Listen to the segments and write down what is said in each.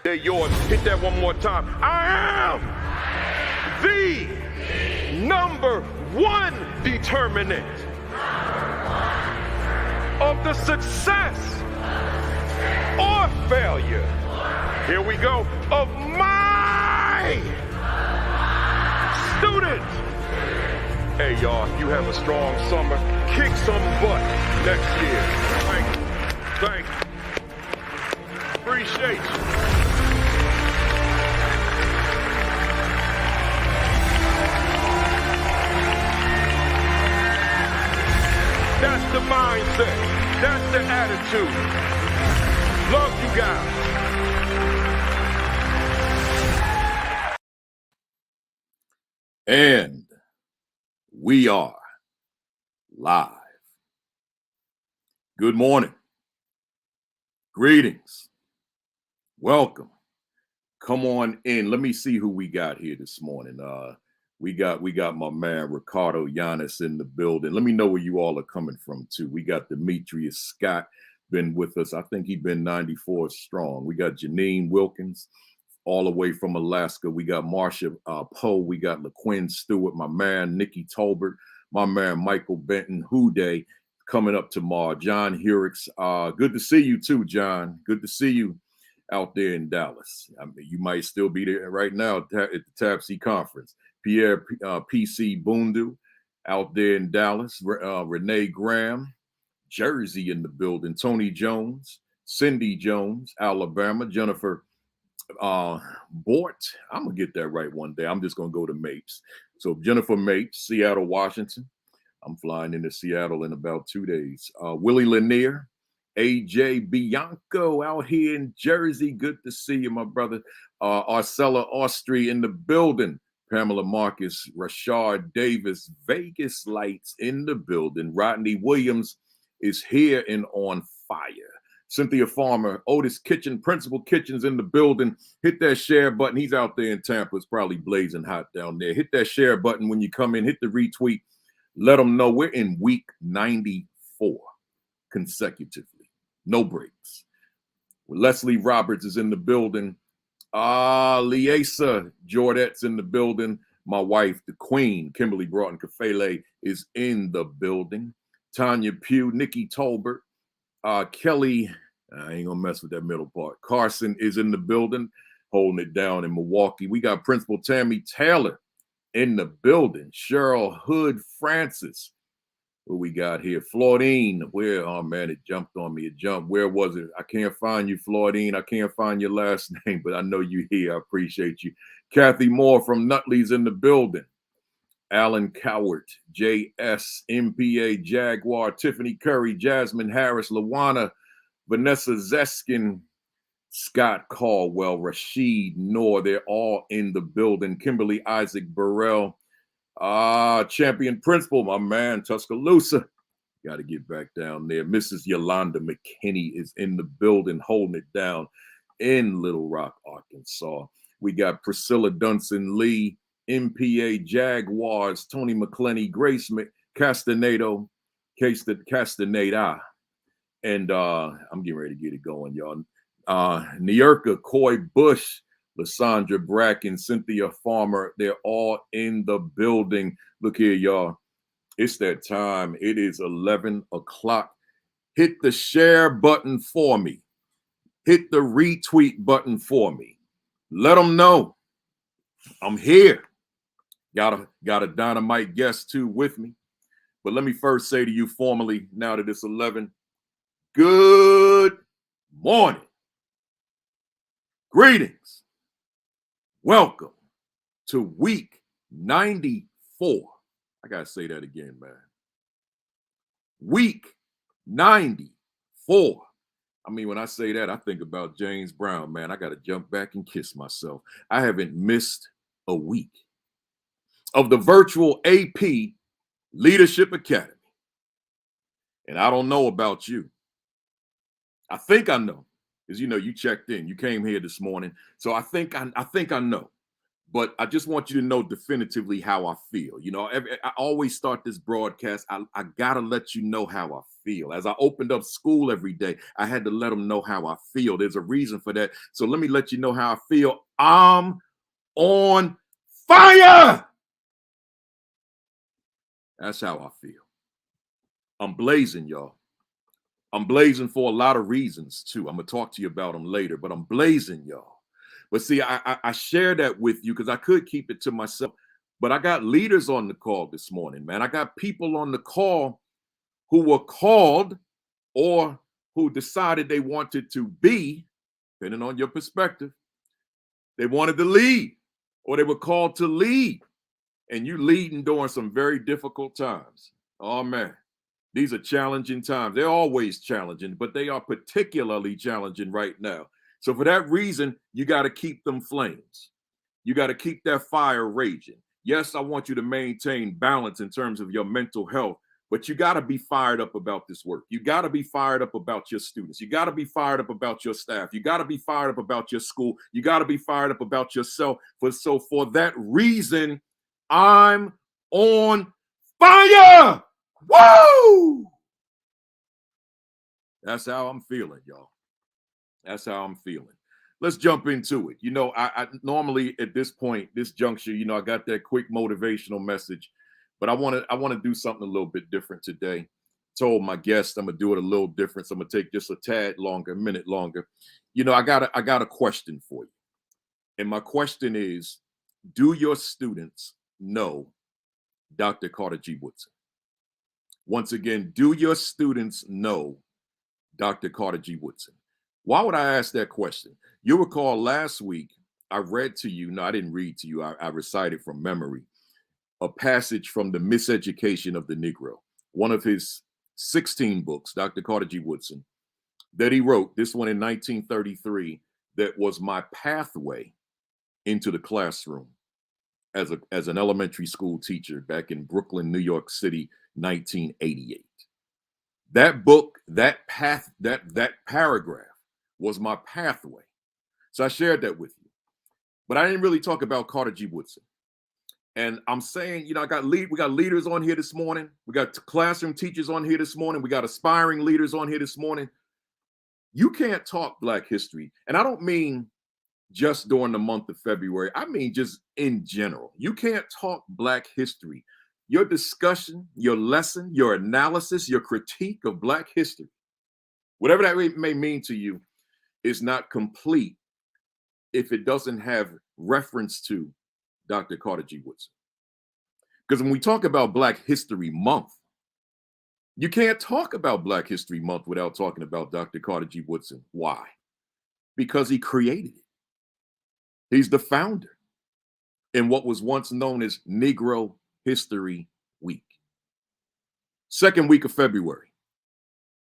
They're yours. Hit that one more time. I am the number one determinant of the success or failure. Here we go. Of my students. Hey, y'all, you have a strong summer. Kick some butt next year. Thank you. Thank you. Appreciate you. That's the mindset. That's the attitude. Love you guys. And we are live. Good morning. Greetings. Welcome. Come on in. Let me see who we got here this morning. We got my man Ricardo Giannis in the building. Let me know where you all are coming from too. We got Demetrius Scott been with us. I think he's been 94 strong. We got Janine Wilkins all the way from Alaska. We got Marsha Poe. We got LaQuinn Stewart, my man Nikki Tolbert, my man Michael Benton, Houday coming up tomorrow. John Hurix. Good to see you too, John. Good to see you out there in Dallas. I mean, you might still be there right now at the TAPC conference. Pierre P.C. Bundu out there in Dallas. Renee Graham, Jersey in the building. Tony Jones, Cindy Jones, Alabama. Jennifer Bort. I'm going to get that right one day. I'm just going to go to Mapes. So Jennifer Mapes, Seattle, Washington. I'm flying into Seattle in about 2 days. Willie Lanier, AJ Bianco out here in Jersey. Good to see you, my brother. Arcella Austria in the building. Pamela Marcus, Rashard Davis, Vegas Lights in the building. Rodney Williams is here and on fire. Cynthia Farmer, Otis Kitchen, Principal Kitchens in the building. Hit that share button. He's out there in Tampa. It's probably blazing hot down there. Hit that share button when you come in. Hit the retweet. Let them know we're in week 94 consecutively. No breaks. Leslie Roberts is in the building. Liesa Jordette's in the building. My wife, the queen, Kimberly Broughton Kafele, is in the building. Tanya Pugh, Nikki Tolbert, Kelly, I ain't gonna mess with that middle part. Carson is in the building, holding it down in Milwaukee. We got Principal Tammy Taylor in the building. Cheryl Hood Francis. What we got here? Claudine, where? Oh man, it jumped on me. It jumped. Where was it? I can't find you, Claudine. I can't find your last name, but I know you here. I appreciate you. Kathy Moore from Nutley's in the building. Alan Cowart, JS, MPA, Jaguar, Tiffany Curry, Jasmine Harris, Lawana, Vanessa Zeskin, Scott Caldwell, Rashid Noor. They're all in the building. Kimberly Isaac Burrell. Champion Principal, my man, Tuscaloosa. Got to get back down there. Mrs. Yolanda McKinney is in the building, holding it down in Little Rock, Arkansas. We got Priscilla Dunson Lee, MPA Jaguars, Tony McClenny, Grace Castaneda, and I'm getting ready to get it going, y'all. Nierka Coy Bush, Lysandra Bracken, Cynthia Farmer, they're all in the building. Look here, y'all. It's that time. It is 11 o'clock. Hit the share button for me. Hit the retweet button for me. Let them know I'm here. Got a dynamite guest too with me. But let me first say to you formally, now that it's 11, good morning. Greetings. Welcome to week 94. I got to say that again, man. Week 94. I mean, when I say that, I think about James Brown, man. I got to jump back and kiss myself. I haven't missed a week of the virtual AP Leadership Academy. And I don't know about you. I think I know. Because, you know, you checked in. You came here this morning. So I think I know. But I just want you to know definitively how I feel. You know, I always start this broadcast. I got to let you know how I feel. As I opened up school every day, I had to let them know how I feel. There's a reason for that. So let me let you know how I feel. I'm on fire. That's how I feel. I'm blazing, y'all. I'm blazing for a lot of reasons too. I'm gonna talk to you about them later, but I'm blazing, y'all. But see, I share that with you because I could keep it to myself. But I got leaders on the call this morning, man. I got people on the call who were called or who decided they wanted to be, depending on your perspective, they wanted to lead or they were called to lead. And you leading during some very difficult times. Oh, man. These are challenging times. They're always challenging, but they are particularly challenging right now. So for that reason, you got to keep them flames. You got to keep that fire raging. Yes, I want you to maintain balance in terms of your mental health, but you got to be fired up about this work. You got to be fired up about your students. You got to be fired up about your staff. You got to be fired up about your school. You got to be fired up about yourself. So for that reason, I'm on fire. Woo! That's how I'm feeling, y'all. That's how I'm feeling. Let's jump into it. You know, I normally at this point, this juncture, you know, I got that quick motivational message, but I want to do something a little bit different today. Told my guest I'm gonna do it a little different. So I'm gonna take just a tad longer, a minute longer. You know, I got a question for you, and my question is: do your students know Dr. Carter G. Woodson? Once again, do your students know Dr. Carter G. Woodson? Why would I ask that question? You recall last week, I read to you, no, I didn't read to you, I recited from memory, a passage from The Miseducation of the Negro, one of his 16 books, Dr. Carter G. Woodson, that he wrote, this one in 1933, that was my pathway into the classroom as an elementary school teacher back in Brooklyn, New York City, 1988. That book, that paragraph was my pathway. So I shared that with you. But I didn't really talk about Carter G. Woodson. And I'm saying, you know, we got leaders on here this morning. We got classroom teachers on here this morning. We got aspiring leaders on here this morning. You can't talk Black history. And I don't mean just during the month of February. I mean just in general. You can't talk Black history. Your discussion, your lesson, your analysis, your critique of Black history, whatever that may mean to you, is not complete if it doesn't have reference to Dr. Carter G. Woodson. Because when we talk about Black History Month, you can't talk about Black History Month without talking about Dr. Carter G. Woodson. Why? Because he created it. He's the founder in what was once known as Negro History Week. Second week of February,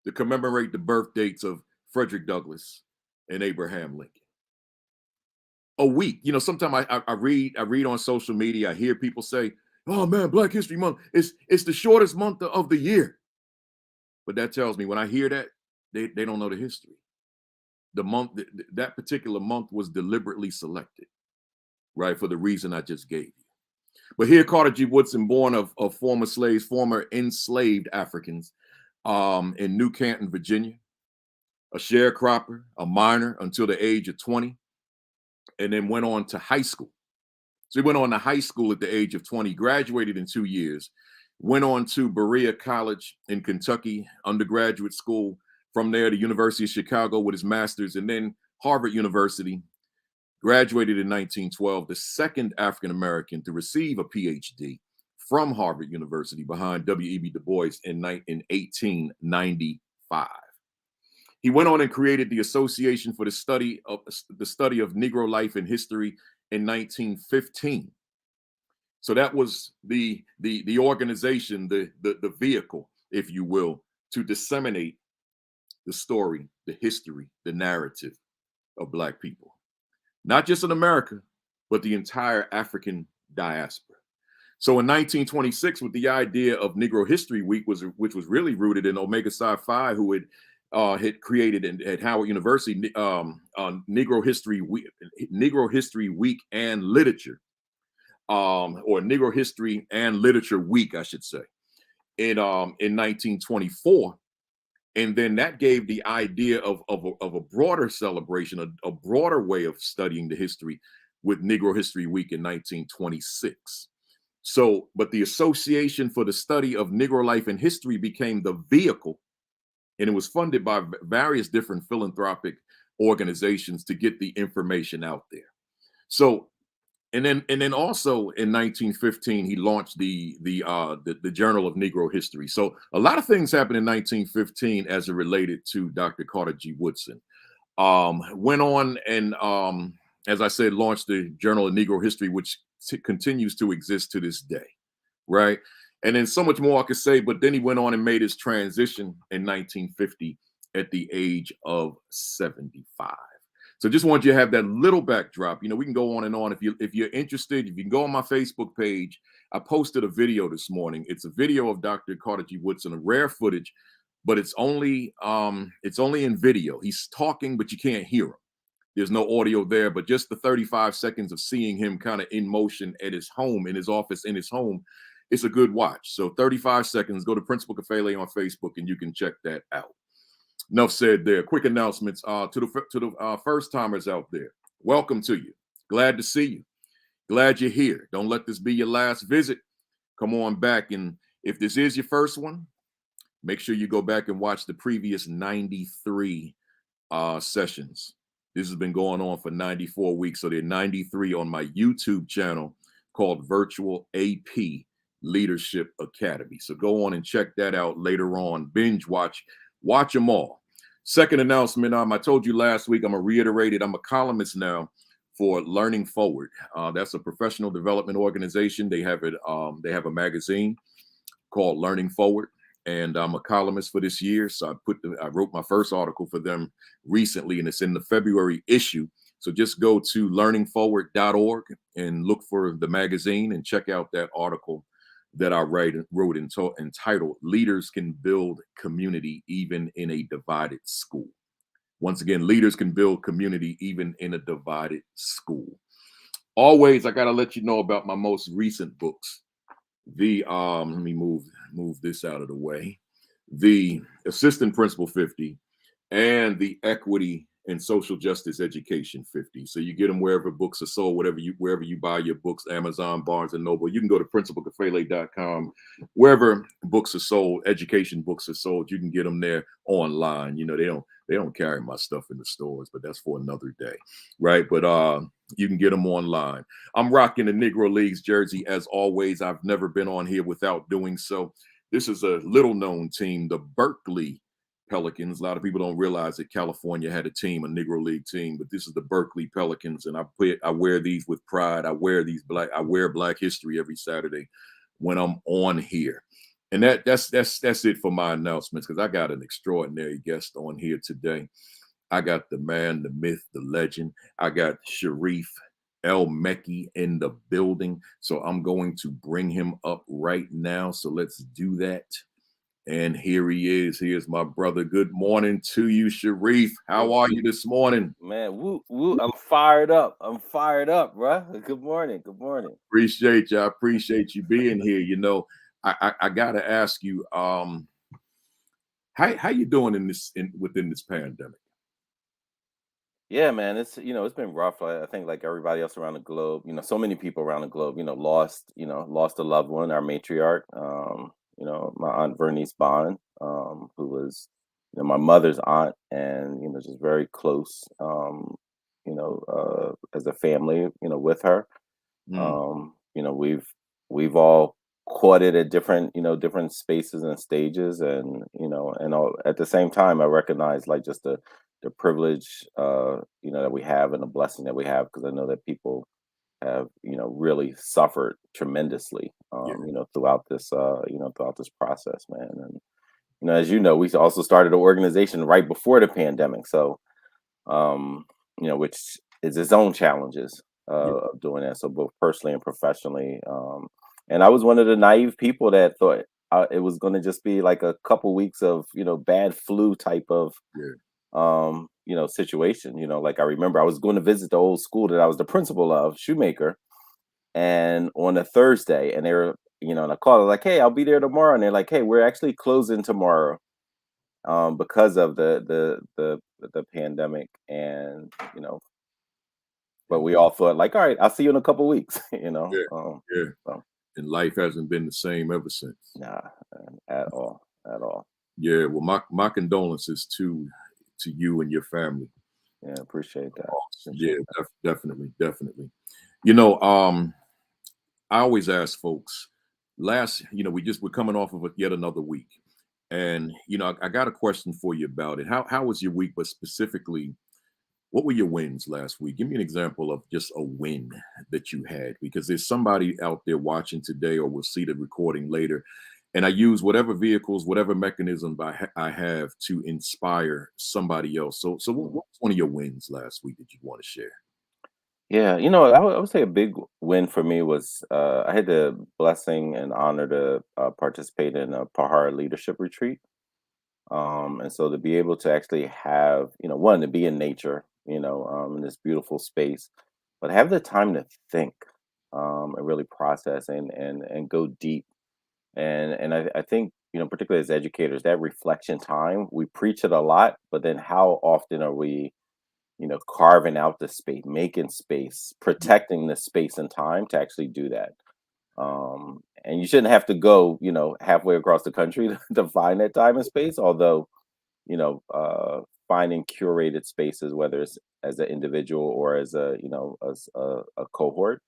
to commemorate the birth dates of Frederick Douglass and Abraham Lincoln. A week, you know, sometimes I read on social media, I hear people say, oh man, Black History Month, it's the shortest month of the year. But that tells me when I hear that, they don't know the history. The month, that particular month was deliberately selected, right, for the reason I just gave you. But here, Carter G. Woodson, born of former slaves, former enslaved Africans in New Canton, Virginia, a sharecropper, a miner until the age of 20, and then went on to high school. So he went on to high school at the age of 20, graduated in 2 years, went on to Berea College in Kentucky, undergraduate school. From there, the University of Chicago with his master's, and then Harvard University. Graduated in 1912, the second African-American to receive a PhD from Harvard University behind W.E.B. Du Bois in 1895. He went on and created the Association for the Study of Negro Life and History in 1915. So that was the organization, the vehicle, if you will, to disseminate the story, the history, the narrative of Black people. Not just in America, but the entire African diaspora. So in 1926, with the idea of Negro History Week, which was really rooted in Omega Psi Phi, who had created at Howard University Negro History Week and Literature, or Negro History and Literature Week, I should say. In 1924, And then that gave the idea of a broader celebration, a broader way of studying the history with Negro History Week in 1926. So, but the Association for the Study of Negro Life and History became the vehicle, and it was funded by various different philanthropic organizations to get the information out there. So, and then also in 1915 he launched the Journal of Negro History. So a lot of things happened in 1915 as it related to Dr. Carter G. Woodson. Went on and as I said, launched the Journal of Negro History, which continues to exist to this day, right? And then so much more I could say, but then he went on and made his transition in 1950 at the age of 75. So just want you to have that little backdrop. You know, we can go on and on. If you're interested, you can go on my Facebook page. I posted a video this morning. It's a video of Dr. Carter G. Woodson, a rare footage, but it's only in video. He's talking, but you can't hear him. There's no audio there, but just the 35 seconds of seeing him kind of in motion at his home, in his office, in his home, it's a good watch. So 35 seconds, go to Principal Kafele on Facebook and you can check that out. Enough said there. Quick announcements to the first timers out there. Welcome to you. Glad to see you. Glad you're here. Don't let this be your last visit. Come on back. And if this is your first one, make sure you go back and watch the previous 93 sessions. This has been going on for 94 weeks. So there are 93 on my YouTube channel called Virtual AP Leadership Academy. So go on and check that out later on. Binge watch them all. Second announcement, I told you last week, I'm going to reiterate it. I'm a columnist now for Learning Forward. That's a professional development organization. They have a magazine called Learning Forward, and I'm a columnist for this year. So I wrote my first article for them recently, and it's in the February issue. So just go to learningforward.org and look for the magazine and check out that article that I wrote entitled "Leaders Can Build Community Even in a Divided School." Once again, leaders can build community even in a divided school. Always, I got to let you know about my most recent books. Let me move this out of the way. The Assistant Principal 50 and the Equity and Social Justice Education 50. So you get them wherever books are sold, wherever you buy your books, Amazon, Barnes and Noble. You can go to principalkafele.com. Wherever books are sold, education books are sold, you can get them there online. You know, they don't carry my stuff in the stores, but that's for another day, right? But you can get them online. I'm rocking the Negro Leagues jersey as always. I've never been on here without doing so. This is a little known team, the Berkeley Pelicans. A lot of people don't realize that California had a team, a Negro League team, but this is the Berkeley Pelicans, and I wear these with pride. I wear Black History every Saturday when I'm on here. And that's it for my announcements, because I got an extraordinary guest on here today. I got the man, the myth, the legend. I got Sharif El Meki in the building. So I'm going to bring him up right now. So let's do that. And here he is. Here's my brother. Good morning to you, Sharif. How are you this morning? Man, woo. I'm fired up. Bro. Good morning. Appreciate you. I appreciate you being here. You know, I gotta ask you, how you doing within this pandemic? Yeah, man, it's been rough. I think like everybody else around the globe, so many people around the globe, lost a loved one, our matriarch, my aunt Vernice Bond, who was, my mother's aunt, and just very close, as a family, with her. We've all caught it at different spaces and stages, and at the same time, I recognize like just the privilege, that we have, and the blessing that we have, because I know that people have, really suffered tremendously, throughout this process, man. And as we also started an organization right before the pandemic, so which is its own challenges of doing that. So both personally and professionally, and I was one of the naive people that thought it was going to just be like a couple weeks of bad flu type of situation. Like I remember I was going to visit the old school that I was the principal of, Shoemaker, and on a Thursday, and they were, and I called like, hey, I'll be there tomorrow, and they're like, hey, we're actually closing tomorrow. because of the pandemic, and but we all thought like, all right, I'll see you in a couple weeks, Yeah, yeah. So And life hasn't been the same ever since. nah, at all, at all. Yeah, well, my condolences to you and your family. Yeah, appreciate that. Yeah, Appreciate that. definitely, definitely. You know, I always ask folks. We're coming off of yet another week, and I got a question for you about it. How was your week? But specifically, what were your wins last week? Give me an example of just a win that you had, because there's somebody out there watching today or will see the recording later. And I use whatever vehicles, whatever mechanism I have to inspire somebody else. So what Mm. was one of your wins last week that you want to share? Yeah, I would say a big win for me was I had the blessing and honor to participate in a Pahar leadership retreat. And so to be able to actually have, one, to be in nature, in this beautiful space, but have the time to think, and really process and go deep. And I think, particularly as educators, that reflection time, we preach it a lot, but then how often are we, carving out the space, making space, protecting the space and time to actually do that? And you shouldn't have to go, halfway across the country to find that time and space, although finding curated spaces, whether it's as an individual or as a cohort,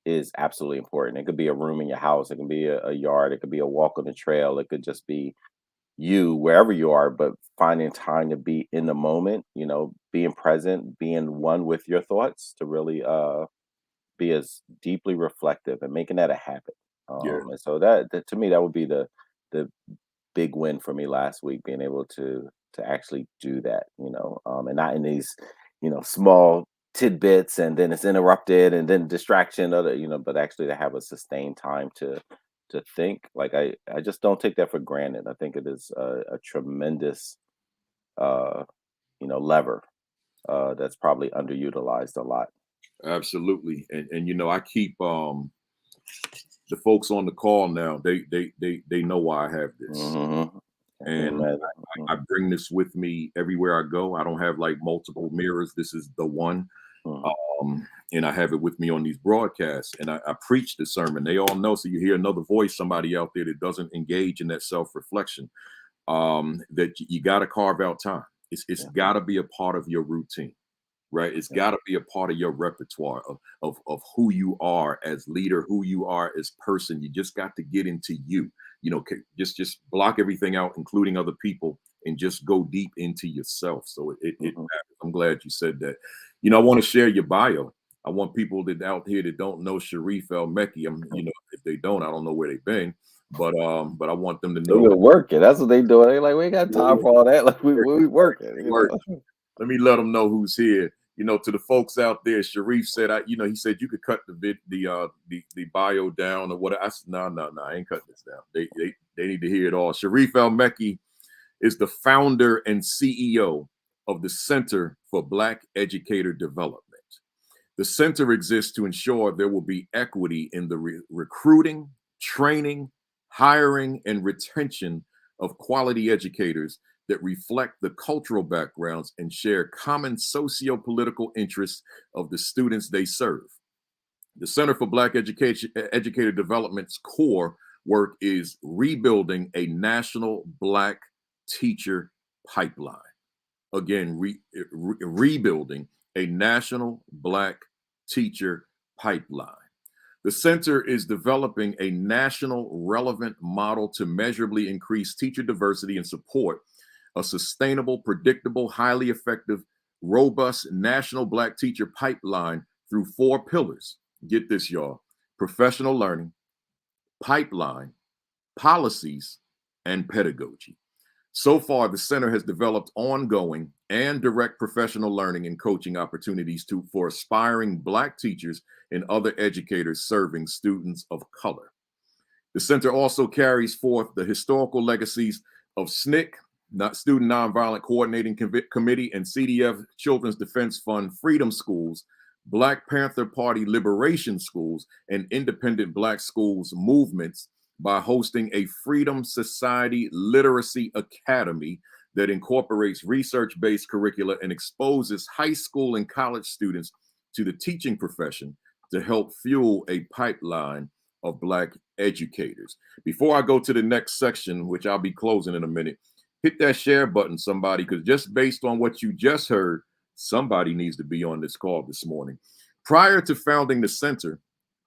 is absolutely important. It could be a room in your house, it can be a yard, it could be a walk on the trail, it could just be you wherever you are, but finding time to be in the moment, being present, being one with your thoughts to really be as deeply reflective and making that a habit. Yeah, And so that to me, that would be the big win for me last week, being able to actually do that, and not in these, small tidbits, and then it's interrupted and then distraction, but actually to have a sustained time to think. Like I just don't take that for granted. I think it is a tremendous uh, lever that's probably underutilized a lot. absolutely. And I keep the folks on the call now. They know why I have this, Hmm. I can and imagine. I bring this with me everywhere I go. I don't have like multiple mirrors. This is the one. Mhm. And I have it with me on these broadcasts, and I preach the sermon. They all know. So you hear another voice, somebody out there that doesn't engage in that self-reflection, that you got to carve out time. It's Yeah, got to be a part of your routine, right? It's yeah. got to be a part of your repertoire of who you are as leader, who you are as person. You just got to get into you. Just block everything out, including other people, and just go deep into yourself. So it Mhm. matters. I'm glad you said that. I want to share your bio. I want people that out here that don't know Sharif El Meki. If they don't, I don't know where they've been, but I want them to They know. been working. That's what they doing. They like, we ain't got time for all that. Like we working, Work. Let me let them know who's here. To the folks out there, Sharif said, he said you could cut the bio down or whatever. I said, no, I ain't cutting this down. They need to hear it all. Sharif El Meki is the founder and CEO of the Center for Black Educator Development. The center exists to ensure there will be equity in the recruiting, training, hiring, and retention of quality educators that reflect the cultural backgrounds and share common socio-political interests of the students they serve. The Center for Black Educator Development's core work is rebuilding a national Black teacher pipeline. Again, rebuilding a national Black teacher pipeline. The center is developing a national relevant model to measurably increase teacher diversity and support a sustainable, predictable, highly effective, robust national Black teacher pipeline through 4 pillars. Get this, y'all: professional learning, pipeline, policies, and pedagogy. So far, the center has developed ongoing and direct professional learning and coaching opportunities for aspiring Black teachers and other educators serving students of color. The center also carries forth the historical legacies of SNCC, Student Nonviolent Coordinating Committee, and CDF Children's Defense Fund Freedom Schools, Black Panther Party Liberation Schools, and independent Black schools movements by hosting a Freedom Society Literacy Academy that incorporates research-based curricula and exposes high school and college students to the teaching profession to help fuel a pipeline of Black educators. Before I go to the next section, which I'll be closing in a minute, hit that share button, somebody, because just based on what you just heard, somebody needs to be on this call this morning. Prior to founding the center,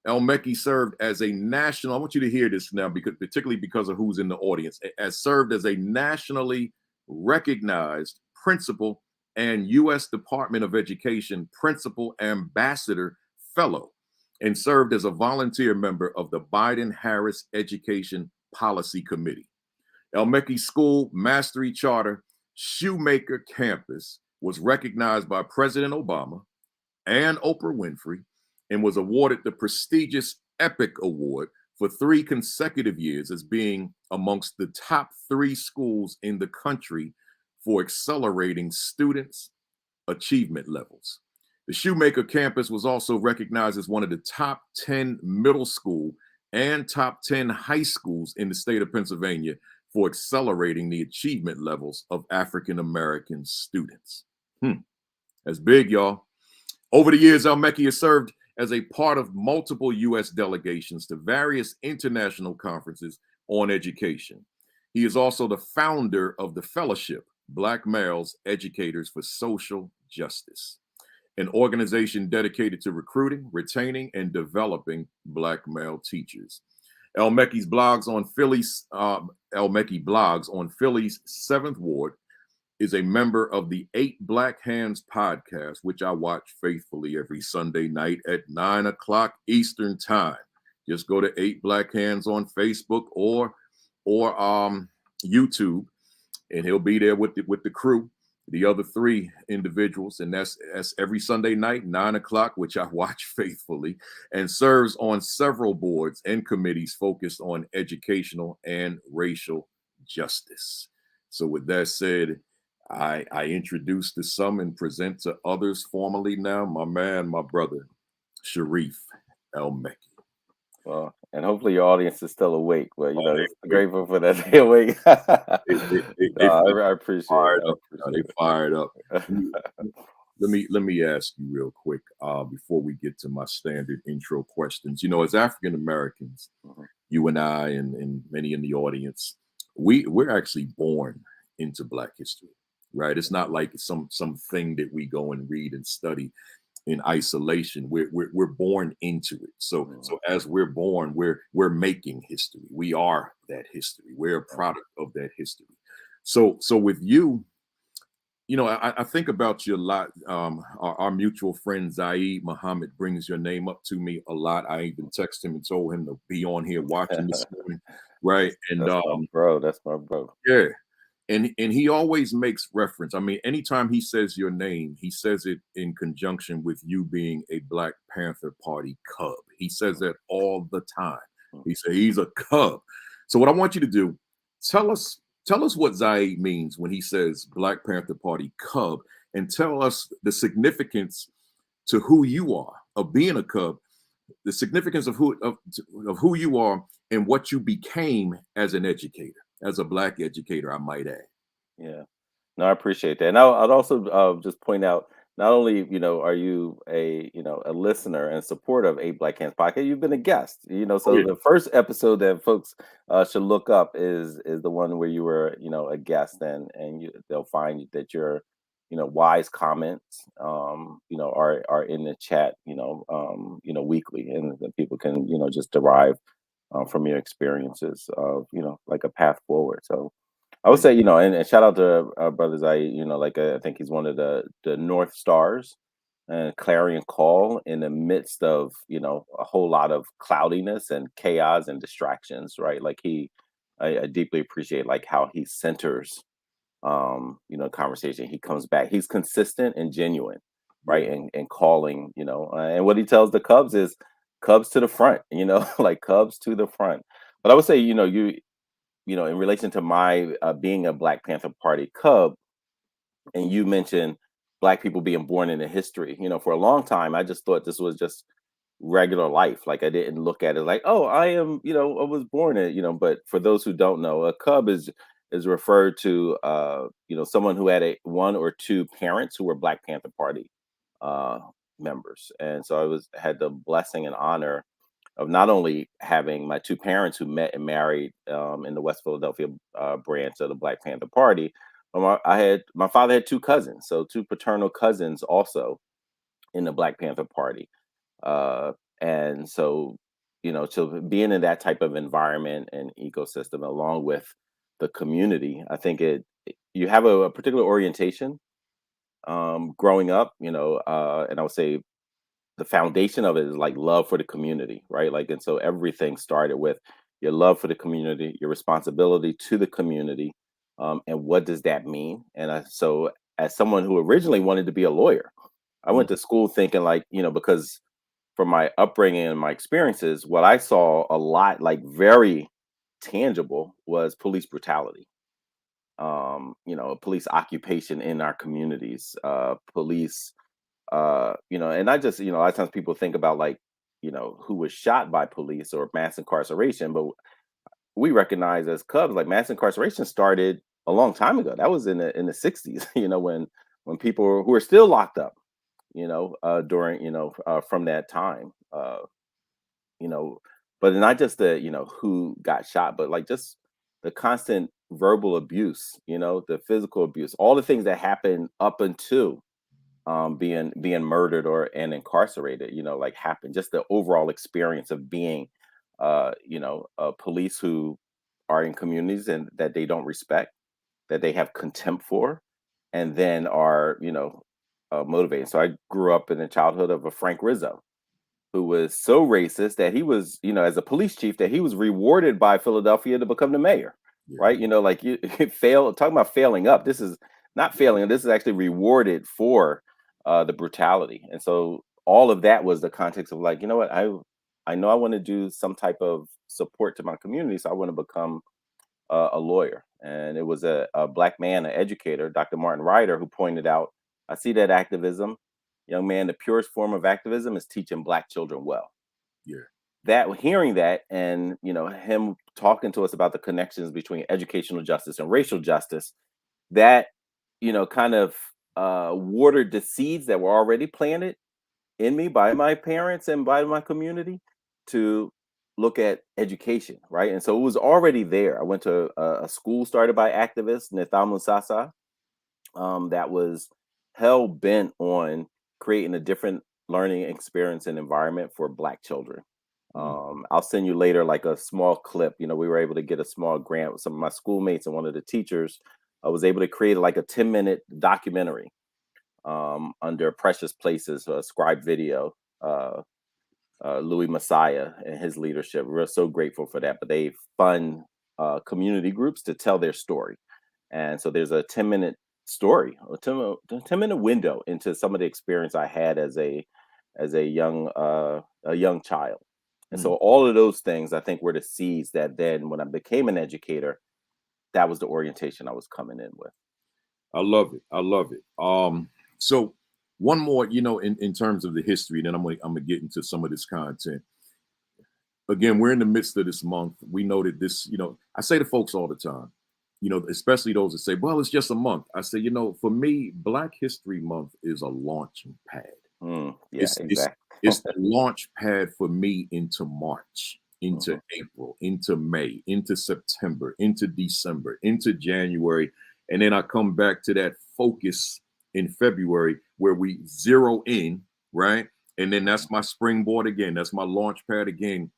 El-Mekki served as a national, I want you to hear this now, because particularly because of who's in the audience, as served as a nationally recognized principal and U.S. Department of Education Principal Ambassador Fellow, and served as a volunteer member of the Biden-Harris Education Policy Committee. El-Mekki School Mastery Charter Shoemaker Campus was recognized by President Obama and Oprah Winfrey and was awarded the prestigious EPIC Award for 3 consecutive years as being amongst the top 3 schools in the country for accelerating students' achievement levels. The Shoemaker campus was also recognized as one of the top 10 middle school and top 10 high schools in the state of Pennsylvania for accelerating the achievement levels of African-American students. That's big, y'all. Over the years, El-Mekki has served as a part of multiple U.S. delegations to various international conferences on education. He is also the founder of the Fellowship, Black Males Educators for Social Justice, an organization dedicated to recruiting, retaining, and developing Black male teachers. El-Mekki blogs on Philly's 7th Ward, is a member of the 8 Black Hands podcast, which I watch faithfully every Sunday night at 9 o'clock Eastern time. Just go to 8 Black Hands on Facebook or YouTube, and he'll be there with the crew, the other 3 individuals, and that's every Sunday night, 9 o'clock, which I watch faithfully, and serves on several boards and committees focused on educational and racial justice. So with that said, I introduce to some and present to others formally now, my man, my brother, Sharif El Meki. Well, and hopefully your audience is still awake. Well, grateful for that they awake. I appreciate it. They fired up. Let me ask you real quick before we get to my standard intro questions. As African Americans, you and I and many in the audience, we're actually born into Black history, right? It's not like something that we go and read and study in isolation. We're born into it. So as we're born, we're making history. We are that history. We're a product of that history. So with you, I think about you a lot. Our mutual friend Zaid Muhammad brings your name up to me a lot. I even texted him and told him to be on here watching this morning, right? And that's my bro. Yeah. And he always makes reference. I mean, anytime he says your name, he says it in conjunction with you being a Black Panther Party Cub. He says that all the time. He says he's a Cub. So what I want you to do, tell us what Zaid means when he says Black Panther Party Cub, and tell us the significance to who you are of being a Cub, the significance of who you are and what you became as an educator. As a Black educator, I might add. Yeah, no, I appreciate that. And I'd also just point out, not only are you a listener and supporter of 8 Black Hands podcast, you've been a guest. So the first episode that folks should look up is the one where you were a guest, and they'll find that your wise comments are in the chat weekly, and that people can just derive from your experiences of like a path forward. So I would say and shout out to brothers. I think he's one of the North Stars and clarion call in the midst of a whole lot of cloudiness and chaos and distractions, right? Like I deeply appreciate like how he centers conversation. He comes back, he's consistent and genuine, right? And calling, and what he tells the Cubs is Cubs to the front, like Cubs to the front. But I would say, you in relation to my being a Black Panther Party Cub, and you mentioned Black people being born into history, for a long time, I just thought this was just regular life. Like I didn't look at it like, oh, I am, I was born in, but for those who don't know, a Cub is is referred to, someone who had one or two parents who were Black Panther Party uh, members. And so had the blessing and honor of not only having my two parents who met and married in the West Philadelphia branch of the Black Panther Party, but my father had two cousins, so two paternal cousins also in the Black Panther Party. And so, so being in that type of environment and ecosystem, along with the community, I think you have a particular orientation growing up, and I would say the foundation of it is like love for the community, right? Like, and so everything started with your love for the community, your responsibility to the community, and what does that mean? So as someone who originally wanted to be a lawyer, I went Mm, to school thinking like, because from my upbringing and my experiences, what I saw a lot, like very tangible, was police brutality. Police occupation in our communities, police, and not just, a lot of times people think about like, who was shot by police or mass incarceration, but we recognize as Cubs, like mass incarceration started a long time ago. That was in the 60s, when people who are still locked up, during, from that time, you know, but not just the, who got shot, but like just the constant verbal abuse, the physical abuse, all the things that happen up until being murdered and incarcerated, like happen, just the overall experience of being, police who are in communities and that they don't respect, that they have contempt for, and then are, motivated. So I grew up in the childhood of a Frank Rizzo, who was so racist that he was, as a police chief, that he was rewarded by Philadelphia to become the mayor, yeah. right? Like you fail, talking about failing up. This is not failing. This is actually rewarded for the brutality. And so all of that was the context of like, you know what, I know I want to do some type of support to my community, so I want to become a lawyer. And it was a Black man, an educator, Dr. Martin Ryder, who pointed out, I see that activism, young man, the purest form of activism is teaching Black children well. Yeah. That hearing that, and him talking to us about the connections between educational justice and racial justice, that kind of watered the seeds that were already planted in me by my parents and by my community to look at education, right? And so it was already there. I went to a school started by activists, Nithamu Sasa, that was hell bent on creating a different learning experience and environment for Black children. Mm, I'll send you later like a small clip. We were able to get a small grant with some of my schoolmates, and one of the teachers was able to create like a 10-minute documentary under Precious Places, Scribe Video, Louis Messiah and his leadership. We're so grateful for that. But they fund community groups to tell their story. And so there's a 10-minute story, a 10-minute window into some of the experience I had as a young child. And mm. so all of those things, I think, were the seeds that then, when I became an educator, that was the orientation I was coming in with. I love it. I love it. So one more, in terms of the history, then I'm gonna get into some of this content. Again, we're in the midst of this month. We know that this, I say to folks all the time, especially those that say, well, it's just a month. I say, for me, Black History Month is a launching pad. Yeah, It's it's exactly. it's the launch pad for me into March, into Mhm. April, into May, into September, into December, into January, and then I come back to that focus in February where we zero in, right? And then that's my springboard again. That's my launch pad again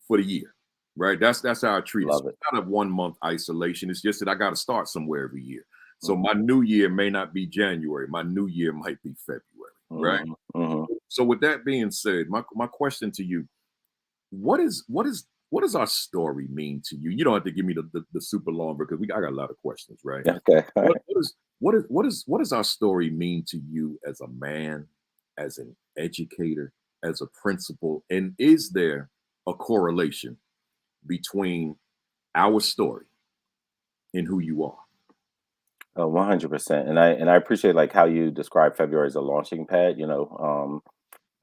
for the year, right? That's how I treat it. So Love it. it's not a 1 month isolation. It's just that I got to start somewhere every year. So Mhm. my new year may not be January. My new year might be February, right? Mhm. Mhm. So with that being said, my question to you, what does our story mean to you? You don't have to give me the super long because I got a lot of questions, right? Okay. All What right. what is what does our story mean to you as a man, as an educator, as a principal? And is there a correlation between our story and who you are? Oh, 100%. And I appreciate like how you describe February as a launching pad.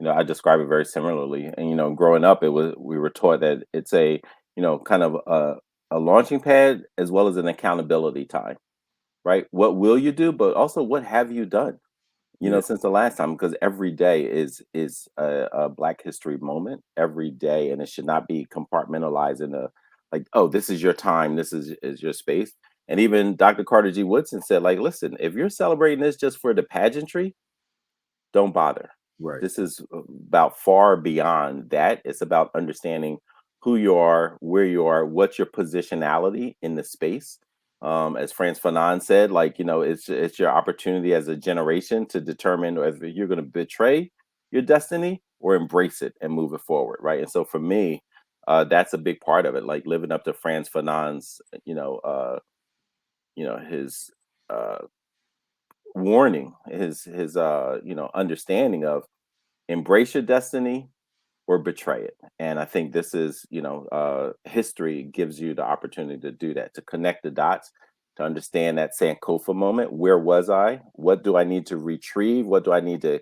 I describe it very similarly. And growing up, we were taught that it's a kind of a launching pad as well as an accountability time, right? What will you do, but also what have you done? Yeah. Since the last time, because every day is a Black History moment every day, and it should not be compartmentalized in a like, oh, this is your time, this is your space. And even Dr. Carter G. Woodson said, like, listen, if you're celebrating this just for the pageantry, don't bother. Right. This is about far beyond that. It's about understanding who you are, where you are, what's your positionality in the space. As Franz Fanon said, like, it's your opportunity as a generation to determine whether you're going to betray your destiny or embrace it and move it forward, right? And so for me, that's a big part of it, like living up to Franz Fanon's, his uh, warning, his understanding of embrace your destiny or betray it. And I think this is, history gives you the opportunity to do that, to connect the dots, to understand that Sankofa moment. Where was I? What do I need to retrieve? What do I need to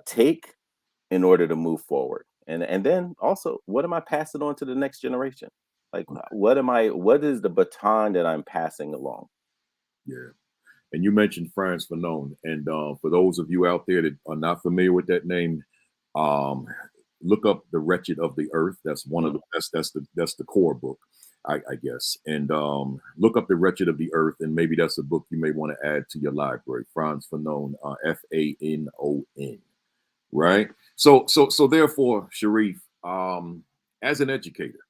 take in order to move forward? And then also, what am I passing on to the next generation? Like, what is the baton that I'm passing along? Yeah. And you mentioned Franz Fanon, and for those of you out there that are not familiar with that name, um, look up "The Wretched of the Earth." That's one of the that's the core book, I guess. And look up "The Wretched of the Earth," and maybe that's a book you may want to add to your library. Franz Fanon, Fanon, right? So therefore, Sharif, as an educator,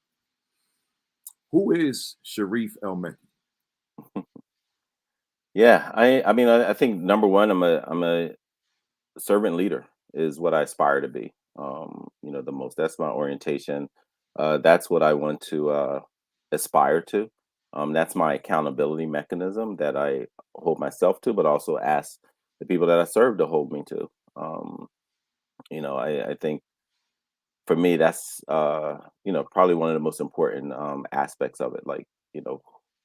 who is Sharif El Meki? Yeah, I mean, I think number one, I'm a servant leader is what I aspire to be. The most. That's my orientation. That's what I want to aspire to. That's my accountability mechanism that I hold myself to, but also ask the people that I serve to hold me to. I think for me, that's probably one of the most important aspects of it. Like,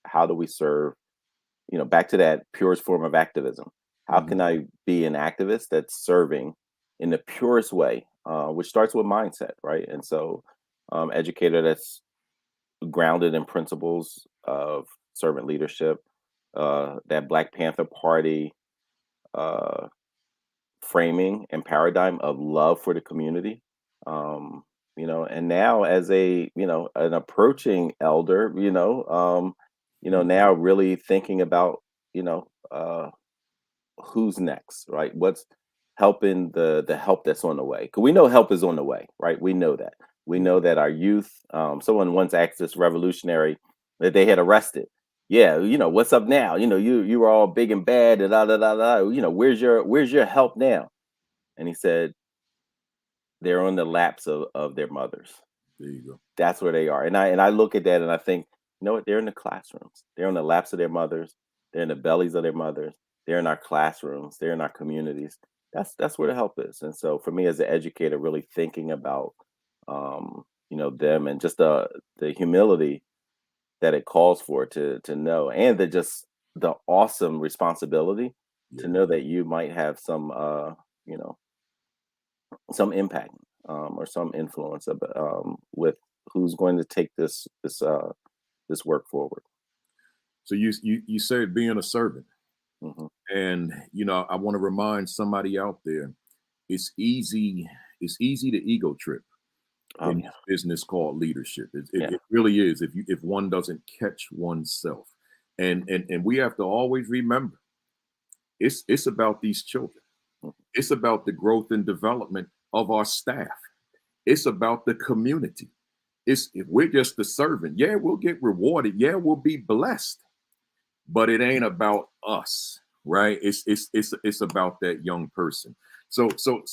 how do we serve? Back to that purest form of activism. How Mhm. can I be an activist that's serving in the purest way, which starts with mindset, right? And so, educator that's grounded in principles of servant leadership, that Black Panther Party uh, framing and paradigm of love for the community. And now as an approaching elder, now really thinking about, you know, uh, who's next, right? What's helping the help that's on the way? Because we know help is on the way, right? We know that. We Yeah. know that our youth. Someone once asked this revolutionary that they had arrested. Yeah, what's up now? You were all big and bad, and da da da da. Where's your help now? And he said they're on the laps of their mothers. There you go. That's where they are. And I look at that and I think, you know what? They're in the classrooms. They're on the laps of their mothers. They're in the bellies of their mothers. They're in our classrooms. They're in our communities. That's where the help is. And so for me as an educator, really thinking about them and just the humility that it calls for to know, and the awesome responsibility to Yeah. know that you might have you know some impact or some influence with who's going to take this work forward. So you said being a servant, Hmm. and I want to remind somebody out there, it's easy. It's easy to ego trip Oh in yeah, this business called leadership. It, yeah, it really is. If one doesn't catch oneself, and we have to always remember, it's about these children. mhm, It's about the growth and development of our staff. It's about the community. It's if we're just the servant, yeah, we'll get rewarded. Yeah, we'll be blessed, but it ain't about us, right? It's about that young person. So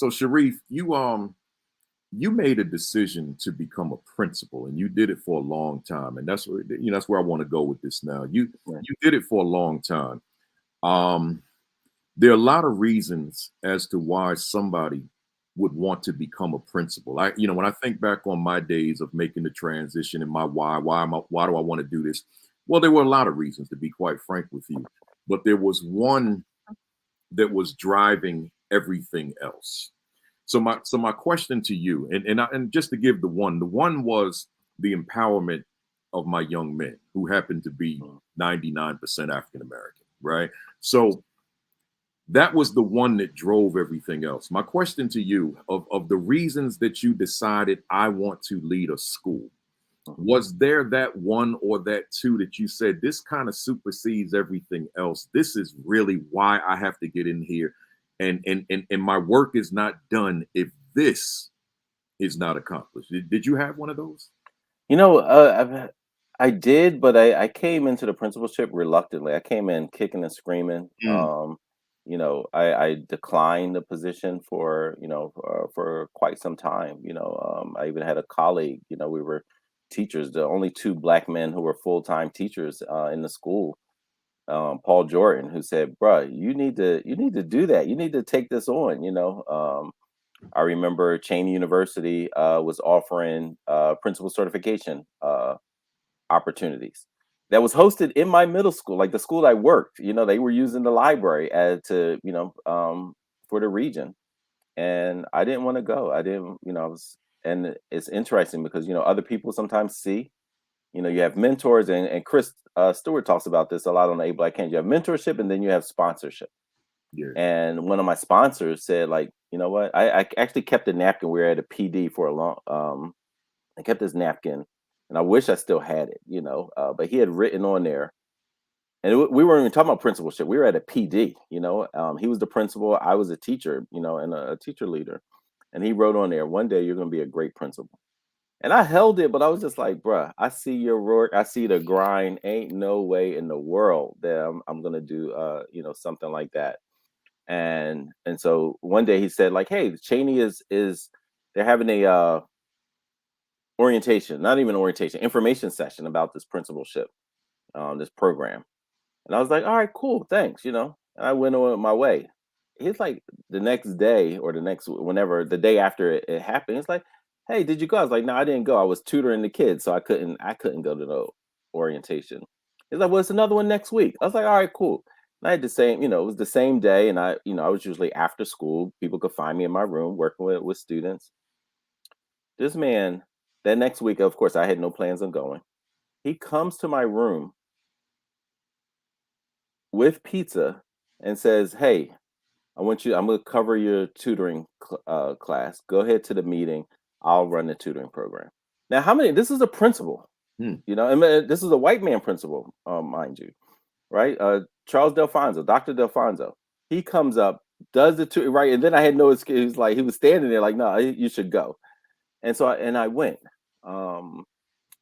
Sharif, you made a decision to become a principal, and you did it for a long time, and that's where I want to go with this now. You yeah, you did it for a long time. Um, there are a lot of reasons as to why somebody would want to become a principal. When I think back on my days of making the transition and my why do I want to do this? Well, there were a lot of reasons, to be quite frank with you, but there was one that was driving everything else. So my question to you, and just to give the one was the empowerment of my young men who happen to be 99% African American, right? So that was the one that drove everything else. My question to you, of the reasons that you decided I want to lead a school, was there that one or that two that you said, this kind of supersedes everything else? This is really why I have to get in here, and my work is not done if this is not accomplished. Did you have one of those? You know, I did, but I came into the principalship reluctantly. I came in kicking and screaming. You know, I declined the position for, you know, for quite some time. You know, I even had a colleague, you know, we were teachers, the only two black men who were full-time teachers in the school, Paul Jordan, who said, bruh, you need to do that. You need to take this on, you know. I remember Cheney University was offering principal certification opportunities that was hosted in my middle school, like the school I worked. You know, they were using the library to, you know, for the region, and I didn't want to go. I didn't, you know, I was, and it's interesting because, you know, other people sometimes see, you know, you have mentors, and Chris Stewart talks about this a lot on the A Black Can. You have mentorship, and then you have sponsorship. Yeah. And one of my sponsors said, like, you know what? I actually kept a napkin. We were at a PD for a long. I kept this napkin, and I wish I still had it. You know, but he had written on there, and we weren't even talking about principalship. We were at a PD. You know, he was the principal. I was a teacher. You know, and a teacher leader, and he wrote on there, "One day you're going to be a great principal." And I held it, but I was just like, bruh, I see your work. I see the grind. Ain't no way in the world that I'm going to do, you know, something like that. And so one day he said, like, hey, Cheney is they're having a orientation, not even orientation, information session about this principalship, this program. And I was like, all right, cool, thanks, you know. And I went on my way. He's like, the next day, or the next, whenever, the day after it happened, it's like, hey, did you go? I was like, no, I didn't go. I was tutoring the kids, so I couldn't go to the orientation. He's like, well, it's another one next week. I was like, all right, cool. And I had the same, you know, it was the same day, and you know, I was usually after school. People could find me in my room working with students. This man, that next week, of course, I had no plans on going. He comes to my room with pizza and says, "Hey, I'm going to cover your tutoring class. Go ahead to the meeting. I'll run the tutoring program." Now, this is a principal, you know, and this is a white man principal, mind you, right? Charles Delfonso, Dr. Delfonso. He comes up, does the tutoring, right? And then I had no excuse. Like, he was standing there like, no, you should go. And so I went. Um,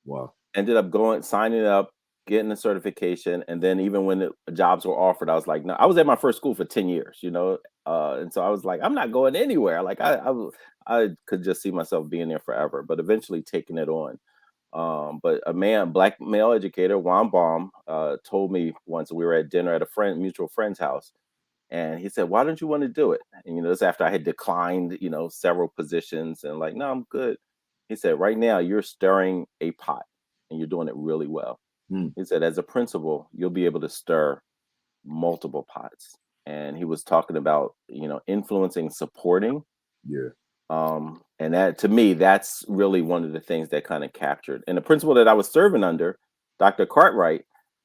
Wow. Ended up going, signing up, getting the certification, and then even when the jobs were offered, I was like, no. I was at my first school for 10 years, you know, and so I was like, I'm not going anywhere. Like, I could just see myself being there forever, but eventually taking it on. But black male educator, Juan Baum, told me once, we were at dinner at a mutual friend's house, and he said, "Why don't you want to do it?" And, you know, this after I had declined, you know, several positions, and like, no, I'm good. He said, "Right now, you're stirring a pot, and you're doing it really well." He said, "As a principal, you'll be able to stir multiple pots." And he was talking about, you know, influencing, supporting. Yeah. And that, to me, that's really one of the things that kind of captured. And the principal that I was serving under, Dr. Cartwright,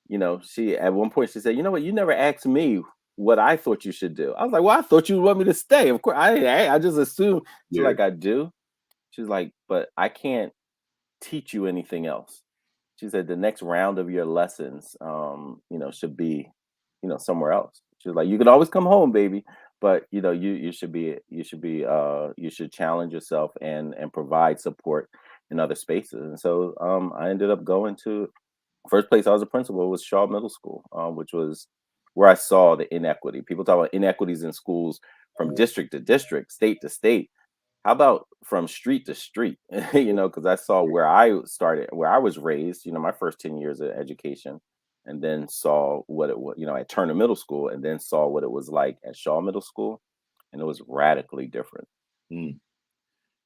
you know, she at one point she said, "You know what? You never asked me what I thought you should do." I was like, "Well, I thought you would want me to stay. Of course, I just assumed." She's Yeah. like, "I do." She's like, "But I can't teach you anything else." She said, "The next round of your lessons, you know, should be, you know, somewhere else." She's like, "You can always come home, baby, but you know, you should challenge yourself and provide support in other spaces." And so I ended up going to, first place I was a principal was Shaw Middle School, which was where I saw the inequity. People talk about inequities in schools from district to district, state to state. How about from street to street? You know, because I saw where I started, where I was raised, you know, my first 10 years of education, and then saw what it was, you know, at Turner Middle School, and then saw what it was like at Shaw Middle School. And it was radically different.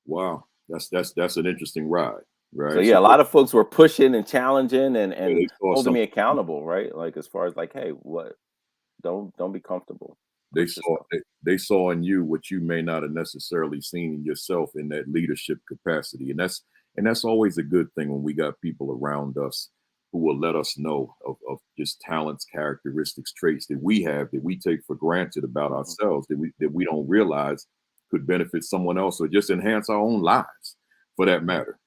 Wow. That's an interesting ride, So right? yeah, So a lot of folks were pushing and challenging and they saw holding me something. accountable, right? Like, as far as like, hey, what, don't be comfortable. They Push saw yourself. they saw in you what you may not have necessarily seen in yourself in that leadership capacity, and And that's always a good thing when we got people around us who will let us know of just talents, characteristics, traits that we have that we take for granted about ourselves that we don't realize could benefit someone else or just enhance our own lives for that matter.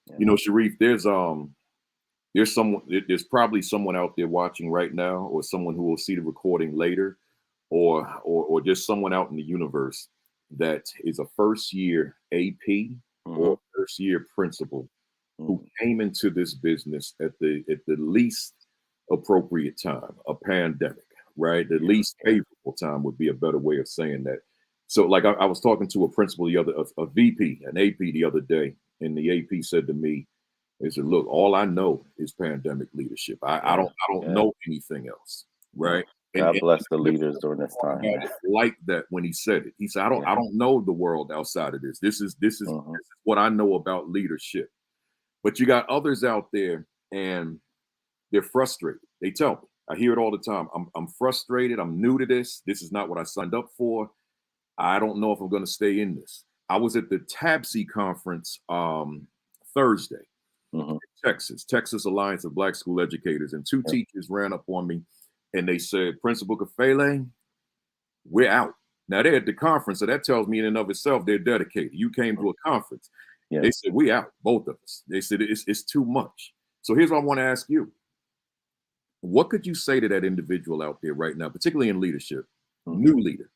Yeah. You know, Sharif, there's probably someone out there watching right now, or someone who will see the recording later, or just someone out in the universe that is a first year AP or first year principal who came into this business at the least appropriate time, a pandemic, right? The least favorable time would be a better way of saying that. So, like I was talking to a principal a VP, an AP the other day, and the AP said to me, they said, "Look, all I know is pandemic leadership. I don't know anything else, right?" God bless the leaders during this time. Like that when he said it, he said, "I don't know the world outside of this. This is what I know about leadership." But you got others out there, and they're frustrated. They tell me, I hear it all the time. I'm frustrated. I'm new to this. This is not what I signed up for. I don't know if I'm going to stay in this. I was at the TABC conference Thursday. Texas Alliance of Black School Educators, and two teachers ran up on me and they said, "Principal Kafele, we're out." Now they're at the conference, so that tells me in and of itself they're dedicated. You came to a conference. They said, "We out," both of us. They said it's too much. So here's what I want to ask you. What could you say to that individual out there right now, particularly in leadership, new leader,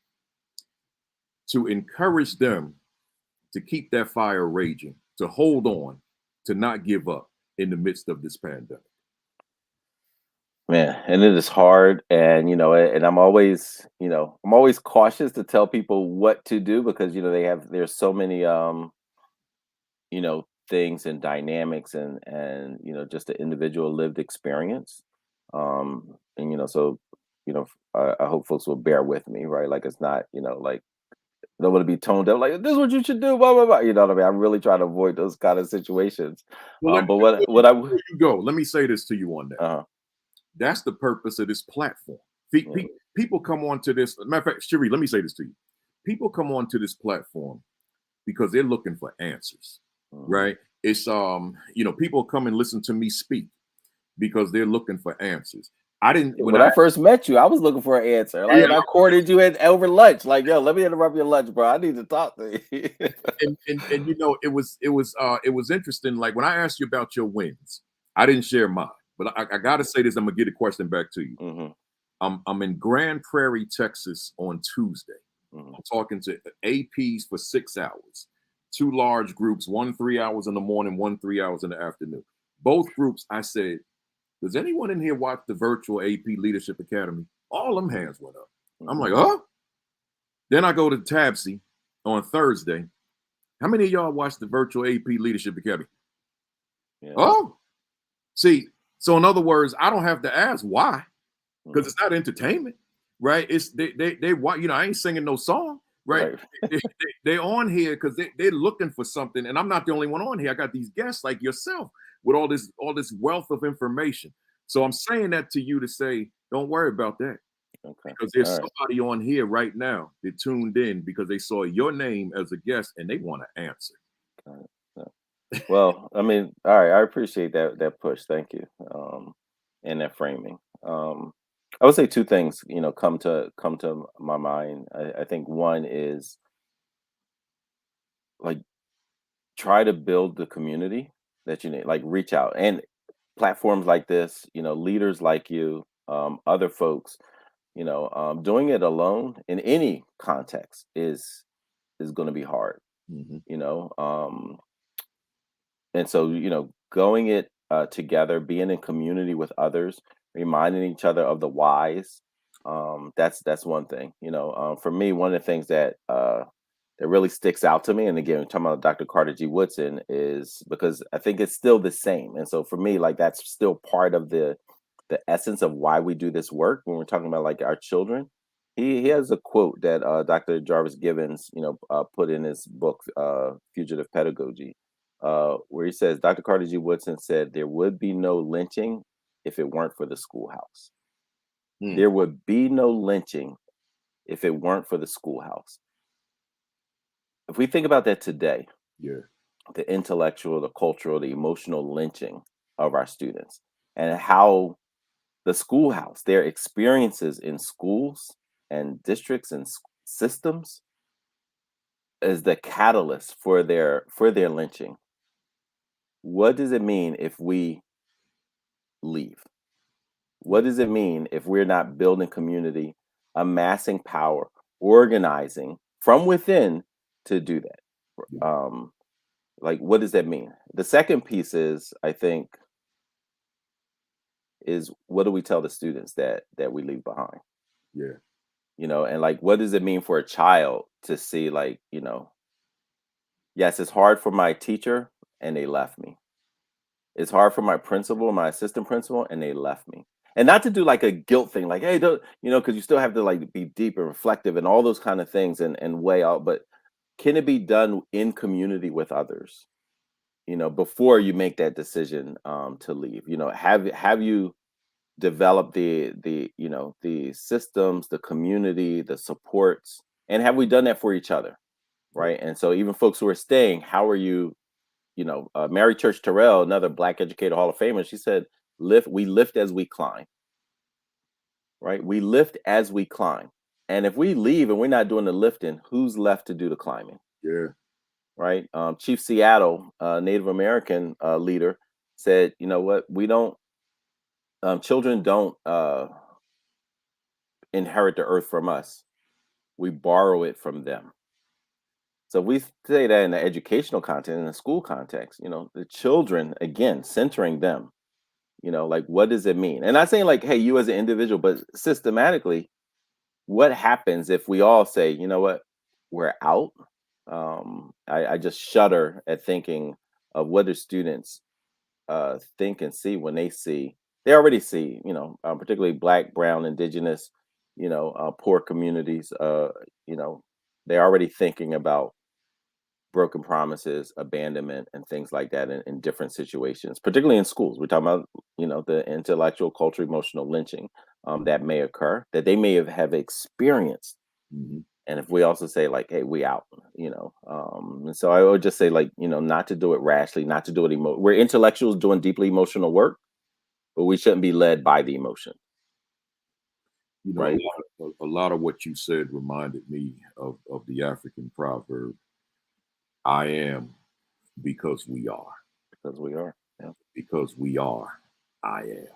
to encourage them to keep that fire raging, to hold on, to not give up in the midst of this pandemic? Man, and it is hard, and and I'm always cautious to tell people what to do because there's so many things and dynamics and just the individual lived experience, and so I hope folks will bear with me, right? Like it's not like don't want to be toned up like this is what you should do, blah blah blah. You know what I mean? I really try to avoid those kind of situations. Well, But what I before you go, let me say this to you on that. That's the purpose of this platform. People come on to this. Matter of fact, Sherry, let me say this to you. People come on to this platform because they're looking for answers, right? It's people come and listen to me speak because they're looking for answers. When I first met you, I was looking for an answer. Like, and I courted you over lunch. Like, yo, let me interrupt your lunch, bro. I need to talk to you. and it was interesting. Like when I asked you about your wins, I didn't share mine. But I got to say this. I'm gonna get a question back to you. I'm in Grand Prairie, Texas on Tuesday. I'm talking to APs for 6 hours, 2 large groups, one 3 hours in the morning, one 3 hours in the afternoon. Both groups, I said, "Does anyone in here watch the virtual AP Leadership Academy?" All them hands went up. I'm like, "Huh?" Then I go to TABC on Thursday. How many of y'all watched the virtual AP Leadership Academy? Oh, see. So in other words, I don't have to ask why, because it's not entertainment, right? It's they I ain't singing no song, right? They're on here because they're looking for something, and I'm not the only one on here. I got these guests like yourself with all this wealth of information. So I'm saying that to you to say, don't worry about that, because there's somebody on here right now that tuned in because they saw your name as a guest and they want to answer. Well, I mean, all right, I appreciate that push. Thank you. And that framing. I would say 2 things, come to my mind. I think one is like try to build the community that you need, like reach out and platforms like this, leaders like you, other folks, doing it alone in any context is going to be hard, and so going it together, being in community with others, reminding each other of the whys. That's one thing. For me, one of the things that really sticks out to me, and again, talking about Dr. Carter G. Woodson, is because I think it's still the same. And so for me, like that's still part of the essence of why we do this work when we're talking about like our children. He has a quote that Dr. Jarvis Gibbons, put in his book, Fugitive Pedagogy, where he says, Dr. Carter G. Woodson said, there would be no lynching if it weren't for the schoolhouse. There would be no lynching if it weren't for the schoolhouse. If we think about that today, the intellectual, the cultural, the emotional lynching of our students, and how the schoolhouse, their experiences in schools and districts and systems, is the catalyst for their lynching. What does it mean if we leave? What does it mean if we're not building community, amassing power, organizing from within to do that? Like, what does that mean? The second piece is, I think, is what do we tell the students that we leave behind? Yeah. And like, what does it mean for a child to see, like, yes, it's hard for my teacher and they left me. It's hard for my principal, my assistant principal, and they left me. And not to do like a guilt thing, like, hey, don't, because you still have to like be deep and reflective and all those kind of things and weigh out. But can it be done in community with others? Before you make that decision to leave. Have you developed the systems, the community, the supports, and have we done that for each other, right? And so even folks who are staying, how are you? Mary Church Terrell, another Black Educator Hall of Famer, she said, we lift as we climb, right? We lift as we climb. And if we leave and we're not doing the lifting, who's left to do the climbing? Yeah. Right? Chief Seattle, Native American leader, said, you know what? We don't, children don't inherit the earth from us. We borrow it from them. So we say that in the educational context, in the school context, the children, again, centering them, like, what does it mean? And not saying like, hey, you as an individual, but systematically, what happens if we all say, you know what, we're out? I just shudder at thinking of what do students think and see when they already see, particularly Black, Brown, Indigenous, poor communities, they're already thinking about broken promises, abandonment, and things like that in different situations, particularly in schools. We're talking about, the intellectual, cultural, emotional lynching that may occur, that they may have experienced. Mm-hmm. And if we also say like, hey, we out, and so I would just say like, not to do it rashly, not to do it we're intellectuals doing deeply emotional work, but we shouldn't be led by the emotion. Right. A lot of what you said reminded me of the African proverb, I am because we are. Because we are. Yeah. Because we are, I am.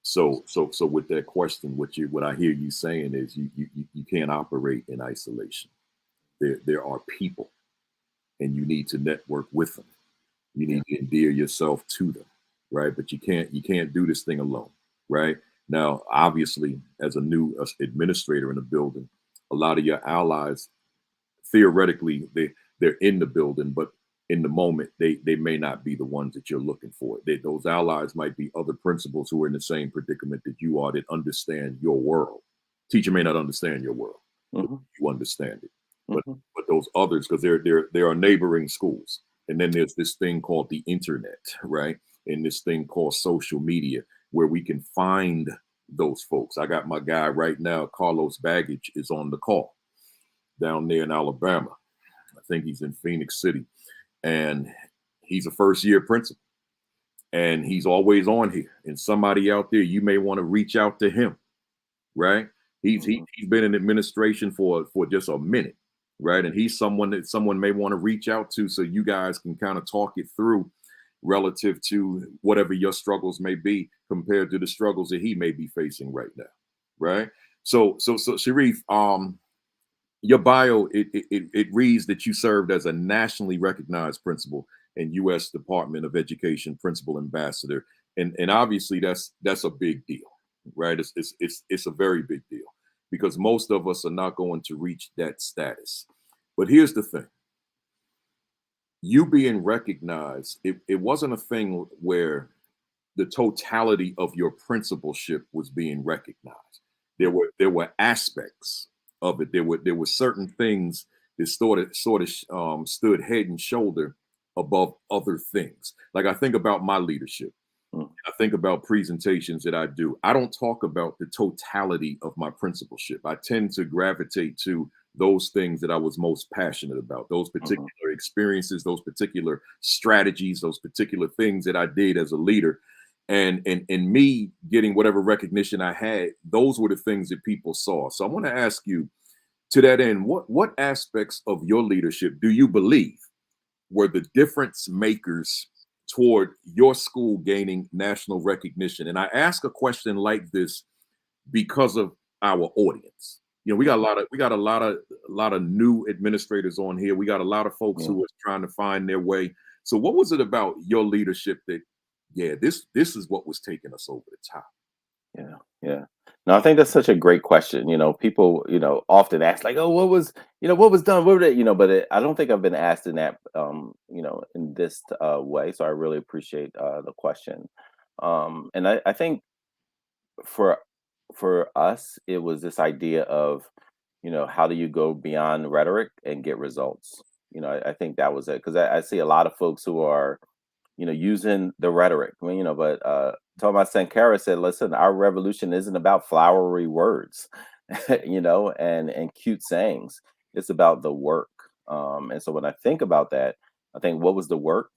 So with that question, what I hear you saying is you can't operate in isolation. There are people, and you need to network with them. You need to endear yourself to them, right? But you can't do this thing alone, right? Now, obviously, as a new administrator in the building, a lot of your allies, theoretically, they're in the building, but in the moment, they may not be the ones that you're looking for. Those allies might be other principals who are in the same predicament that you are, that understand your world. Teacher may not understand your world, but you understand it. But those others, because there are neighboring schools, and then there's this thing called the internet, right? And this thing called social media, where we can find those folks. I got my guy right now, Carlos Baggage, is on the call down there in Alabama. I think he's in Phoenix City, and he's a first-year principal, and he's always on here. And somebody out there, you may want to reach out to him, right? He's been in administration for just a minute, right? And he's someone that someone may want to reach out to, so you guys can kind of talk it through relative to whatever your struggles may be compared to the struggles that he may be facing right now, right? So Sharif, your bio, it reads that you served as a nationally recognized principal and U.S. Department of Education principal ambassador, and obviously that's a big deal, right? It's a very big deal, because most of us are not going to reach that status. But here's the thing: you being recognized, it wasn't a thing where the totality of your principalship was being recognized. There were aspects of it. There were certain things that sort of stood head and shoulder above other things. Like, I think about my leadership. I think about presentations that I do. I don't talk about the totality of my principalship. I tend to gravitate to those things that I was most passionate about, those particular experiences, those particular strategies, those particular things that I did as a leader. And me getting whatever recognition I had, those were the things that people saw. So I want to ask you, to that end, what aspects of your leadership do you believe were the difference makers toward your school gaining national recognition? And I ask a question like this because of our audience. You know, we got a lot of new administrators on here. We got a lot of folks who are trying to find their way. So what was it about your leadership that, yeah, this is what was taking us over the top? Yeah, yeah. No, I think that's such a great question. You know, people, often ask like, "Oh, what was done? What were they?" But I don't think I've been asked in that, in this way. So I really appreciate the question. And I think for us, it was this idea of, how do you go beyond rhetoric and get results? I think that was it, because I see a lot of folks who are, using the rhetoric. I mean, but Thomas Sankara said, listen, our revolution isn't about flowery words, and cute sayings. It's about the work. And so when I think about that, I think, what was the work?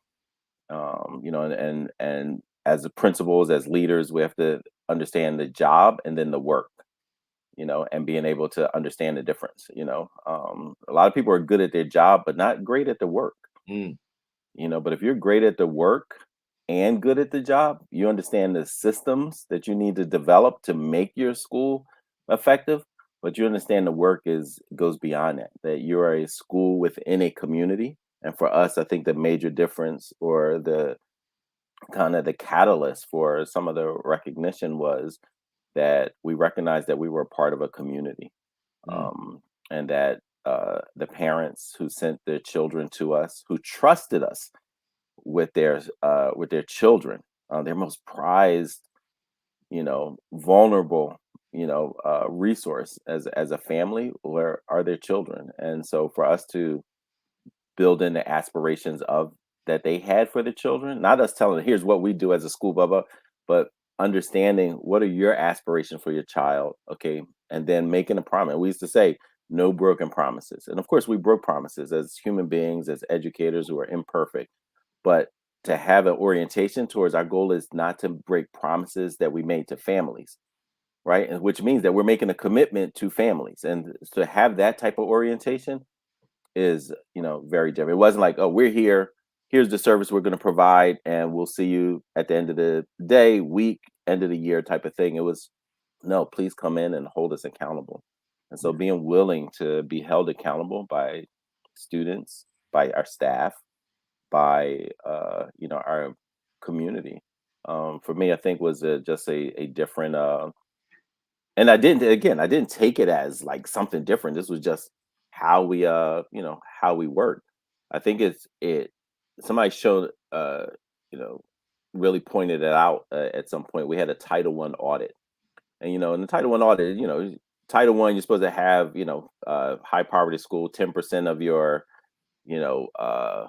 And as the principals, as leaders, we have to understand the job and then the work, and being able to understand the difference. A lot of people are good at their job, but not great at the work. Mm. But if you're great at the work and good at the job, you understand the systems that you need to develop to make your school effective. But you understand the work goes beyond that you're a school within a community. And for us, I think the major difference, or the kind of the catalyst for some of the recognition, was that we recognized that we were a part of a community. Mm. And that the parents who sent their children to us, who trusted us with their children, their most prized, vulnerable, resource as a family, where are their children. And so for us to build in the aspirations of that they had for the children, not us telling them, here's what we do as a school, blah, blah, but understanding what are your aspirations for your child, okay, and then making a promise. We used to say, no broken promises. And of course, we broke promises as human beings, as educators who are imperfect. But to have an orientation towards our goal is not to break promises that we made to families, right? And which means that we're making a commitment to families. And to have that type of orientation is, very different. It wasn't like, oh, we're here, here's the service we're going to provide, and we'll see you at the end of the day, week, end of the year type of thing. It was, no, please come in and hold us accountable. And so being willing to be held accountable by students, by our staff, by our community, for me, I think was just a different, and I didn't take it as like something different. This was just how we how we work. I think somebody showed really pointed it out at some point. We had a Title I audit, and in the Title I audit, Title I, you're supposed to have high poverty school, 10% of your you know uh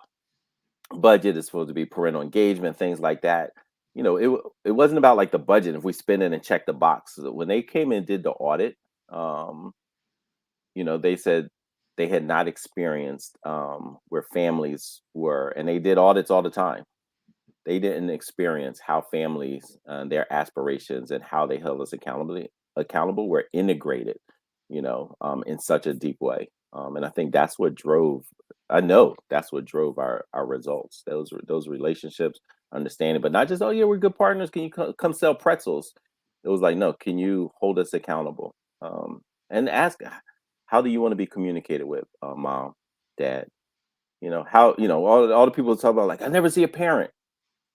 budget is supposed to be parental engagement, things like that. It wasn't about like the budget. If we spend it and check the box. So when they came in and did the audit, um, they said they had not experienced where families were, and they did audits all the time. They didn't experience how families and their aspirations and how they held us accountable were integrated, in such a deep way. And I think that's what drove. I know that's what drove our results. Those relationships, understanding, but not just, oh yeah, we're good partners. Can you come sell pretzels? It was like, no, can you hold us accountable? And ask, how do you want to be communicated with, mom, dad? How all the people talk about, like, I never see a parent.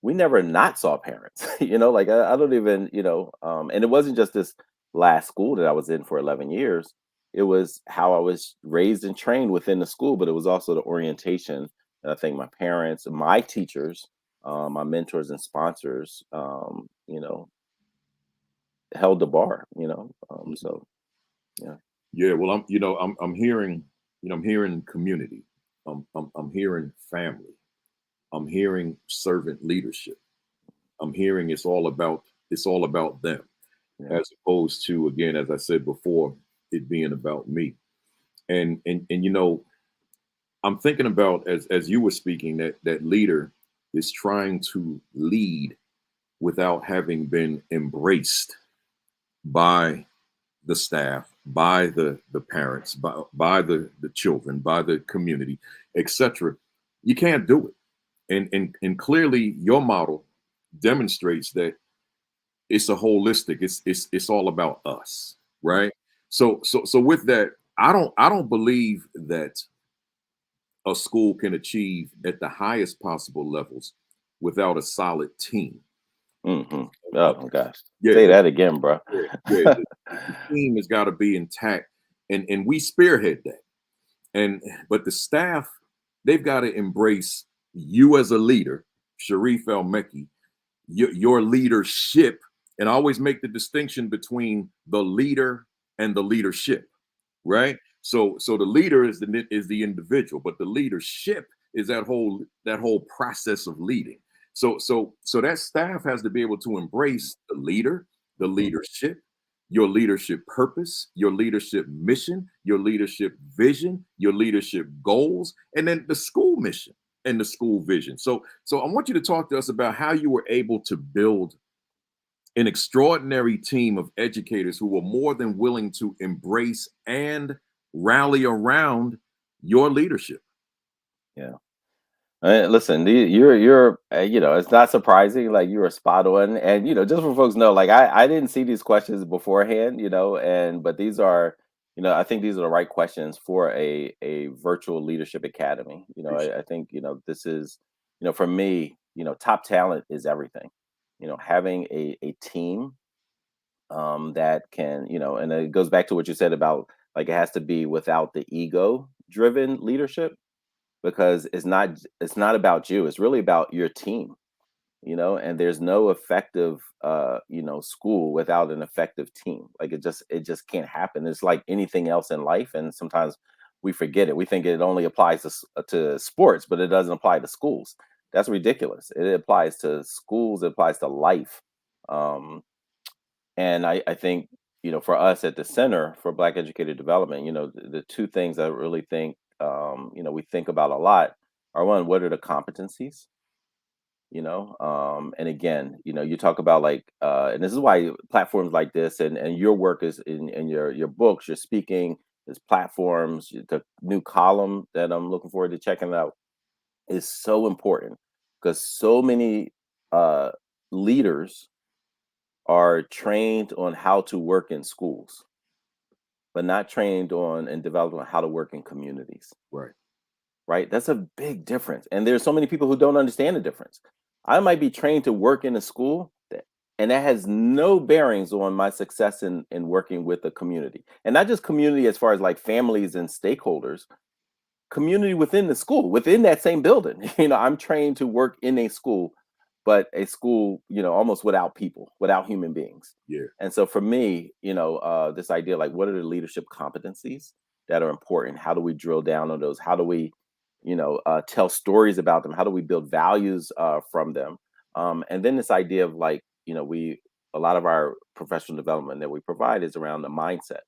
We never not saw parents. Like, I don't even, and it wasn't just this last school that I was in for 11 years. It was how I was raised and trained within the school, but it was also the orientation that I think my parents, my teachers, my mentors and sponsors, held the bar. So yeah. Yeah, well, I'm hearing, I'm hearing community. I'm hearing family. I'm hearing servant leadership. I'm hearing it's all about them, Yeah. as opposed to, again, as I said before, it being about me. And you know, I'm thinking about as you were speaking that leader is trying to lead without having been embraced by the staff, by the parents, by the children, by the community, etc. You can't do it. And clearly your model demonstrates that it's a holistic, it's all about us, right? So with that, I don't believe that a school can achieve at the highest possible levels without a solid team. Hmm. Oh my gosh. Yeah, Say that again, bro. yeah. The team has got to be intact, and we spearhead that. And but the staff, they've got to embrace you as a leader, Sharif El Meki, your leadership, and I always make the distinction between the leader and the leadership, right? So the leader is the individual, but the leadership is that whole process of leading. So that staff has to be able to embrace the leader, the leadership, your leadership purpose, your leadership mission, your leadership vision, your leadership goals, and then the school mission and the school vision. So I want you to talk to us about how you were able to build an extraordinary team of educators who were more than willing to embrace and rally around your leadership. Yeah. Listen, you're you know, it's not surprising. Like, you were spot on, and just for folks know, like, I didn't see these questions beforehand, and but these are, I think these are the right questions for a virtual leadership academy. I think this is, for me, top talent is everything. Having a team that can, and it goes back to what you said about, like, it has to be without the ego driven leadership, because it's not about you, it's really about your team. And there's no effective school without an effective team. Like, it just can't happen. It's like anything else in life, and sometimes we forget it. We think it only applies to sports, but it doesn't apply to schools. That's ridiculous. It applies to schools, it applies to life. And I think, for us at the Center for Black Educator Development, the two things I really think, we think about a lot are, one, what are the competencies? And again, you talk about, like, and this is why platforms like this and your work is in your books, your speaking, there's platforms, the new column that I'm looking forward to checking out is so important, because so many uh, leaders are trained on how to work in schools, but not trained on and developed on how to work in communities. Right. Right? That's a big difference. And there's so many people who don't understand the difference. I might be trained to work in a school, and that has no bearings on my success in working with a community. And not just community as far as, like, families and stakeholders, community within the school, within that same building. I'm trained to work in a school, but a school, almost without people, without human beings. Yeah. And so for me, this idea, like, what are the leadership competencies that are important? How do we drill down on those? How do we, tell stories about them? How do we build values from them? And then this idea of, like, a lot of our professional development that we provide is around the mindset.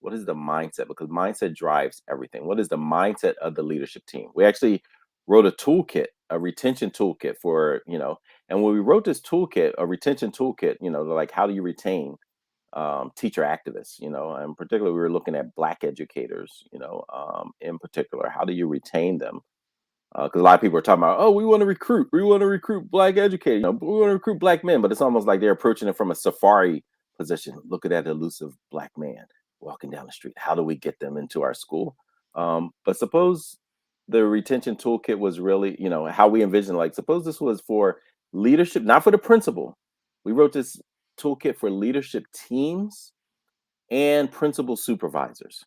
What is the mindset? Because mindset drives everything. What is the mindset of the leadership team? We actually wrote a toolkit, a retention toolkit for, and when we wrote this toolkit, a retention toolkit, like, how do you retain teacher activists, and particularly we were looking at Black educators, in particular, how do you retain them? Because a lot of people are talking about, oh, we want to recruit Black educators, we want to recruit Black men, but it's almost like they're approaching it from a safari position. Look at that elusive Black man walking down the street. How do we get them into our school? But suppose the retention toolkit was really, how we envision, like, suppose this was for leadership, not for the principal. We wrote this toolkit for leadership teams and principal supervisors.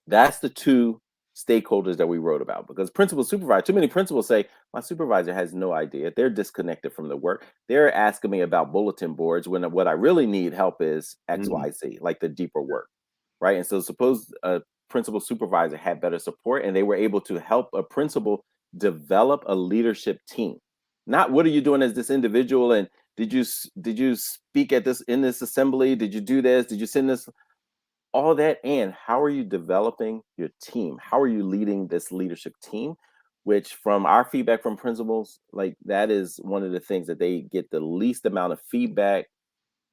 That's the two stakeholders that we wrote about, because principal supervisor, too many principals say, my supervisor has no idea. They're disconnected from the work. They're asking me about bulletin boards when what I really need help is XYZ, like the deeper work. Right. And so suppose a principal supervisor had better support and they were able to help a principal develop a leadership team. Not what are you doing as this individual, and did you speak at this in this assembly? Did you do this? Did you send this? all that, and how are you developing your team? How are you leading this leadership team? Which, from our feedback from principals, like that is one of the things that they get the least amount of feedback,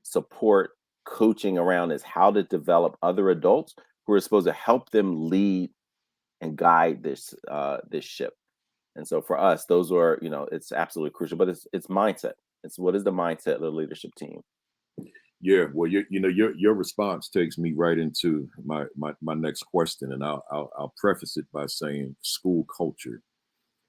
support, coaching around, is how to develop other adults who are supposed to help them lead and guide this ship. And so for us, those are, it's absolutely crucial. But it's mindset. It's what is the mindset of the leadership team? Yeah, well, your response takes me right into my next question, and I'll preface it by saying school culture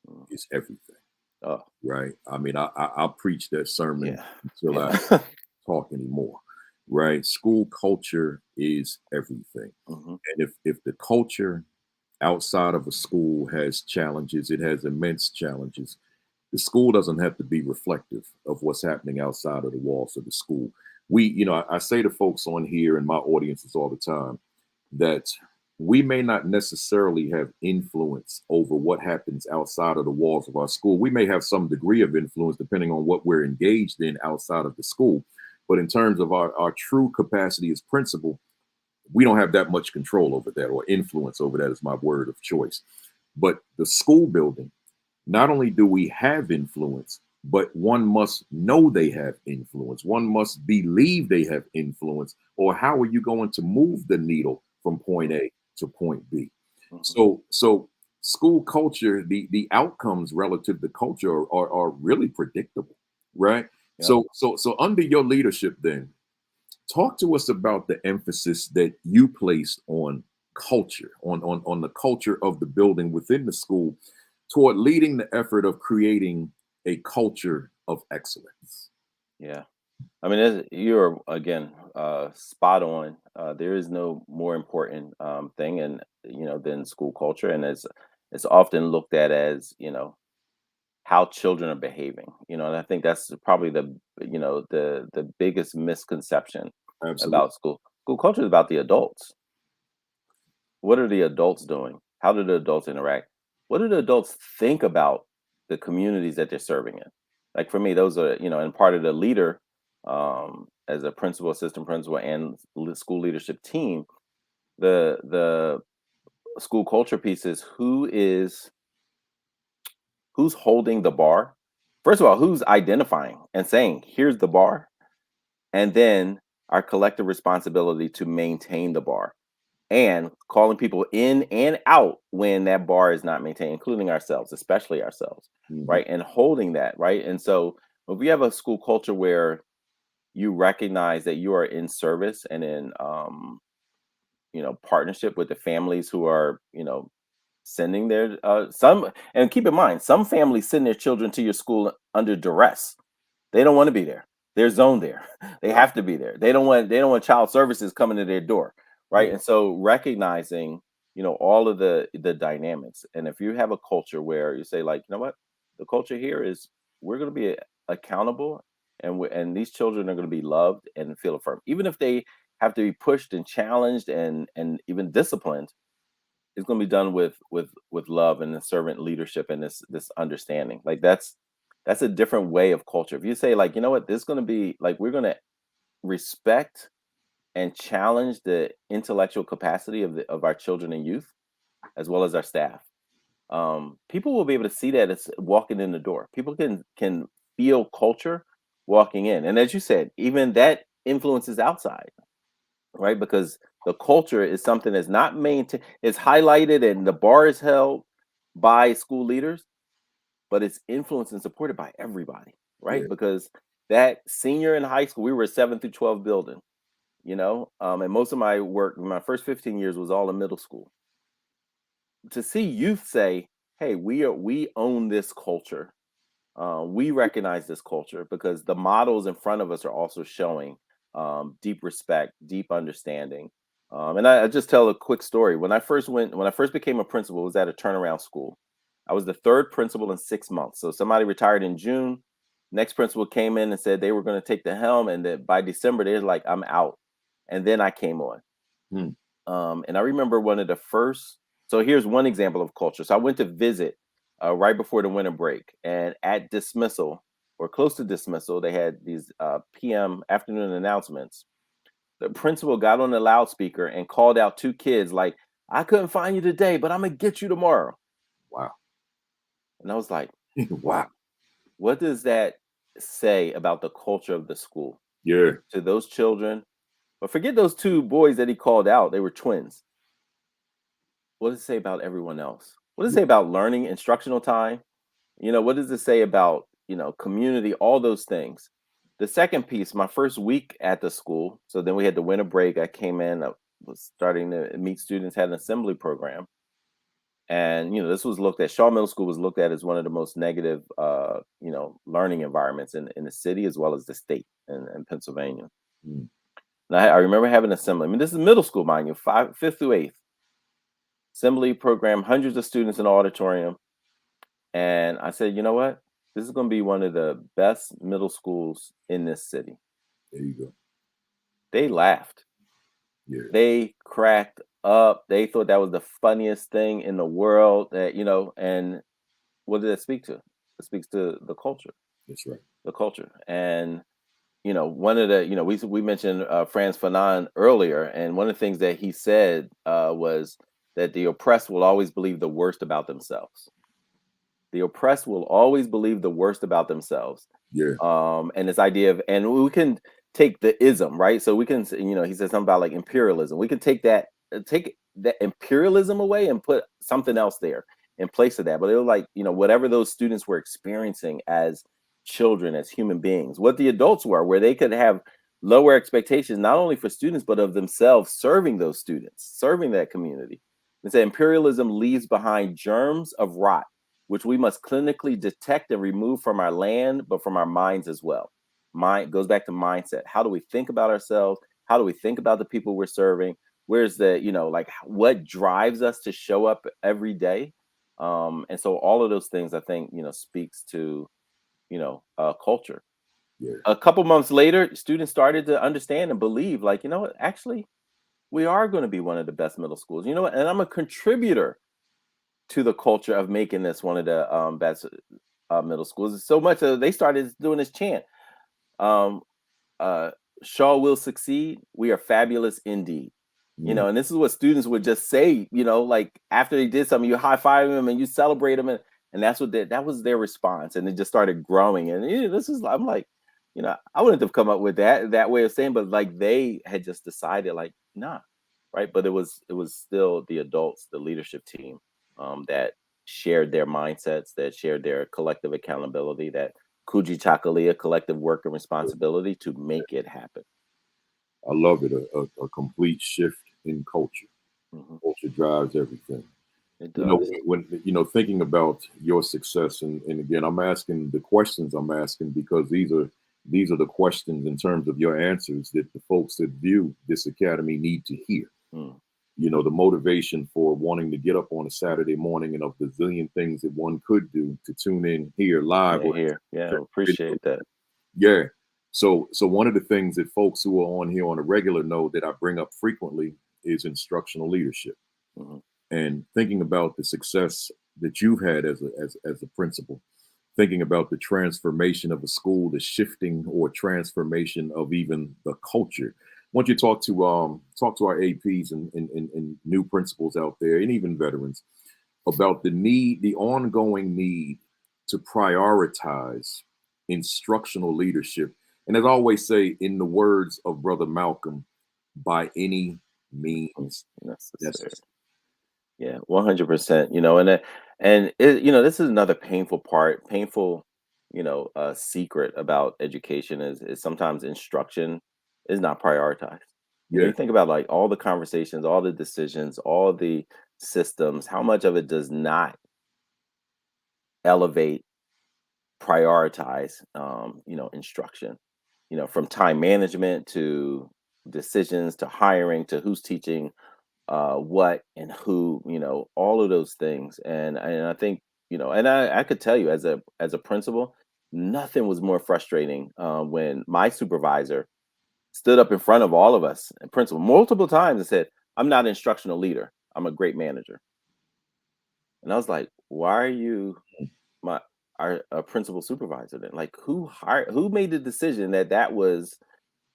Mm. is everything, Oh, right? I mean, I'll preach that sermon yeah. until I Yeah. talk anymore, right? School culture is everything, Hmm. and if the culture outside of a school has challenges, it has immense challenges. The school doesn't have to be reflective of what's happening outside of the walls of the school. I say to folks on here and my audiences all the time that we may not necessarily have influence over what happens outside of the walls of our school. We may have some degree of influence depending on what we're engaged in outside of the school. But in terms of our true capacity as principal, we don't have that much control over that, or influence over that is my word of choice. But the school building, not only do we have influence, but one must know they have influence. One must believe they have influence, or how are you going to move the needle from point A to point B? Hmm. So school culture, the outcomes relative to culture are really predictable, right? Yep. So under your leadership, then talk to us about the emphasis that you placed on culture, on the culture of the building within the school, toward leading the effort of creating a culture of excellence. Yeah. I mean, you're again spot on. There is no more important thing, and than school culture, and it's often looked at as how children are behaving. And I think that's probably the biggest misconception Absolutely. about school. School culture is about the adults. What are the adults doing? How do the adults interact? What do the adults think about the communities that they're serving in? Like for me, those are, and part of the leader as a principal, assistant principal, and school leadership team, the school culture piece is who's holding the bar. First of all, who's identifying and saying, here's the bar, and then our collective responsibility to maintain the bar and calling people in and out when that bar is not maintained, including ourselves, especially ourselves, Mhm. right? And holding that, right? And so if we have a school culture where you recognize that you are in service and in partnership with the families who are sending their some, and keep in mind, some families send their children to your school under duress. They don't want to be there. They're zoned there. They Right. have to be there. They don't want child services coming to their door, right? Right. And so recognizing, all of the dynamics. And if you have a culture where you say, like, you know what, the culture here is we're going to be accountable, and these children are going to be loved and feel affirmed, even if they have to be pushed and challenged and even disciplined. It's going to be done with love and the servant leadership and this understanding. Like that's a different way of culture. If you say, like, you know what, this is going to be like, we're going to respect and challenge the intellectual capacity of our children and youth as well as our staff. People will be able to see that as walking in the door. People can feel culture walking in, and as you said, even that influences outside, right? Because the culture is something that's not maintained, it's highlighted, and the bar is held by school leaders, but it's influenced and supported by everybody, Yeah. right? Because that senior in high school, we were a 7 through 12 building, and most of my work, my first 15 years was all in middle school. To see youth say, "Hey, we own this culture. We recognize this culture because the models in front of us are also showing deep respect, deep understanding." And I just tell a quick story. When I first became a principal, it was at a turnaround school. I was the third principal in 6 months. So somebody retired in June. Next principal came in and said they were going to take the helm, and that by December they're like, "I'm out." And then I came on. Hmm. And I remember one of the first. So here's one example of culture. So I went to visit right before the winter break, and at dismissal or close to dismissal, they had these PM afternoon announcements. the principal got on the loudspeaker and called out 2 kids like, "I couldn't find you today, but I'm gonna get you tomorrow." Wow. And I was like, Wow. what does that say about the culture of the school Yeah. to those children? But forget those 2 boys that he called out, they were twins. What does it say about everyone else? What does it say about learning, instructional time? What does it say about, community, all those things? The second piece, my first week at the school, so then we had the winter break. I came in, I was starting to meet students, had an assembly program. And, this was looked at, Shaw Middle School was looked at as one of the most negative, learning environments in the city as well as the state in Pennsylvania. Mm. And I remember having an assembly. I mean, this is middle school, mind you, fifth through eighth. Assembly program, hundreds of students in the auditorium. And I said, you know what? This is going to be one of the best middle schools in this city. There you go. They laughed. Yeah. They cracked up. They thought that was the funniest thing in the world. And what did that speak to? It speaks to the culture. That's right. The culture. And one of the, we mentioned Frantz Fanon earlier, and one of the things that he said was that the oppressed will always believe the worst about themselves. The oppressed will always believe the worst about themselves. Yeah. And this idea of, and we can take the ism, right? So we can, he said something about like imperialism. We can take that imperialism away and put something else there in place of that. But it was like, whatever those students were experiencing as children, as human beings, what the adults were, where they could have lower expectations, not only for students, but of themselves serving those students, serving that community. It said imperialism leaves behind germs of rot, which we must clinically detect and remove from our land, but from our minds as well. Mind goes back to mindset. How do we think about ourselves? How do we think about the people we're serving? Where's the, like what drives us to show up every day? And so all of those things, I think, speaks to, culture. Yeah. A couple months later, students started to understand and believe, like, what, actually, we are going to be one of the best middle schools. And I'm a contributor to the culture of making this one of the best middle schools. So much they started doing this chant. Um, Shaw will succeed. We are fabulous indeed. Mm. And this is what students would just say, like after they did something, you high five them and you celebrate them. And that's what that was their response. And it just started growing. And I'm like, I wouldn't have come up with that way of saying, but like they had just decided like, nah. Right. But it was still the adults, the leadership team that shared their mindsets, that shared their collective accountability, that Kuji Chakalia, collective work and responsibility to make it happen. I love it. A complete shift in culture. Mm-hmm. Culture drives everything. It does. When thinking about your success, and again, I'm asking the questions I'm asking because these are the questions in terms of your answers that the folks that view this academy need to hear. Mm. The motivation for wanting to get up on a Saturday morning and of the zillion things that one could do to tune in here live. Yeah, appreciate that. Yeah. So one of the things that folks who are on here on a regular know that I bring up frequently is instructional leadership. Mm-hmm. And thinking about the success that you've had as a principal, thinking about the transformation of a school, the shifting or transformation of even the culture. I want you to talk to our APs and new principals out there, and even veterans, about the ongoing need to prioritize instructional leadership. And as I always say, in the words of Brother Malcolm, by any means necessary. Yeah, 100%. This is another painful, secret about education is sometimes instruction is not prioritized. Yeah. You think about like all the conversations, all the decisions, all the systems, how much of it does not elevate, prioritize, instruction, from time management to decisions to hiring to who's teaching what and who, all of those things. And I think, and I could tell you as a principal, nothing was more frustrating when my supervisor stood up in front of all of us and principal multiple times and said, "I'm not an instructional leader. I'm a great manager." And I was like, "Why are you our principal supervisor then? Like who made the decision that was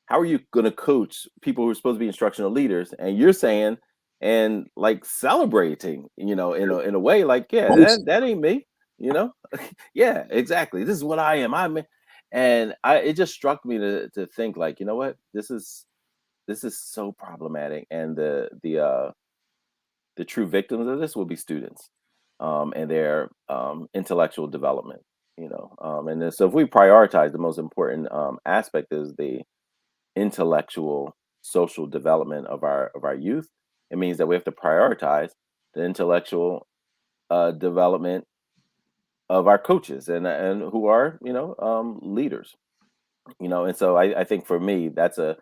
how are you going to coach people who are supposed to be instructional leaders? And you're saying, and like celebrating, in a way, like, yeah, Most, that ain't me, you know? Yeah, exactly. This is what I am. And it just struck me to think, like, you know what, this is so problematic. And the true victims of this will be students, and their intellectual development, and then, so if we prioritize, the most important aspect is the intellectual social development of our youth. It means that we have to prioritize the intellectual development of our coaches, and who are, leaders, and so I think for me, that's the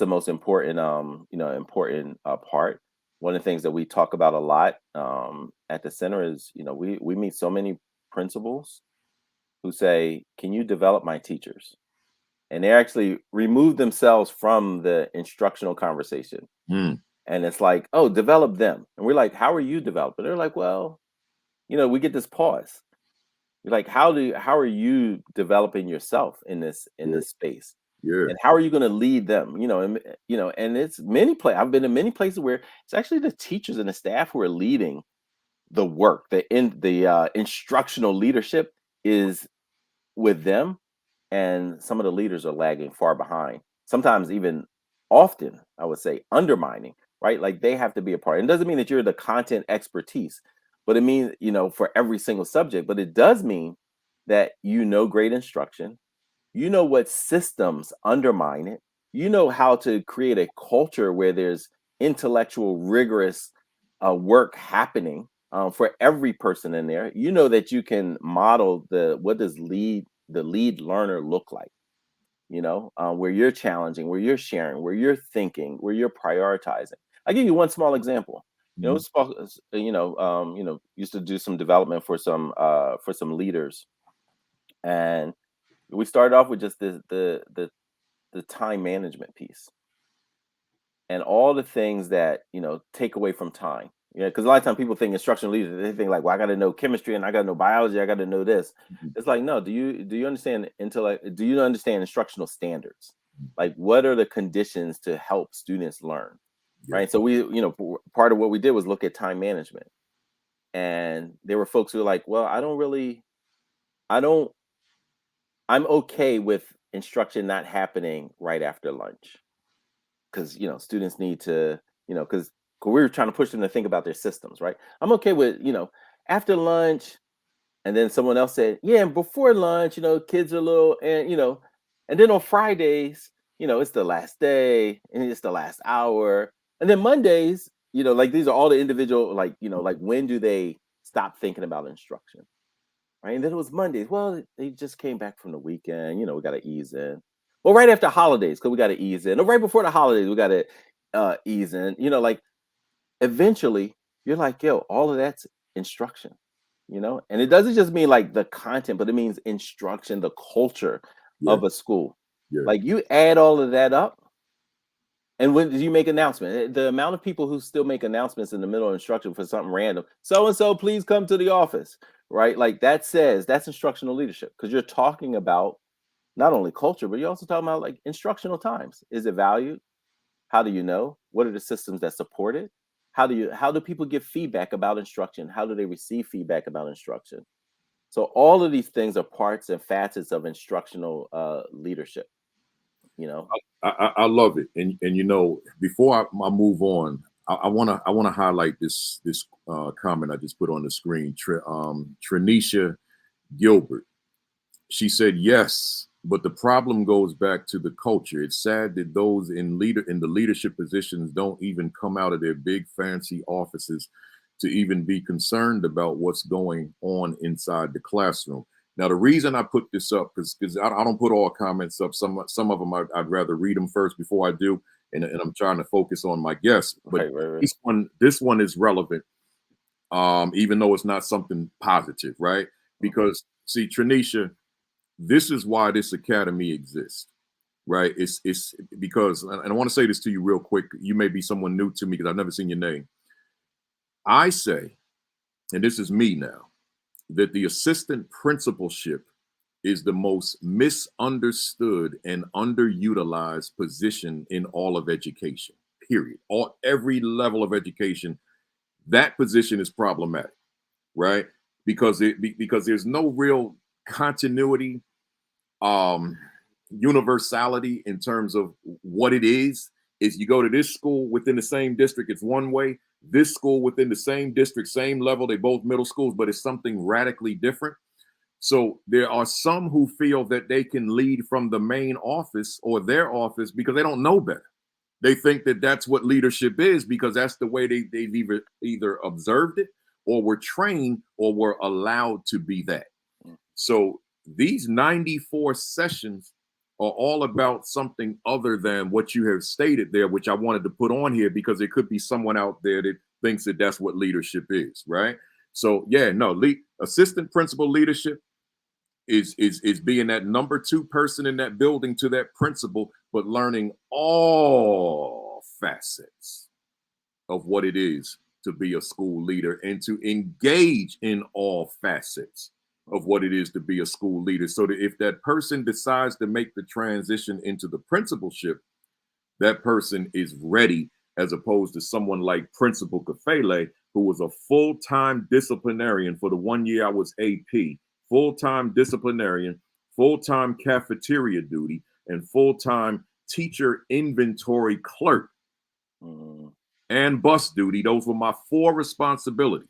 most important, important part. One of the things that we talk about a lot, at the center is, we meet so many principals who say, can you develop my teachers? And they actually remove themselves from the instructional conversation. mm, And it's like, oh, develop them. And we're like, how are you developing? They're like, well, we get this pause. We're like, how are you developing yourself in this yeah, space? yeah, And how are you going to lead them? And it's I've been in many places where it's actually the teachers and the staff who are leading the work. The instructional leadership is with them, and some of the leaders are lagging far behind. Sometimes even often, I would say, undermining, right? Like, they have to be a part. It doesn't mean that you're the content expertise, but it means, for every single subject, but it does mean that great instruction, what systems undermine it, how to create a culture where there's intellectual, rigorous work happening, for every person in there. That you can model what does the lead learner look like, where you're challenging, where you're sharing, where you're thinking, where you're prioritizing. I'll give you one small example. mhm, Used to do some development for some leaders, and we started off with just the time management piece, and all the things that take away from time. Yeah, because a lot of times people think instructional leaders, they think like, well, I got to know chemistry and I got to know biology, I got to know this. mhm, It's like, no, do you understand intellect? Do you understand instructional standards? Like, what are the conditions to help students learn? yeah, Right. So part of what we did was look at time management, and there were folks who were like, well, I don't, I'm okay with instruction not happening right after lunch, because students need to, because we were trying to push them to think about their systems, right? I'm okay with, after lunch. And then someone else said, yeah, and before lunch, kids are little, and and then on Fridays, it's the last day and it's the last hour. And then Mondays, like, these are all the individual, like, like, when do they stop thinking about instruction? Right. And then it was Mondays. Well, they just came back from the weekend, we got to ease in. Well, right after holidays, because we got to ease in. Or right before the holidays, we got to ease in. Like, eventually you're like, yo, all of that's instruction, and it doesn't just mean like the content, but it means instruction, the culture yeah, of a school. yeah, Like, you add all of that up, and when you make announcement, the amount of people who still make announcements in the middle of instruction for something random, so and so, please come to the office, right? Like, that's instructional leadership, because you're talking about not only culture, but you're also talking about, like, instructional times. Is it valued? How do you know? What are the systems that support it? How do people give feedback about instruction? How do they receive feedback about instruction? So all of these things are parts and facets of instructional leadership. You know. I love it, and before I move on, I wanna highlight this comment I just put on the screen. Trinisha Gilbert, she said yes, but the problem goes back to the culture. It's sad that those in the leadership positions don't even come out of their big fancy offices to even be concerned about what's going on inside the classroom. Now, the reason I put this up is because I don't put all comments up. Some of them I'd rather read them first before I do, and I'm trying to focus on my guests. But Right, right, right. this one is relevant, even though it's not something positive, right? Because see, Tranisha, this is why this academy exists, right? It's because, and I want to say this to you real quick. You may be someone new to me because I've never seen your name. I say, and this is me now, that the assistant principalship is the most misunderstood and underutilized position in all of education, period. Every level of education, that position is problematic, right? Because there's no real continuity, um, universality in terms of what it is. Is you go to this school within the same district, it's one way. This school within the same district, same level, they both middle schools, but it's something radically different. So there are some who feel that they can lead from the main office or their office because they don't know better. They think that that's what leadership is because that's the way they've either observed it or were trained or were allowed to be that. So these 94 sessions are all about something other than what you have stated there, which I wanted to put on here because there could be someone out there that thinks that that's what leadership is, right? So yeah, no, assistant principal leadership is being that number 2 person in that building to that principal, but learning all facets of what it is to be a school leader and to engage in all facets of what it is to be a school leader. So that if that person decides to make the transition into the principalship, that person is ready, as opposed to someone like Principal Kafele, who was a full-time disciplinarian for the 1 year I was AP, full-time disciplinarian, full-time cafeteria duty, and full-time teacher inventory clerk and bus duty. Those were my 4 responsibilities.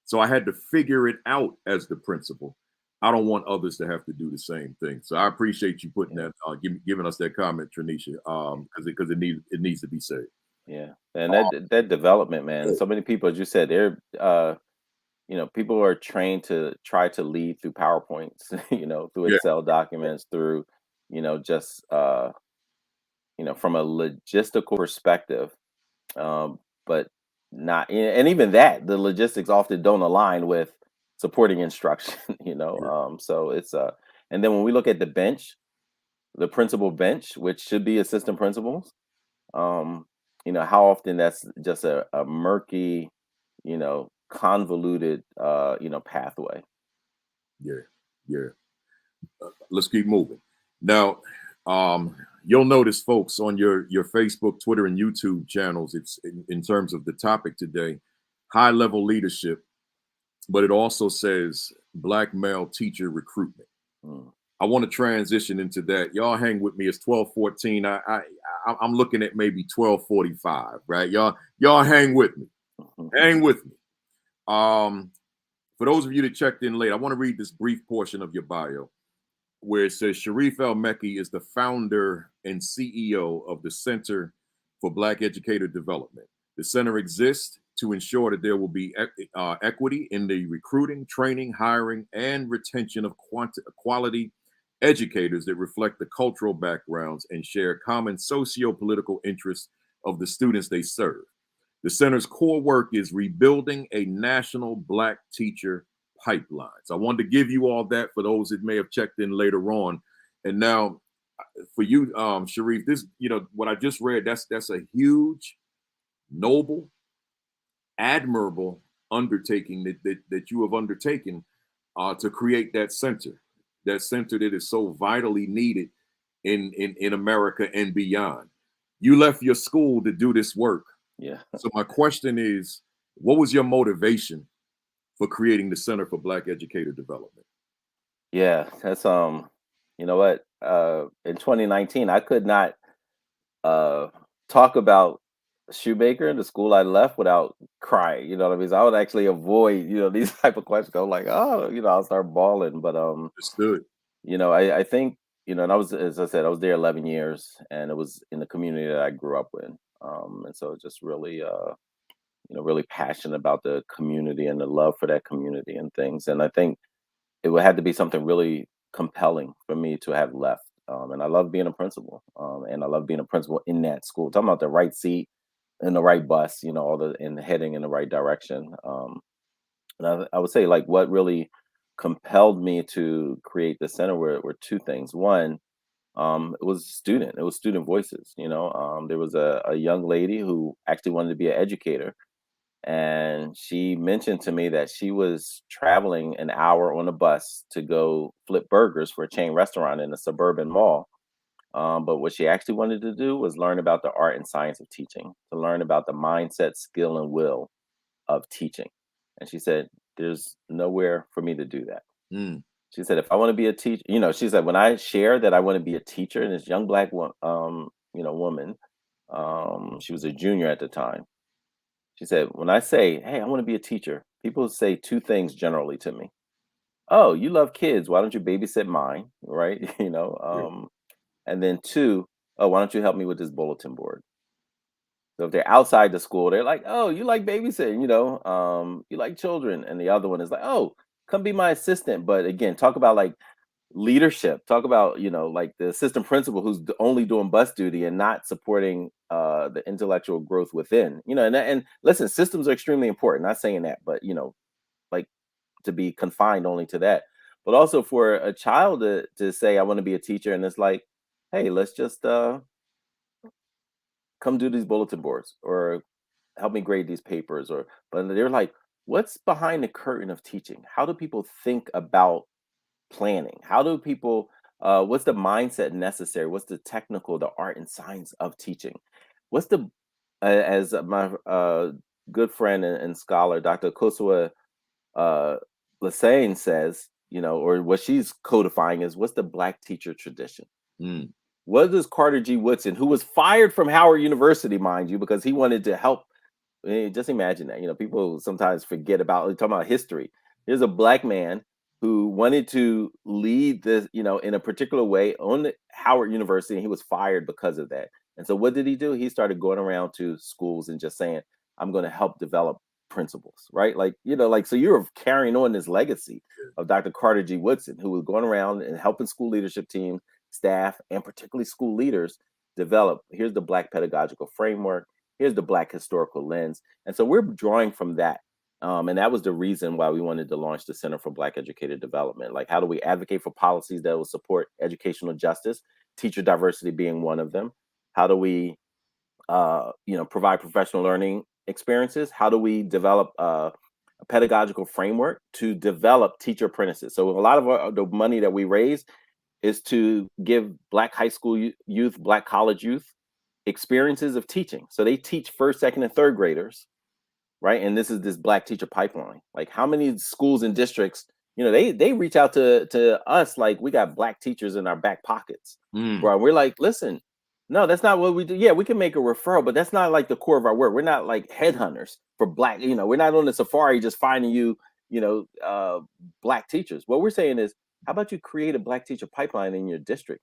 So I had to figure it out as the principal. I don't want others to have to do the same thing. So I appreciate you putting that, giving us that comment, Tranisha, because it needs to be said. Yeah, and that development, man. So many people, as you said, they're people are trained to try to lead through PowerPoints, through Excel documents, through just from a logistical perspective, but not, and even that the logistics often don't align with supporting instruction. So it's and then when we look at the bench, the principal bench, which should be assistant principals, um, how often that's just a murky, convoluted, pathway. Yeah. Let's keep moving. Now, you'll notice, folks, on your Facebook, Twitter, and YouTube channels, it's in terms of the topic today, high-level leadership, but it also says Black male teacher recruitment. I want to transition into that. Y'all hang with me. It's 12:14. I'm looking at maybe 12:45, right? Y'all hang with me. Hang with me. For those of you that checked in late, I want to read this brief portion of your bio where it says Sharif El Meki is the founder and CEO of the Center for Black Educator Development. The center exists to ensure that there will be equity in the recruiting, training, hiring, and retention of quality educators that reflect the cultural backgrounds and share common socio-political interests of the students they serve. The center's core work is rebuilding a national Black teacher pipeline. So I wanted to give you all that for those that may have checked in later on. And now for you, Sharif, this, what I just read, that's a huge, noble, admirable undertaking that you have undertaken to create that center that is so vitally needed in America and beyond. You left your school to do this work. Yeah. So my question is, what was your motivation for creating the Center for Black Educator Development? Yeah, that's you know what? In 2019, I could not talk about Shoemaker, the school I left, without crying. You know what I mean? So I would actually avoid, these type of questions. I'm like, oh, I'll start bawling. But Understood. I think, and I was, as I said, I was there 11 years, and it was in the community that I grew up in. And so just really, really passionate about the community and the love for that community and things. And I think it would have to be something really compelling for me to have left. And I love being a principal, and I love being a principal in that school. Talking about the right seat and the right bus, and heading in the right direction. And I would say, like, what really compelled me to create the center were 2 things. One, it was student voices. There was a young lady who actually wanted to be an educator, And she mentioned to me that she was traveling an hour on a bus to go flip burgers for a chain restaurant in a suburban mall. But what she actually wanted to do was learn about the art and science of teaching, to learn about the mindset, skill, and will of teaching. And she said, there's nowhere for me to do that. Mm. She said, if I want to be a teacher, she said, when I share that I want to be a teacher, and this young black woman, she was a junior at the time. She said, when I say, hey, I want to be a teacher, people say two things generally to me. Oh, you love kids. Why don't you babysit mine? Right. Yeah. And then two, oh, why don't you help me with this bulletin board? So if they're outside the school, they're like, oh, you like babysitting, you like children. And the other one is like, oh, come be my assistant. But again, talk about like leadership. Talk about, like the assistant principal who's only doing bus duty and not supporting the intellectual growth within, and listen, systems are extremely important. Not saying that, but like to be confined only to that. But also for a child to say, I want to be a teacher, and it's like, hey, let's just come do these bulletin boards or help me grade these papers, but they're like, what's behind the curtain of teaching? How do people think about planning? How do people what's the mindset necessary? What's the technical, the art and science of teaching? What's the as my good friend and scholar Dr. Kosua Lassane says, or what she's codifying is, what's the black teacher tradition? Mm. What does Carter G. Woodson, who was fired from Howard University, mind you, because he wanted to help. Just imagine that. People sometimes forget about talking about history. There's a black man who wanted to lead this, in a particular way on Howard University, and he was fired because of that. And so what did he do? He started going around to schools and just saying, I'm going to help develop principles, right? So you're carrying on this legacy of Dr. Carter G. Woodson, who was going around and helping school leadership teams, staff, and particularly school leaders develop. Here's the Black pedagogical framework. Here's the Black historical lens. And so we're drawing from that. And that was the reason why we wanted to launch the Center for Black Educator Development. Like, how do we advocate for policies that will support educational justice, teacher diversity being one of them? How do we, provide professional learning experiences? How do we develop a pedagogical framework to develop teacher apprentices? So a lot of the money that we raise is to give Black high school youth, Black college youth experiences of teaching. So they teach first, second, and third graders, right? And this is this Black teacher pipeline. Like, how many schools and districts, they reach out to us like we got Black teachers in our back pockets, bro. We're like, listen, no, that's not what we do. Yeah, we can make a referral, but that's not like the core of our work. We're not like headhunters for Black. We're not on the safari just finding Black teachers. What we're saying is, how about you create a Black teacher pipeline in your district?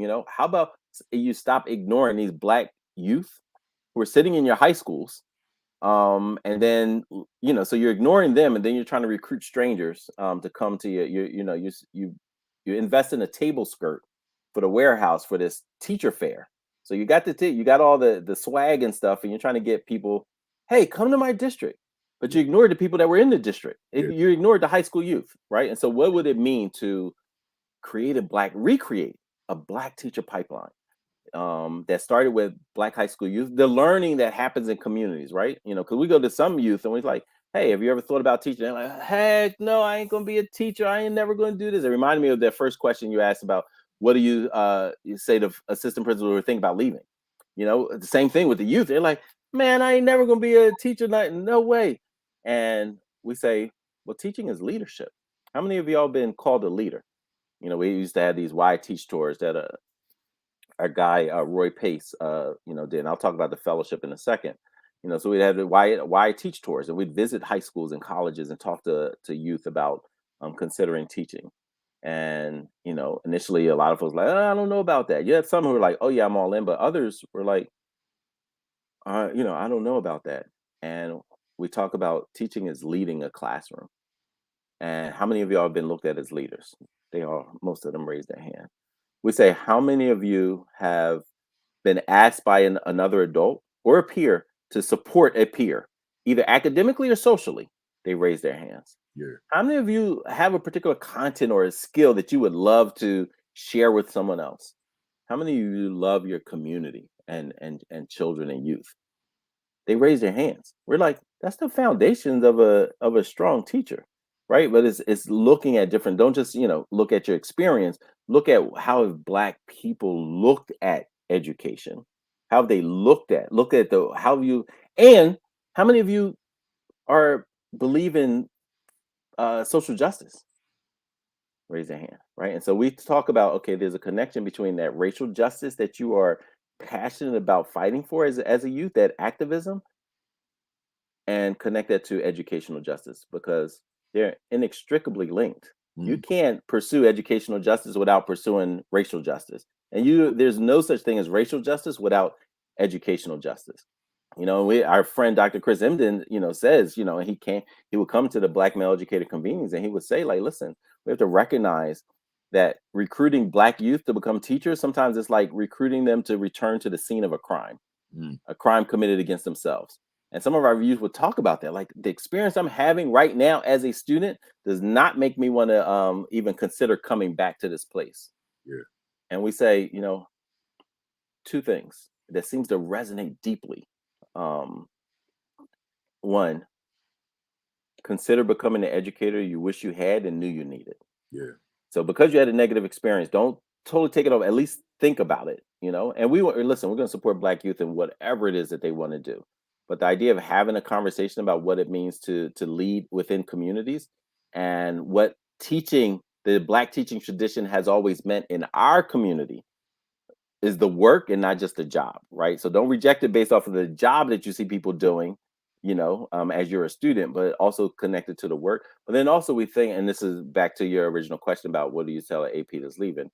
How about you stop ignoring these Black youth who are sitting in your high schools, and then so you're ignoring them, and then you're trying to recruit strangers to come to you invest in a table skirt for the warehouse for this teacher fair. So you got you got all the swag and stuff, and you're trying to get people, hey, come to my district, but you ignored the people that were in the district. You ignored the high school youth, right? And so what would it mean to recreate a Black teacher pipeline that started with Black high school youth, the learning that happens in communities, right? Because we go to some youth and we're like, hey, have you ever thought about teaching? They're like, heck no, I ain't gonna be a teacher. I ain't never gonna do this. It reminded me of that first question you asked about, what do you say to assistant principal who think about leaving? The same thing with the youth. They're like, man, I ain't never gonna be a teacher. No way. And we say, well, teaching is leadership. How many of y'all been called a leader? We used to have these why teach tours that our guy Roy Pace did. And I'll talk about the fellowship in a second. So we'd have the why teach tours, and we'd visit high schools and colleges and talk to youth about considering teaching. And initially a lot of folks were like, I don't know about that. You had some who were like, oh yeah, I'm all in, but others were like, I don't know about that. And we talk about teaching is leading a classroom. And how many of y'all have been looked at as leaders? Most of them raised their hand. We say, how many of you have been asked by another adult or a peer to support a peer, either academically or socially? They raise their hands. Yeah. How many of you have a particular content or a skill that you would love to share with someone else? How many of you love your community and children and youth? They raise their hands. We're like, That's the foundations of a strong teacher, right? But it's looking at different. Don't just look at your experience. Look at how have Black people looked at education, how have they look at the how you and how many of you are believe in social justice? Raise your hand, right? And so we talk about, okay, there's a connection between that racial justice that you are passionate about fighting for as a youth, that activism, and connect that to educational justice because they're inextricably linked. You Mm. can't pursue educational justice without pursuing racial justice. And there's no such thing as racial justice without educational justice. Our friend Dr. Chris Emden, says, he would come to the Black male educator convenings and he would say, like, listen, we have to recognize that recruiting Black youth to become teachers, sometimes it's like recruiting them to return to the scene of Mm. a crime committed against themselves. And some of our youth would talk about that. Like the experience I'm having right now as a student does not make me want to even consider coming back to this place. Yeah. And we say, two things that seems to resonate deeply. One, consider becoming the educator you wish you had and knew you needed. Yeah. So because you had a negative experience, don't totally take it over. At least think about it, And listen, we're going to support Black youth in whatever it is that they want to do. But the idea of having a conversation about what it means to lead within communities and what the Black teaching tradition has always meant in our community is the work and not just the job, right? So don't reject it based off of the job that you see people doing, as you're a student, but also connected to the work. But then also we think, and this is back to your original question about what do you tell an AP that's leaving?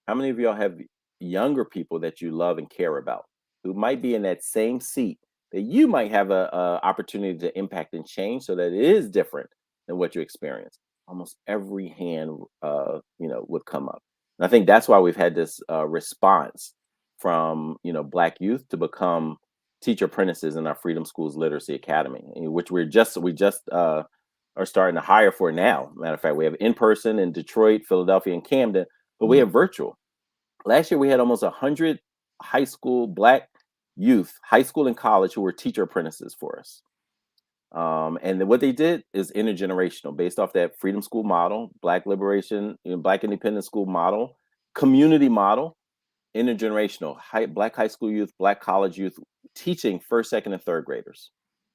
How many of y'all have younger people that you love and care about who might be in that same seat that you might have a opportunity to impact and change so that it is different than what you experience? Almost every hand, would come up. And I think that's why we've had this response from Black youth to become teacher apprentices in our Freedom Schools Literacy Academy, which we just are starting to hire for now. Matter of fact, we have in person in Detroit, Philadelphia, and Camden, but we Mm. have virtual. Last year, we had almost 100 high school Black youth, high school and college, who were teacher apprentices for us. And what they did is intergenerational, based off that Freedom School model, Black liberation, Black independent school model, community model, intergenerational, Black high school youth, Black college youth, teaching first, second, and third graders,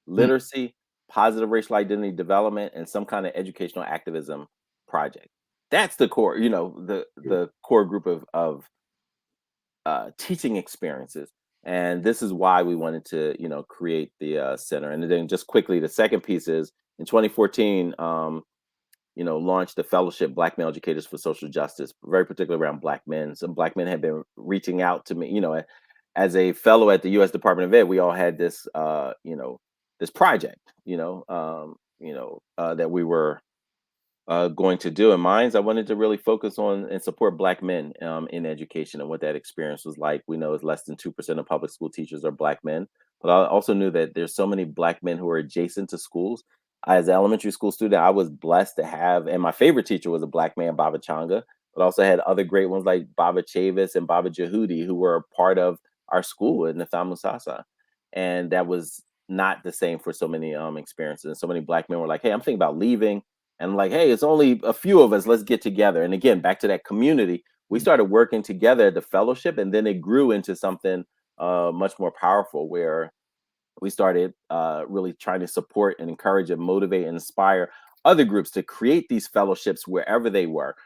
Mm. literacy, positive racial identity development, and some kind of educational activism project. That's the core, the core group of teaching experiences. And this is why we wanted to, create the center. And then just quickly, the second piece is in 2014, launched the fellowship Black Male Educators for Social Justice, very particularly around Black men. Some Black men have been reaching out to me, as a fellow at the U.S. Department of Ed, we all had this, this project, that we were going to do. In mine, I wanted to really focus on and support Black men in education and what that experience was like. We know it's less than 2% of public school teachers are Black men, but I also knew that there's so many Black men who are adjacent to schools. As an elementary school student, I was blessed to have, and my favorite teacher was a Black man, Baba Changa, but also had other great ones like Baba Chavis and Baba Jehudi, who were a part of our school in Nathamu Sasa. And that was not the same for so many experiences. And so many Black men were like, hey, I'm thinking about leaving. And like, hey, it's only a few of us. Let's get together. And again, back to that community, we started working together at the fellowship, and then it grew into something much more powerful, where we started really trying to support and encourage and motivate and inspire other groups to create these fellowships wherever they were.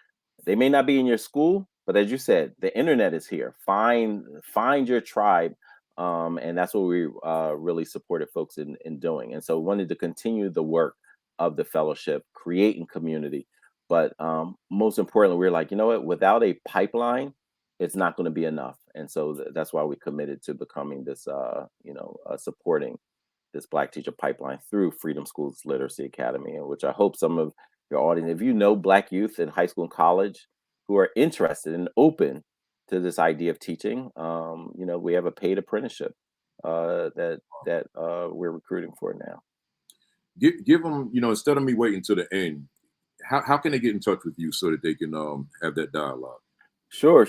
They may not be in your school, but as you said, the internet is here. Find your tribe. And that's what we really supported folks in doing. And so we wanted to continue the work of the fellowship, creating community. But most importantly, we're like, you know what, without a pipeline, it's not going to be enough. And so that's why we committed to becoming this, supporting this Black teacher pipeline through Freedom Schools Literacy Academy, in which I hope some of your audience, if you know Black youth in high school and college who are interested and open to this idea of teaching, we have a paid apprenticeship that we're recruiting for now. Give them, instead of me waiting to the end, how can they get in touch with you so that they can have that dialogue? Sure.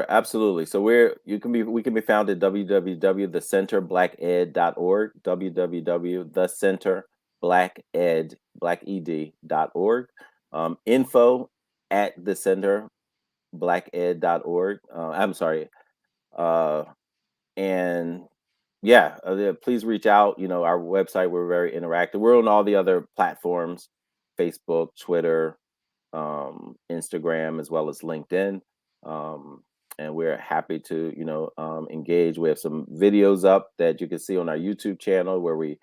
Absolutely. So we can be found at www.thecenterblacked.org, www.thecenterblacked.org. blacked.org. Info at the center, blacked.org. I'm sorry. Uh, and yeah, please reach out. Our website, we're very interactive. We're on all the other platforms: Facebook, Twitter, Instagram, as well as LinkedIn. And we're happy to, engage. We have some videos up that you can see on our YouTube channel where we,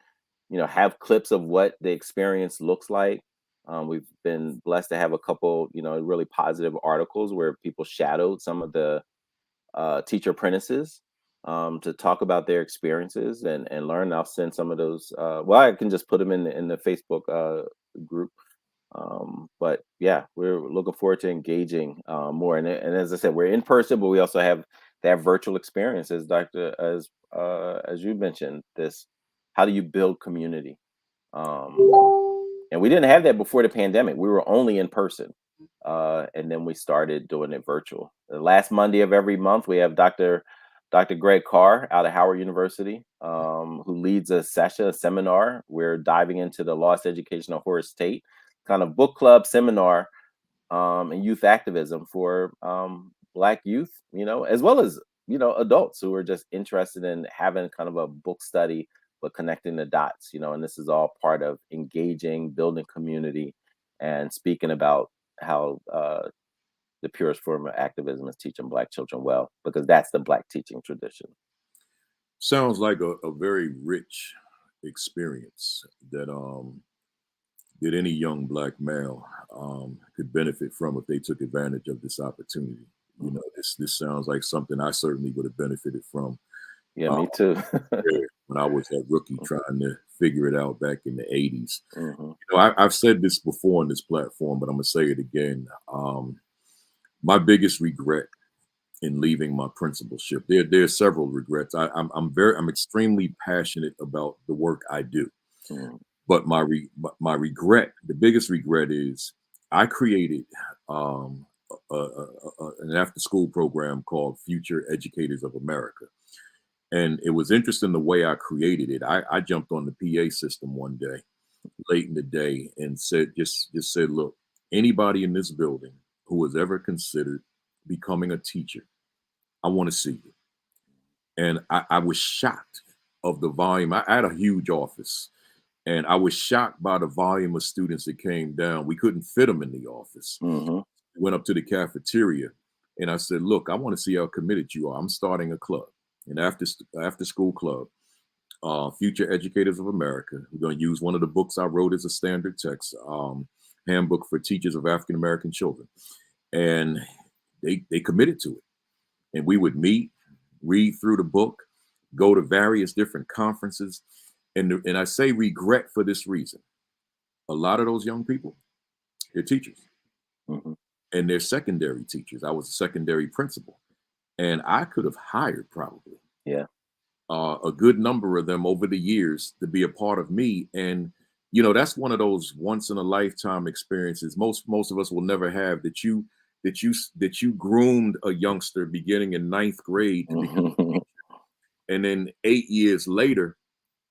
have clips of what the experience looks like. We've been blessed to have a couple, really positive articles where people shadowed some of the teacher apprentices, to talk about their experiences and learn. I'll send some of those. Well, I can just put them in the Facebook group. But yeah, we're looking forward to engaging more. And as I said, we're in person, but we also have that virtual experience, as as you mentioned. This, how do you build community? And we didn't have that before the pandemic. We were only in person, and then we started doing it virtual. The last Monday of every month, we have Dr. Greg Carr out of Howard University, who leads a seminar. We're diving into the lost education of Horace Tate, kind of book club seminar, and youth activism for Black youth, as well as adults who are just interested in having kind of a book study, but connecting the dots. And this is all part of engaging, building community, and speaking about how the purest form of activism is teaching Black children well, because that's the Black teaching tradition. Sounds like a very rich experience that any young Black male could benefit from if they took advantage of this opportunity. This sounds like something I certainly would have benefited from. Yeah, me too. When I was a rookie trying to figure it out back in the 80s. Mm-hmm. I've said this before on this platform, but I'm going to say it again. My biggest regret in leaving my principalship, there are several regrets. I'm extremely passionate about the work I do. Mm-hmm. But my regret, the biggest regret, is I created an after-school program called Future Educators of America. And it was interesting the way I created it. I jumped on the PA system one day, late in the day, and just said, look, anybody in this building who has ever considered becoming a teacher, I want to see you. And I was shocked of the volume. I had a huge office, and I was shocked by the volume of students that came down. We couldn't fit them in the office. Mm-hmm. Went up to the cafeteria, and I said, look, I want to see how committed you are. I'm starting a club, an after school club, Future Educators of America. We're going to use one of the books I wrote as a standard text, Handbook for Teachers of African American Children. And they committed to it. And we would meet, read through the book, go to various different conferences. And I say regret for this reason. A lot of those young people, they're teachers. Mm-hmm. And they're secondary teachers. I was a secondary principal. And I could have hired probably a good number of them over the years to be a part of me. And, that's one of those once in a lifetime experiences most of us will never have, that you groomed a youngster beginning in 9th grade to become a teacher. And then 8 years later,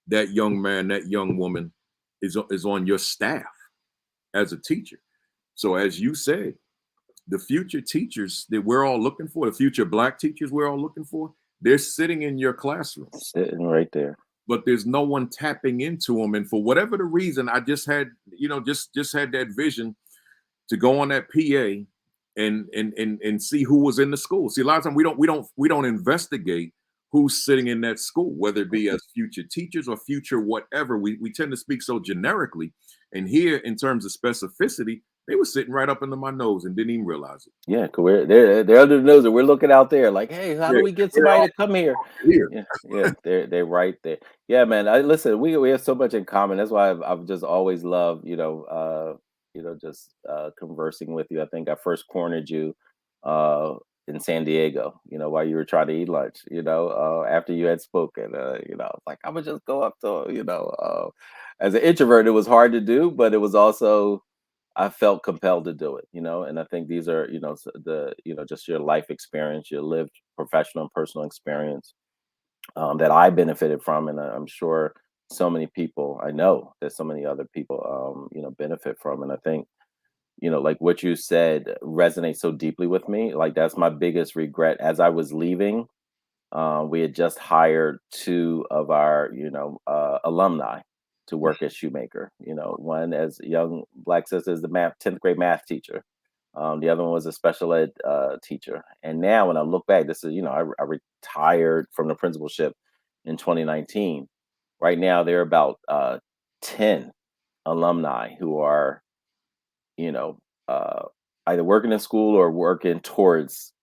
that young man, that young woman is on your staff as a teacher. So as you said, the future teachers that we're all looking for, the future Black teachers we're all looking for, they're sitting in your classroom. Sitting right there. But there's no one tapping into them. And for whatever the reason, I just had, just had that vision to go on that PA and see who was in the school. See, a lot of times we don't investigate who's sitting in that school, whether it be as future teachers or future whatever. We tend to speak so generically. And here, in terms of specificity, they were sitting right up under my nose and didn't even realize it. Yeah, because they're under the nose, and we're looking out there like, hey, how do we get somebody to come here? Yeah, they're right there. Yeah, man. Listen, we have so much in common. That's why I've just always loved, just conversing with you. I think I first cornered you in San Diego, while you were trying to eat lunch, after you had spoken. Like, I would just go up to, as an introvert, it was hard to do, but it was also, I felt compelled to do it, and I think these are, just your life experience, your lived professional and personal experience that I benefited from. And I'm sure so many people, I know that so many other people, benefit from. And I think, like what you said resonates so deeply with me. Like that's my biggest regret. As I was leaving, we had just hired two of our, alumni to work as shoemaker. One as young black sister as the 10th grade math teacher. The other one was a special ed teacher. And now when I look back, this is, I retired from the principalship in 2019. Right now, there are about 10 alumni who are, you know, uh, either working in school or working towards,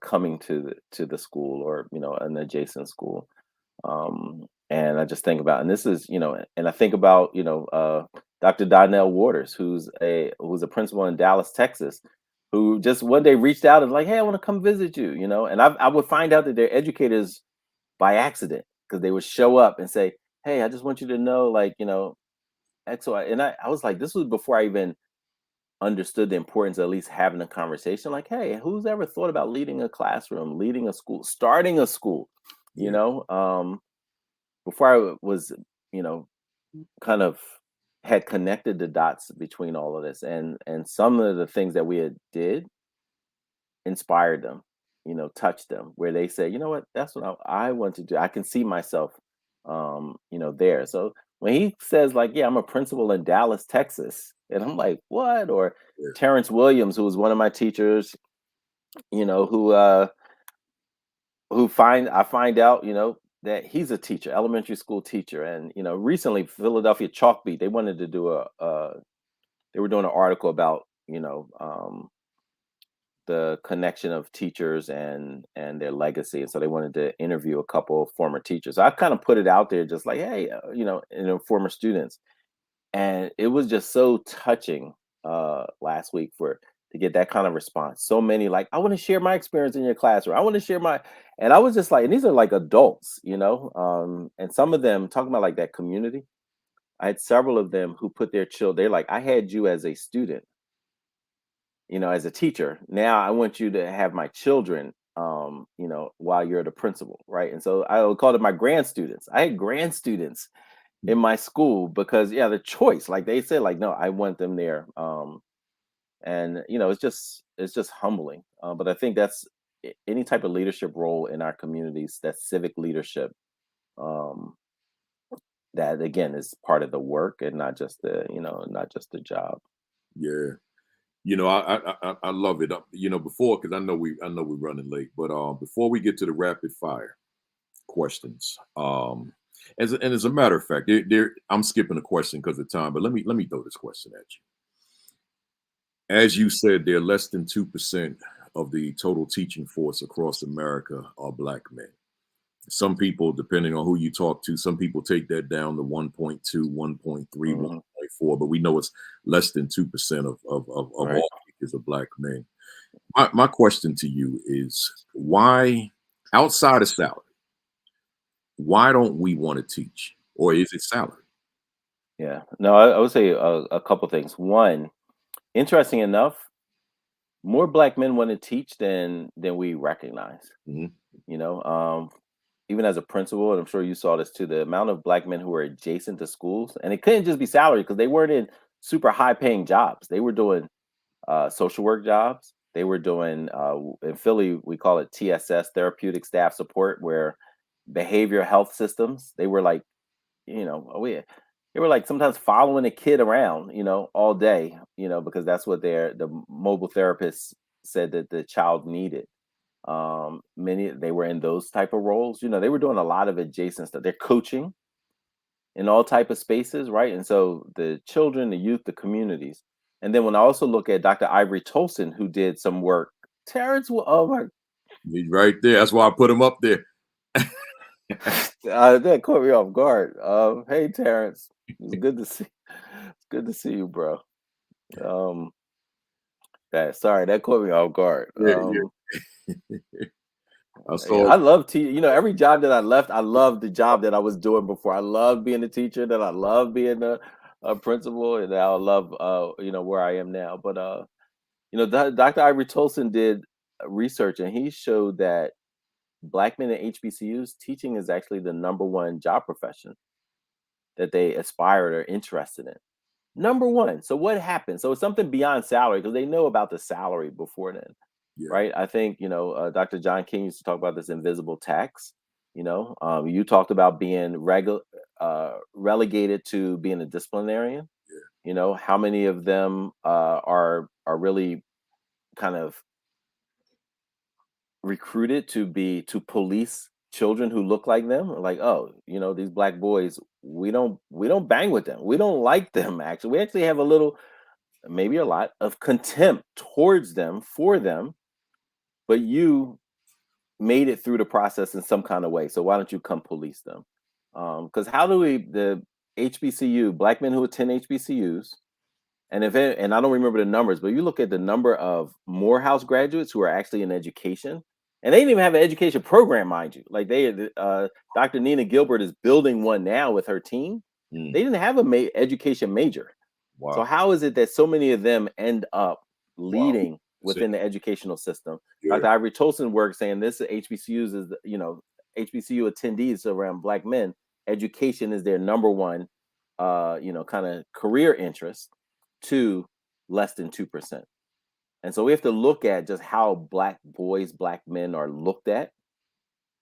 coming to the school or, an adjacent school. And I just think about, and this is, and I think about, Dr. Donnell Waters, who's a principal in Dallas, Texas, who just one day reached out and like, hey, I want to come visit you, and I would find out that they're educators by accident because they would show up and say, hey, I just want you to know, like, X, Y. And I was like, this was before I even understood the importance of at least having a conversation. Like, hey, who's ever thought about leading a classroom, leading a school, starting a school, you Yeah. know? Before I was, you know, kind of had connected the dots between all of this, and some of the things that we had did inspired them, touched them, where they say, you know what, that's what I want to do. I can see myself, there. So when he says like, yeah, I'm a principal in Dallas, Texas, and I'm like, what? Or Yeah. Terrence Williams, who was one of my teachers, I find out, that he's a teacher, elementary school teacher. And, recently Philadelphia Chalk Beat, they wanted to do they were doing an article about, the connection of teachers and their legacy. And so they wanted to interview a couple of former teachers. I kind of put it out there just like, hey, former students. And it was just so touching last week to get that kind of response. So many like, I want to share my experience in your classroom. I want to share my, and I was just like, and these are like adults, and some of them talking about like that community. I had several of them who put their children, they're like, I had you as a student, as a teacher. Now I want you to have my children, while you're the principal, right? And so I would call it my grand students. I had grand students in my school because yeah, the choice, like they said, like, no, I want them there. And it's just humbling. But I think that's any type of leadership role in our communities, that civic leadership, um, that again is part of the work and not just the job. Yeah. I love it. Before, because I know we're running late, but before we get to the rapid fire questions, as a matter of fact, I'm skipping a question because of time, but let me throw this question at you. As you said, there are less than 2% of the total teaching force across America are Black men. Some people, depending on who you talk to, some people take that down to 1.2, 1.3, Hmm. 1.4, but we know it's less than 2% of Right. all teachers are Black men. My question to you is why, outside of salary, why don't we want to teach? Or is it salary? Yeah. No, I would say a couple things. One, interesting enough, more Black men want to teach than we recognize. Mhm. You know, even as a principal, and I'm sure you saw this too, the amount of Black men who were adjacent to schools, and it couldn't just be salary because they weren't in super high paying jobs. They were doing social work jobs. They were doing in Philly, we call it TSS, therapeutic staff support, where behavioral health systems. They were like, they were like sometimes following a kid around, all day, because that's what the mobile therapists said that the child needed. Many they were in those type of roles. They were doing a lot of adjacent stuff. They're coaching in all type of spaces, right? And so the children, the youth, the communities. And then when I also look at Dr. Ivory Tolson, who did some work, Terrence, oh my, He's right there. That's why I put him up there. that caught me off guard. Hey Terrence, it's good to see, it's good to see you, bro. Um, sorry, that caught me off guard. Yeah, yeah. I Yeah, saw. I love every job that I left, I loved the job that I was doing before. I loved being a teacher, then I love being a principal, and now I love where I am now. But Dr. Ivory Tolson did research, and he showed that Black men in HBCUs teaching is actually the number one job profession. that they aspired or interested in. Number one. So what happened? So it's something beyond salary because they know about the salary before then, Yeah. right? I think Dr. John King used to talk about this invisible tax. You talked about being relegated to being a disciplinarian. How many of them are really kind of recruited to police children who look like them? Like, oh, these black boys, we don't bang with them. We don't like them. Actually, we actually have a little, maybe a lot of contempt towards them for them. But you made it through the process in some kind of way. So why don't you come police them? Because how do the HBCU, black men who attend HBCUs, and I don't remember the numbers, but you look at the number of Morehouse graduates who are actually in education, and they didn't even have an education program, mind you. Like Dr. Nina Gilbert is building one now with her team. Mm. They didn't have a education major. Wow. So how is it that so many of them end up leading within the educational system? Yeah. Dr. Ivory Tolson work saying this HBCUs is, HBCU attendees around black men, education is their number one, kind of career interest, to less than 2%. And so we have to look at just how black boys, black men are looked at.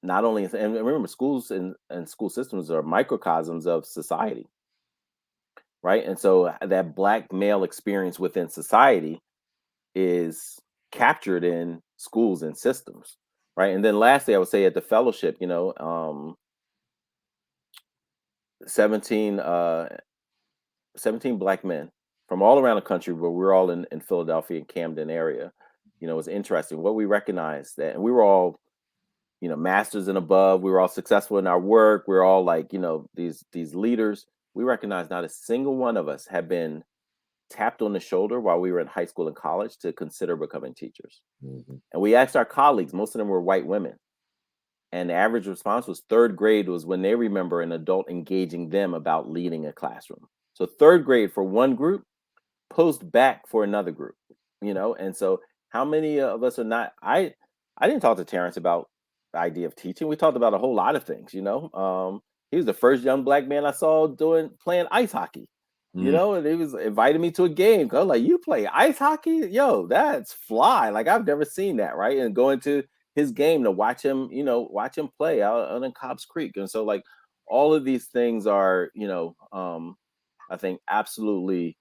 Not only, and remember, schools and school systems are microcosms of society, right? And so that black male experience within society is captured in schools and systems, right? And then lastly, I would say at the fellowship, 17 black men from all around the country, but we're all in Philadelphia and Camden area. It was interesting what we recognized that, and we were all, masters and above. We were all successful in our work. We we're all like, these leaders. We recognized not a single one of us had been tapped on the shoulder while we were in high school and college to consider becoming teachers. Mm-hmm. And we asked our colleagues, most of them were white women. And the average response was third grade was when they remember an adult engaging them about leading a classroom. So third grade for one group, post back for another group, and so how many of us are not, I didn't talk to Terrence about the idea of teaching. We talked about a whole lot of things. He was the first young black man I saw playing ice hockey, and he was inviting me to a game. I was like, you play ice hockey? Yo, that's fly. Like, I've never seen that, right? And going to his game to watch him play out in Cobb's Creek. And so, like, all of these things are, I think absolutely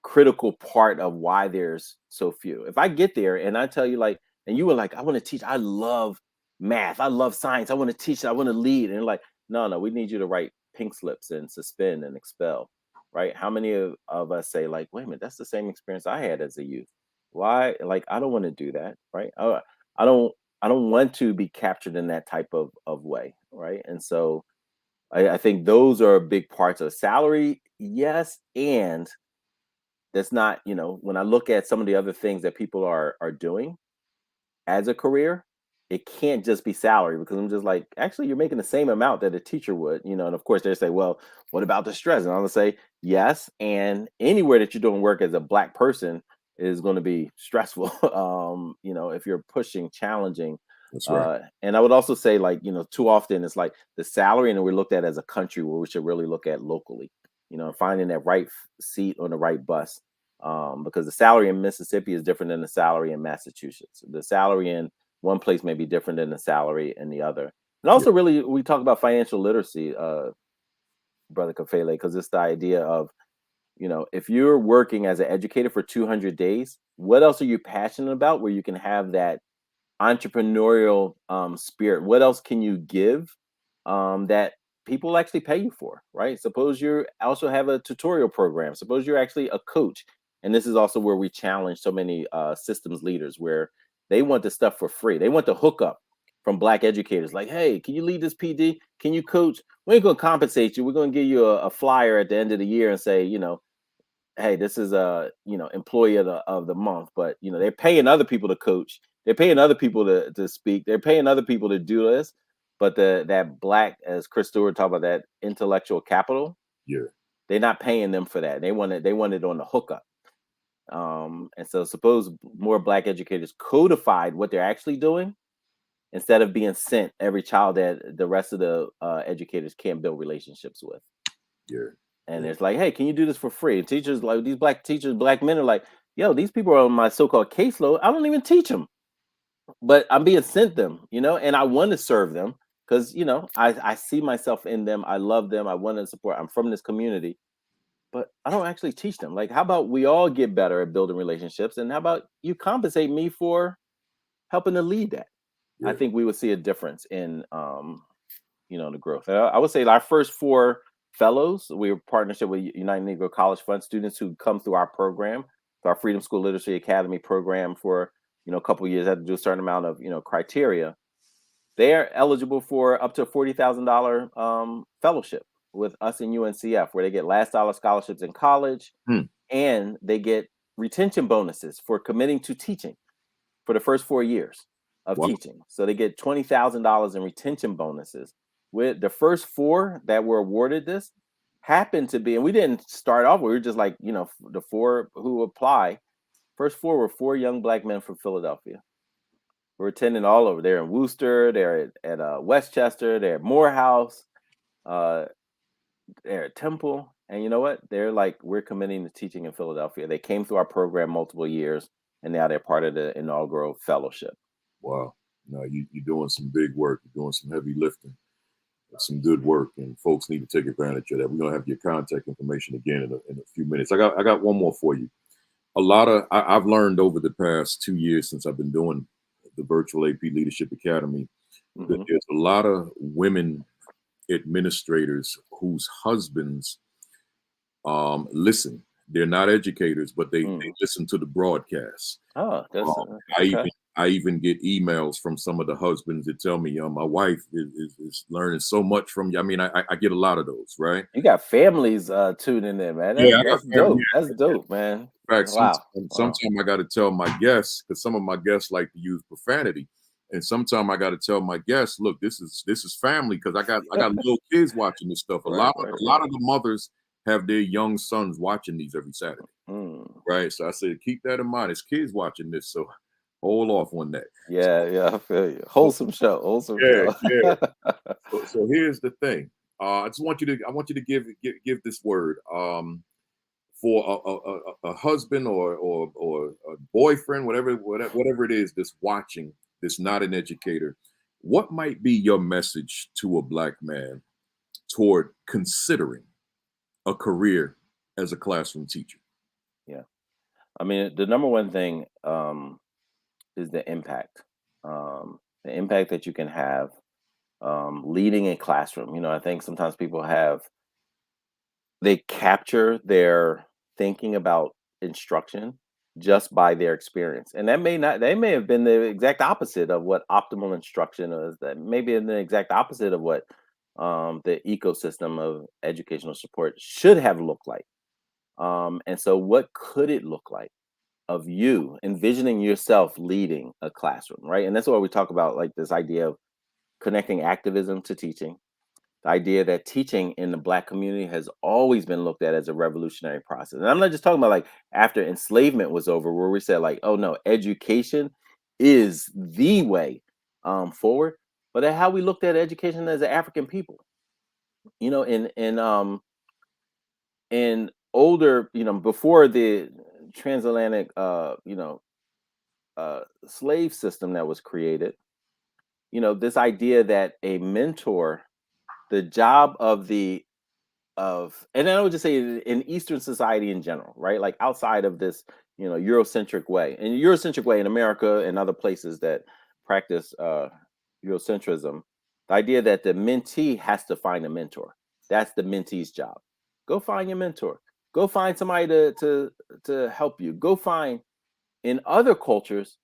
critical part of why there's so few. If I get there and I tell you, like, and you were like, I want to teach, I love math, I love science, I want to teach, I want to lead, and like, no, we need you to write pink slips and suspend and expel, right? How many of us say, like, wait a minute, that's the same experience I had as a youth? Why? Like, I don't want to do that, right? I don't want to be captured in that type of way, right? And so I think those are big parts of salary, yes, and that's not, when I look at some of the other things that people are doing as a career, it can't just be salary, because I'm just like, actually, you're making the same amount that a teacher would, and of course they say, well, what about the stress? And I'm gonna say, yes, and anywhere that you're doing work as a black person is going to be stressful. If you're pushing, challenging. That's right. And I would also say, like, too often it's like the salary, and we're looked at as a country where we should really look at locally, finding that right seat on the right bus. Because the salary in Mississippi is different than the salary in Massachusetts. The salary in one place may be different than the salary in the other. And also, really, we talk about financial literacy, Brother Kafele, because it's the idea of, if you're working as an educator for 200 days, what else are you passionate about where you can have that entrepreneurial spirit? What else can you give that people actually pay you for, right? Suppose you also have a tutorial program. Suppose you're actually a coach. And this is also where we challenge so many systems leaders, where they want the stuff for free. They want the hookup from black educators. Like, hey, can you lead this PD? Can you coach? We ain't going to compensate you. We're going to give you a flyer at the end of the year and say, hey, this is a, employee of the month. But, they're paying other people to coach. They're paying other people to speak. They're paying other people to do this. But that black, as Chris Stewart talked about, that intellectual capital, they're not paying them for that. They want it on the hookup. And so suppose more black educators codified what they're actually doing instead of being sent every child that the rest of the educators can't build relationships with. Yeah. And it's like, hey, can you do this for free? And teachers, like these black teachers, black men are like, yo, these people are on my so-called caseload. I don't even teach them, but I'm being sent them, and I want to serve them because, I see myself in them. I love them. I want to support. I'm from this community, but I don't actually teach them. Like, how about we all get better at building relationships? And how about you compensate me for helping to lead that? I Yeah. think we would see a difference in, the growth. I would say our first 4 fellows, we were partnership with United Negro College Fund students who come through our program, our Freedom School Literacy Academy program for, a couple of years, had to do a certain amount of, criteria. They are eligible for up to a $40,000 fellowship with us in UNCF, where they get last dollar scholarships in college, Hmm. and they get retention bonuses for committing to teaching for the first 4 years of Wow. teaching. So they get $20,000 in retention bonuses. With the first 4 that were awarded this happened to be, and we didn't start off, we were just like, the 4 who apply. First 4 were 4 young black men from Philadelphia. We're attending all over. They're in Worcester, they're at Westchester, they're at Morehouse, uh, they're at Temple. And you know what? They're like, we're committing to teaching in Philadelphia. They came through our program multiple years, and now they're part of the inaugural fellowship. Wow. No, you're doing some big work. You're doing some heavy lifting. Some good work, and folks need to take advantage of that. We're gonna have your contact information again in a few minutes. I got one more for you. I've learned over the past 2 years since I've been doing the virtual AP Leadership Academy that Mhm. there's a lot of women administrators whose husbands listen. They're not educators, but they Mm. listen to the broadcast. Oh, that's Um, I okay. even I even get emails from some of the husbands that tell me, my wife is learning so much from you. I mean, I get a lot of those, right? You got families tuning in, man. Yeah, That's I got that's family. dope. That's dope, man. In fact, Wow. Wow. sometimes I got to tell my guests, because some of my guests like to use profanity, and sometimes I got to tell my guests, look, this is family, because I got little kids watching this stuff. Right, right, A lot right. of the mothers have their young sons watching these every Saturday, Mm. right? So I said, keep that in mind. It's kids watching this, so hold off on that. Yeah, yeah, I feel you. So, Wholesome show. Wholesome yeah, show. yeah. So here's the thing. I want you to give this word. For a husband or a boyfriend, whatever it is that's watching, that's not an educator, what might be your message to a black man toward considering a career as a classroom teacher? Yeah. I mean, the number one thing is the impact that you can have leading a classroom. I think sometimes people they capture their thinking about instruction just by their experience. And they may have been the exact opposite of what optimal instruction is, that maybe in the exact opposite of what the ecosystem of educational support should have looked like. And so what could it look like of you envisioning yourself leading a classroom, right? And that's why we talk about like this idea of connecting activism to teaching, the idea that teaching in the black community has always been looked at as a revolutionary process. And I'm not just talking about like after enslavement was over, where we said like, oh no, education is the way forward, but at how we looked at education as an African people. In older, before the transatlantic slave system that was created, this idea that a mentor, the job of the of and then I would just say in Eastern society in general, right? Like outside of this, Eurocentric way. And Eurocentric way in America and other places that practice Eurocentrism, the idea that the mentee has to find a mentor. That's the mentee's job. Go find your mentor. Go find somebody to help you. Go find in other cultures,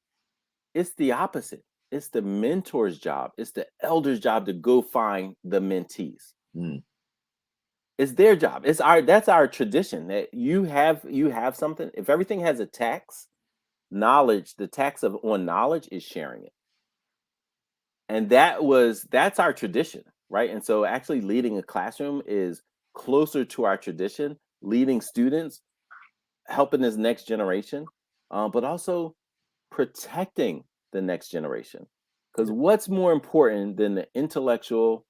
it's the opposite. It's the mentor's job. It's the elder's job to go find the mentees. Mm, It's their job. That's our tradition that you have something. If everything has a tax, knowledge, the tax of on knowledge is sharing it. And that's our tradition, right? And so actually leading a classroom is closer to our tradition, leading students, helping this next generation, but also protecting the next generation. Because yeah, what's more important than the intellectual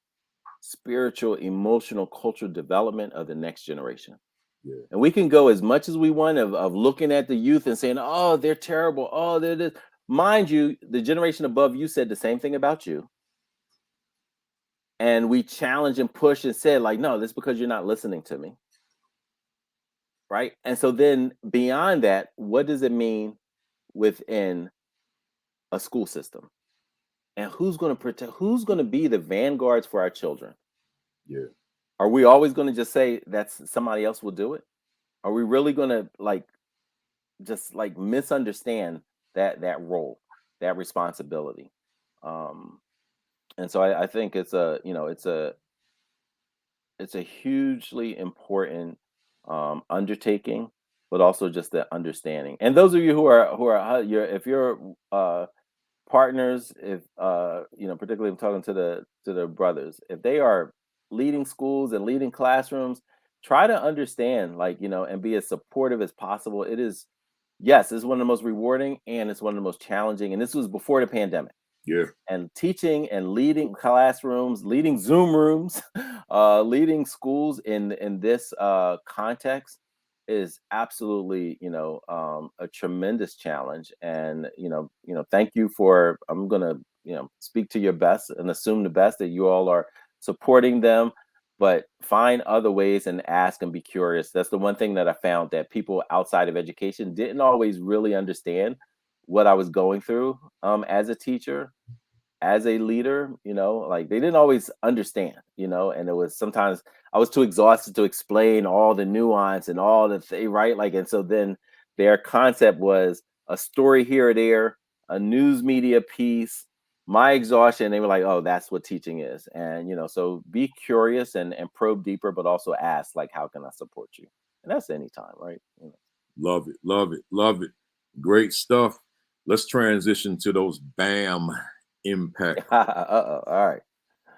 spiritual, emotional, cultural development of the next generation. Yeah. And we can go as much as we want of looking at the youth and saying, oh, they're terrible. Oh, they're this. Mind you, the generation above you said the same thing about you. And we challenged and pushed and said, like, no, this is because you're not listening to me. Right. And so then beyond that, what does it mean within a school system? And who's going to protect, who's going to be the vanguards for our children? Yeah. Are we always going to just say that's somebody else will do it? Are we really going to just misunderstand that role, that responsibility? And so I think it's a hugely important undertaking, but also just the understanding. And those of you who are if you're partners, if particularly I'm talking to the brothers, if they are leading schools and leading classrooms, try to understand, and be as supportive as possible. It is, yes, it's one of the most rewarding and it's one of the most challenging. And this was before the pandemic. Yeah. And teaching and leading classrooms, leading Zoom rooms, leading schools in this context is absolutely, a tremendous challenge. And thank you for. I'm gonna, speak to your best and assume the best that you all are supporting them, but find other ways and ask and be curious. That's the one thing that I found, that people outside of education didn't always really understand what I was going through as a teacher, as a leader. They didn't always understand, and it was sometimes I was too exhausted to explain all the nuance and all the right. And so then their concept was a story here or there, a news media piece, my exhaustion. They were like, oh, that's what teaching is. And, so be curious and probe deeper, but also ask, how can I support you? And that's anytime, right? Love it. Love it. Love it. Great stuff. Let's transition to those BAM impact. All right.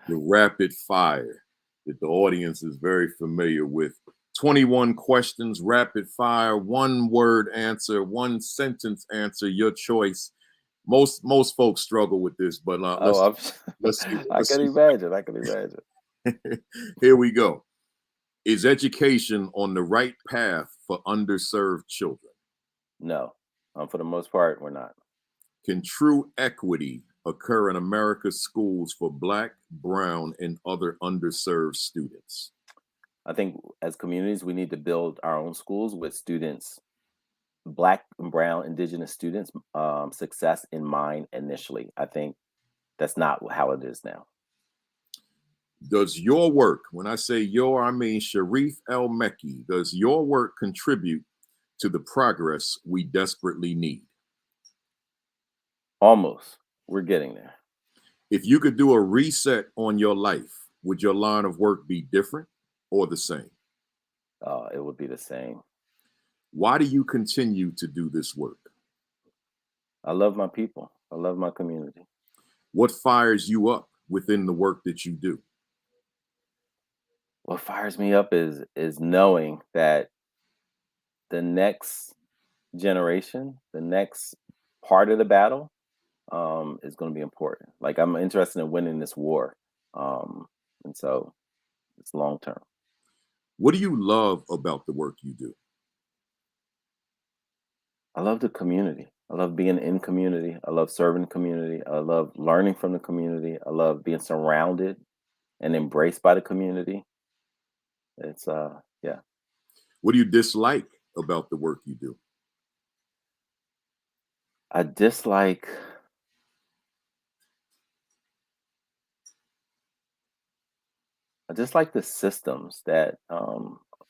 The rapid fire that the audience is very familiar with. 21 questions, rapid fire, one word answer, one sentence answer, your choice. Most folks struggle with this, but let's see. I can imagine. I can imagine. Here we go. Is education on the right path for underserved children? No, for the most part, we're not. Can true equity occur in America's schools for Black, Brown, and other underserved students? I think as communities, we need to build our own schools with students, Black and Brown, Indigenous students, success in mind initially. I think that's not how it is now. Does your work, when I say your, I mean Sharif El Meki, does your work contribute to the progress we desperately need? Almost. We're getting there. If you could do a reset on your life, would your line of work be different or the same? It would be the same. Why do you continue to do this work? I love my people. I love my community. What fires you up within the work that you do? What fires me up is knowing that the next generation, the next part of the battle, is going to be important. I'm interested in winning this war, and so it's long term. What do you love about the work you do? I love the community. I love being in community. I love serving community. I love learning from the community. I love being surrounded and embraced by the community. It's yeah. What do you dislike about the work you do? I dislike the systems that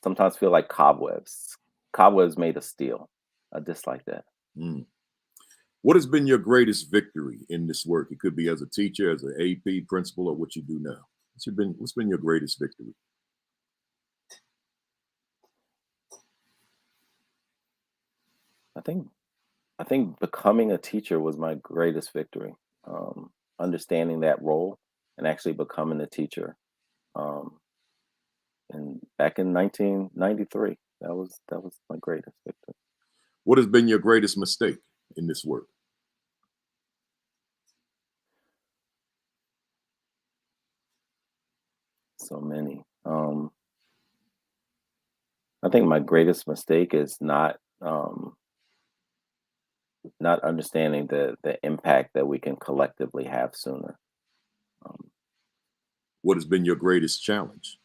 sometimes feel like cobwebs. Cobwebs made of steel. I dislike that. Mm. What has been your greatest victory in this work? It could be as a teacher, as an AP, principal, or what you do now. What's been your greatest victory? I think becoming a teacher was my greatest victory. Understanding that role and actually becoming a teacher. And back in 1993, that was my greatest victory. What has been your greatest mistake in this work? So many. I think my greatest mistake is not understanding the impact that we can collectively have sooner. Um, What has been your greatest challenge?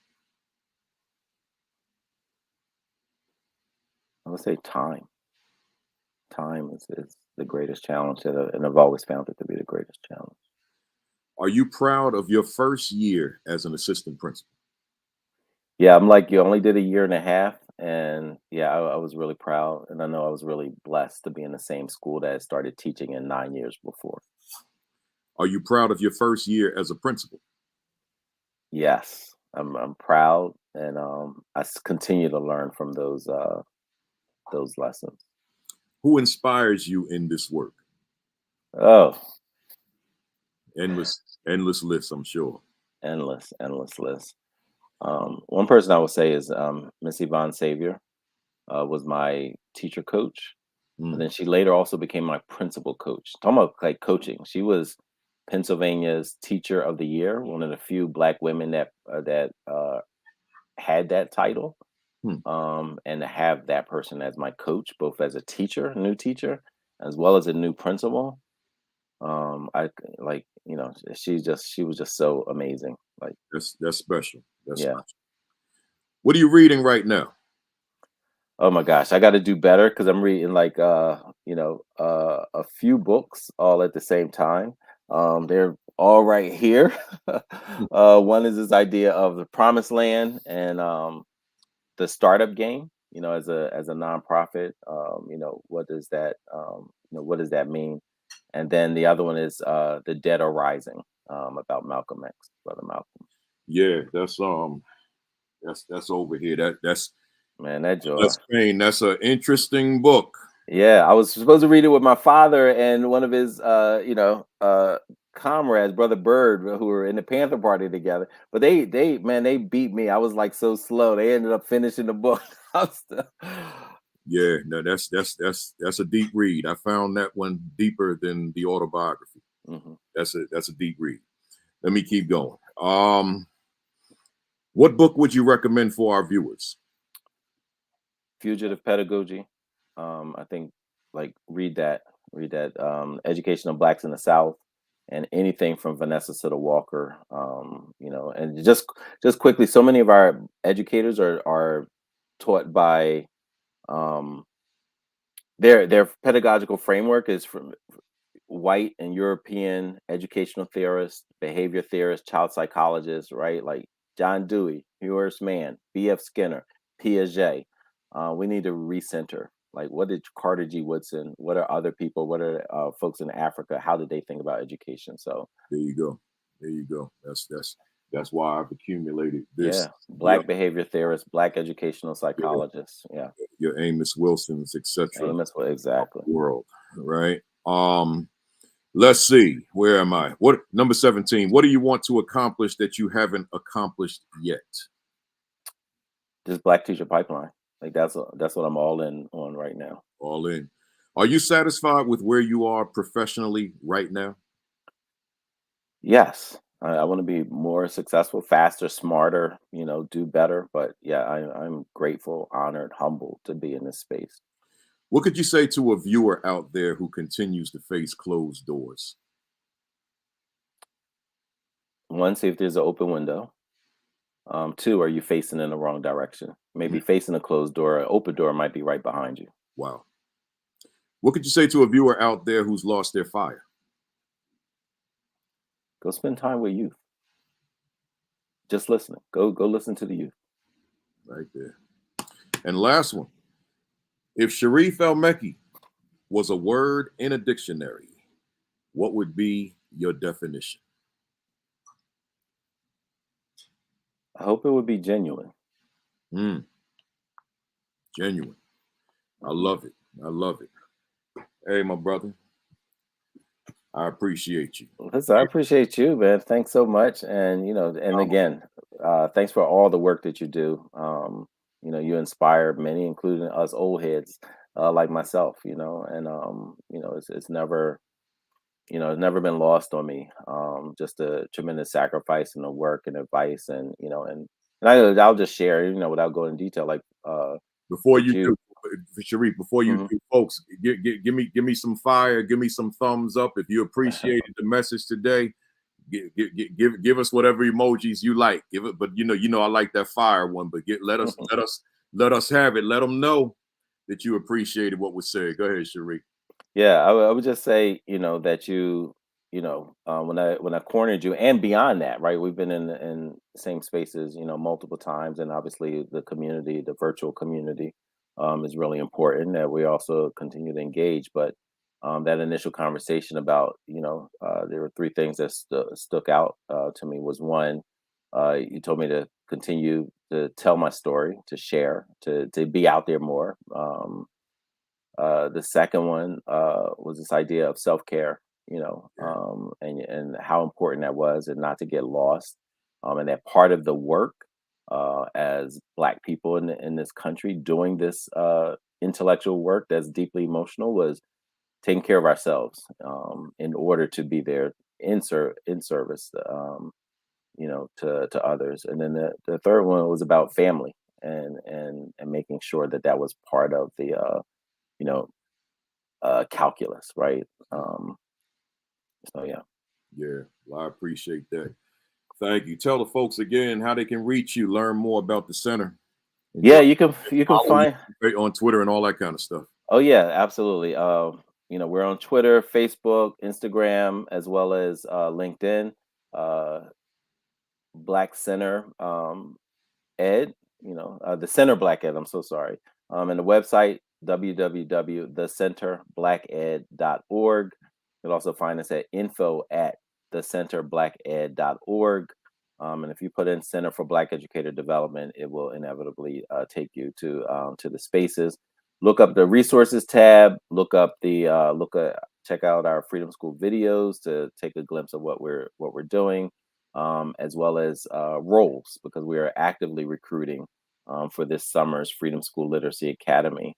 I would say time. Time is the greatest challenge, and I've always found it to be the greatest challenge. Are you proud of your first year as an assistant principal? Yeah, I'm like, you only did a year and a half, and yeah, I was really proud, and I know I was really blessed to be in the same school that I started teaching in 9 years before. Are you proud of your first year as a principal? Yes, I'm proud, and continue to learn from those lessons. Who inspires you in this work? Oh, Endless lists, I'm sure. endless list. One person I would say is Miss Yvonne Savior, was my teacher coach. And Mm, then she later also became my principal coach. Talking about like coaching, she was Pennsylvania's Teacher of the Year, one of the few Black women that had that title. hmm. And to have that person as my coach, both as a teacher, new teacher, as well as a new principal, I like she was just so amazing. Like, That's special. That's yeah. special. What are you reading right now? Oh my gosh, I got to do better because I'm reading like a few books all at the same time. They're all right here. Hmm. One is this idea of the promised land and the startup game. As a nonprofit, what does that mean? And then the other one is the Dead Are Rising, about Malcolm X, brother Malcolm. Yeah, that's over here. That's Man, that joy. that's Spain. That's an interesting book. Yeah, I was supposed to read it with my father and one of his, comrades, Brother Bird, who were in the Panther Party together. But they beat me. I was like so slow. They ended up finishing the book. I was still- Yeah, no, that's a deep read. I found that one deeper than the autobiography. Mhm. That's a deep read. Let me keep going. What book would you recommend for our viewers? Fugitive Pedagogy. I think like read that Education of Blacks in the South, and anything from Vanessa Siddle Walker. And just quickly, so many of our educators are taught by um, their pedagogical framework is from white and European educational theorists, behavior theorists, child psychologists, right? Like John Dewey, Horace Mann, B.F. Skinner, Piaget. We need to recenter. Like, what did Carter G. Woodson? What are other people? What are folks in Africa? How did they think about education? So, There you go. There you go. That's why I've accumulated this. yeah, Yep. Black behavior theorists, Black educational Yeah, psychologists. Yeah, your Amos Wilsons, etc. Amos, well, exactly. World, right? Let's see. Where am I? What number 17? What do you want to accomplish that you haven't accomplished yet? This Black teacher pipeline. Like that's what I'm all in on right now. All in. Are you satisfied with where you are professionally right now? Yes, I want to be more successful, faster, smarter, do better. But yeah, I'm grateful, honored, humbled to be in this space. What could you say to a viewer out there who continues to face closed doors? One, see if there's an open window. Two, are you facing in the wrong direction? Mm, Maybe facing a closed door, an open door might be right behind you. wow. What could you say to a viewer out there who's lost their fire? Go spend time with youth. Just listening. Go listen to the youth. Right there. And last one. If Sharif El Meki was a word in a dictionary, what would be your definition? I hope it would be genuine. Mm, genuine. I love it. I love it. Hey, my brother, I appreciate you. Listen, I appreciate you, man. Thanks so much. And and again, thanks for all the work that you do. You inspire many, including us old heads like myself. And it's never it's never been lost on me. Just a tremendous sacrifice and the work and advice, and I'll just share, without going in detail, like Before with you you. do, Sharif, before you Mhm. do, folks, give me some fire, give me some thumbs up if you appreciated the message today. Give us whatever emojis you like. Give it, but I like that fire one. But let us have it. Let them know that you appreciated what was said. Go ahead, Sharif. Yeah, I would just say, that when I cornered you, and beyond that, right? We've been in the same spaces, multiple times, and obviously the community, the virtual community, is really important that we also continue to engage. But that initial conversation about, there were three things that stuck out to me. Was one, you told me to continue to tell my story, to share, to be out there more. The second one was this idea of self care, and how important that was, and not to get lost. And that part of the work as Black people in this country doing this intellectual work that's deeply emotional was taking care of ourselves in order to be there in service, to others. And then the third one was about family and making sure that was part of the you know calculus, right? So yeah. Yeah, well, I appreciate that. Thank you. Tell the folks again how they can reach you, learn more about the center, and Yeah, you can follow find. you on Twitter and all that kind of stuff. Oh yeah, absolutely. We're on Twitter, Facebook, Instagram, as well as LinkedIn. Uh, Black Center Ed, the Center Black Ed. I'm so sorry. And the website www.thecenterblacked.org. You'll also find us at info@thecenterblacked.org. And if you put in Center for Black Educator Development, it will inevitably take you to the spaces. Look up the resources tab. Check out our Freedom School videos to take a glimpse of what we're doing, as well as roles, because we are actively recruiting for this summer's Freedom School Literacy Academy.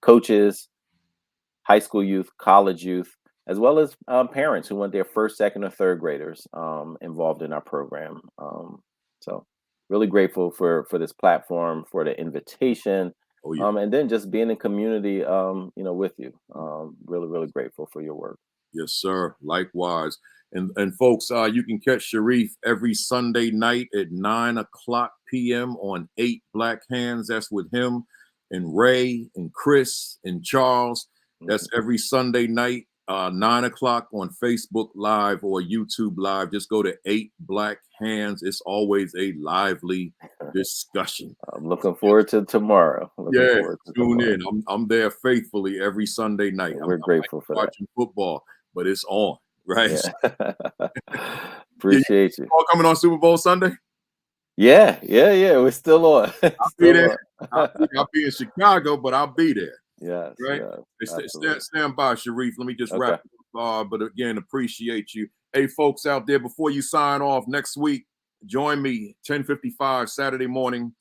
Coaches, high school youth, college youth, as well as parents who want their first, second, or third graders involved in our program. So, really grateful for this platform, for the invitation, Oh yeah. and then just being in community, with you. Really, really grateful for your work. Yes, sir. Likewise. And folks, you can catch Sharif every Sunday night at 9 o'clock p.m. on 8 Black Hands. That's with him and Ray and Chris and Charles. That's every Sunday night, 9 o'clock on Facebook Live or YouTube Live. Just go to 8 Black Hands. It's always a lively discussion. I'm looking forward to tomorrow. Looking Yeah, forward to tune tomorrow. in. I'm there faithfully every Sunday night. We're I might grateful be for that. watching football, but it's on, right? Yeah. Yeah, Appreciate you. all coming on Super Bowl Sunday. Yeah. We're still on. I'll be Still there. on. I'll be in Chicago, but I'll be there. Yes, Right? yes, Hey, absolutely. stand by, Sharif. Let me just wrap Okay. it up. But again, appreciate you. Hey, folks out there, before you sign off next week, join me 10:55 Saturday morning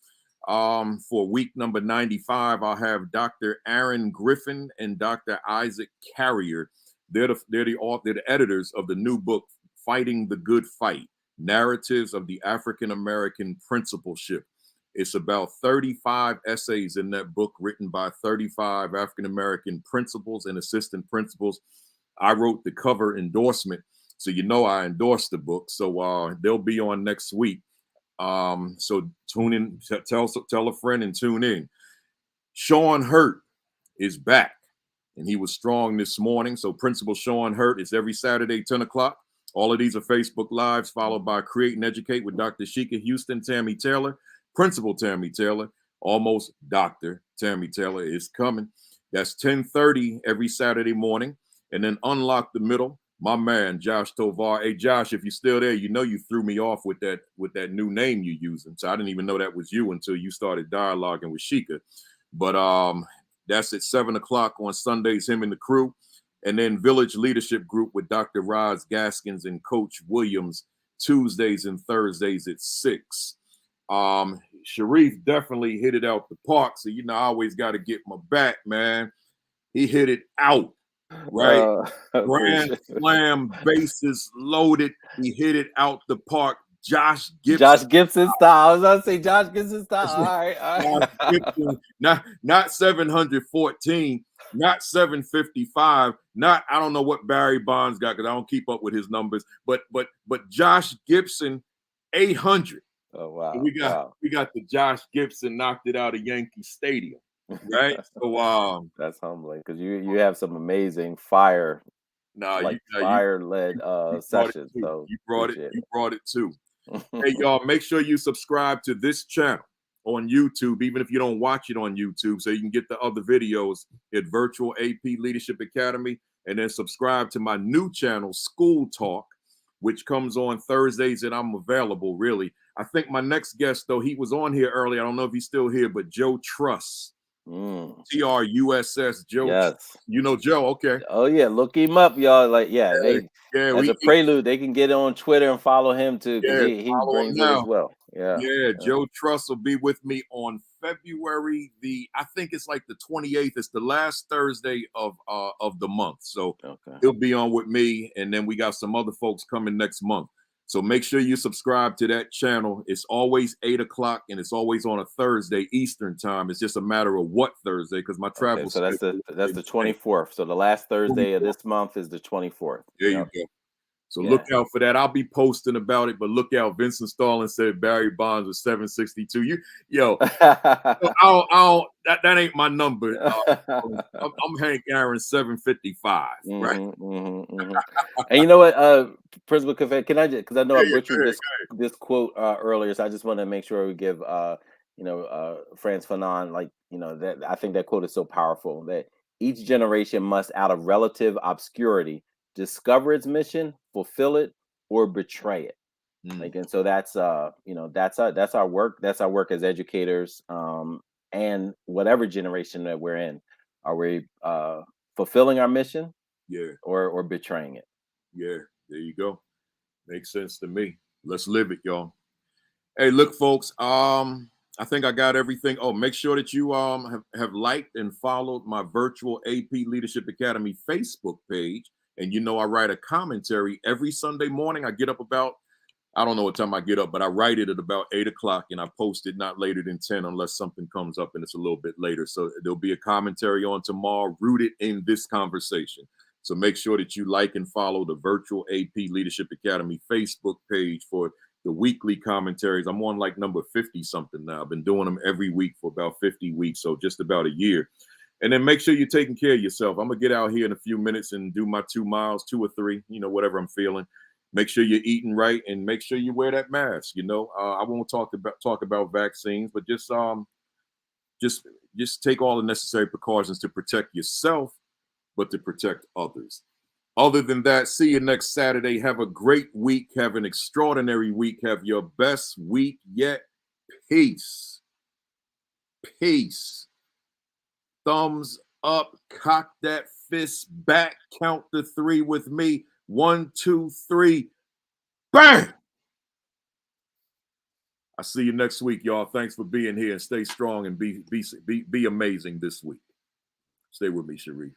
for week number 95. I'll have Dr. Aaron Griffin and Dr. Isaac Carrier. They're the editors of the new book, Fighting the Good Fight: Narratives of the African American Principalship. It's about 35 essays in that book written by 35 African American principals and assistant principals. I wrote the cover endorsement, so I endorsed the book. So they'll be on next week. So tune in, tell a friend and tune in. Sean Hurt is back, and he was strong this morning. So Principal Sean Hurt is every Saturday, 10 o'clock. All of these are Facebook Lives, followed by Create and Educate with Dr. Sheikah Houston, Tammy Taylor, Principal Tammy Taylor, almost Dr. Tammy Taylor is coming. That's 10:30 every Saturday morning. And then Unlock the Middle, my man, Josh Tovar. Hey, Josh, if you're still there, you threw me off with that new name you're using. So I didn't even know that was you until you started dialoguing with Sheikah. But that's at 7 o'clock on Sundays, him and the crew. And then Village Leadership Group with Dr. Roz Gaskins and Coach Williams, Tuesdays and Thursdays at 6. Sharif definitely hit it out the park. So, I always got to get my back, man. He hit it out. right? Grand Appreciate it. slam, bases loaded. He hit it out the park. Josh Gibson. Josh Gibson style. I was gonna say Josh Gibson style. All right, all Josh right. Gibson, not 714, not 755, not I don't know what Barry Bonds got because I don't keep up with his numbers, but Josh Gibson 800. Oh wow, We got the Josh Gibson knocked it out of Yankee Stadium, right? So that's humbling because you have some amazing fire nah, like you fire led brought it sessions. too. So You appreciate brought it too. it. Hey, y'all, make sure you subscribe to this channel on YouTube, even if you don't watch it on YouTube, so you can get the other videos at Virtual AP Leadership Academy. And then subscribe to my new channel, School Talk, which comes on Thursdays, and I'm available, really. I think my next guest, though, he was on here earlier. I don't know if he's still here, but Joe Truss, Truss, Joe. Yes. You know Joe, okay. Oh yeah, look him up, y'all. Like, yeah, they Yeah, as a prelude, they can get on Twitter and follow him too, because he follow him brings it as now. well. Yeah. Yeah, Joe Truss will be with me on February I think it's like the 28th. It's the last Thursday of the month. So Okay. he'll be on with me, and then we got some other folks coming next month. So make sure you subscribe to that channel. It's always 8 o'clock, and it's always on a Thursday Eastern time. It's just a matter of what Thursday, because my travel Okay, so that's schedule the is changed. 24th. So the last Thursday of 24th. this month is the 24th. There you Yep. go. So Yeah. look out for that. I'll be posting about it, but look out. Vincent Stallings said Barry Bonds was 762. I don't that ain't my number. I'm Hank Aaron 755, right? And you know what, Principal Kafele, can I just, because I know I Yeah, go butchered ahead. this quote earlier, so I just want to make sure we give Franz Fanon, like, that I think that quote is so powerful that each generation must, out of relative obscurity, discover its mission, fulfill it, or betray it. Like, and so that's that's our work. That's our work as educators, and whatever generation that we're in. Are we fulfilling our mission, Yeah, or betraying it? yeah. There you go. Makes sense to me. Let's live it, y'all. Hey, look, folks. I think I got everything. Oh, make sure that you have liked and followed my Virtual AP Leadership Academy Facebook page. And I write a commentary every Sunday morning. I get up about, I don't know what time I get up, but I write it at about 8 o'clock, and I post it not later than 10 unless something comes up and it's a little bit later. So there'll be a commentary on tomorrow rooted in this conversation. So make sure that you like and follow the Virtual AP Leadership Academy Facebook page for the weekly commentaries. I'm on like number 50 something now. I've been doing them every week for about 50 weeks, so just about a year. And then make sure you're taking care of yourself. I'm going to get out here in a few minutes and do my 2 miles, 2 or 3, whatever I'm feeling. Make sure you're eating right, and make sure you wear that mask. I won't talk about vaccines, but just take all the necessary precautions to protect yourself, but to protect others. Other than that, see you next Saturday. Have a great week. Have an extraordinary week. Have your best week yet. Peace. Peace. Thumbs up. Cock that fist back. Count to 3 with me. 1, 2, 3. Bang! I'll see you next week, y'all. Thanks for being here, and stay strong and be amazing this week. Stay with me, Sharif.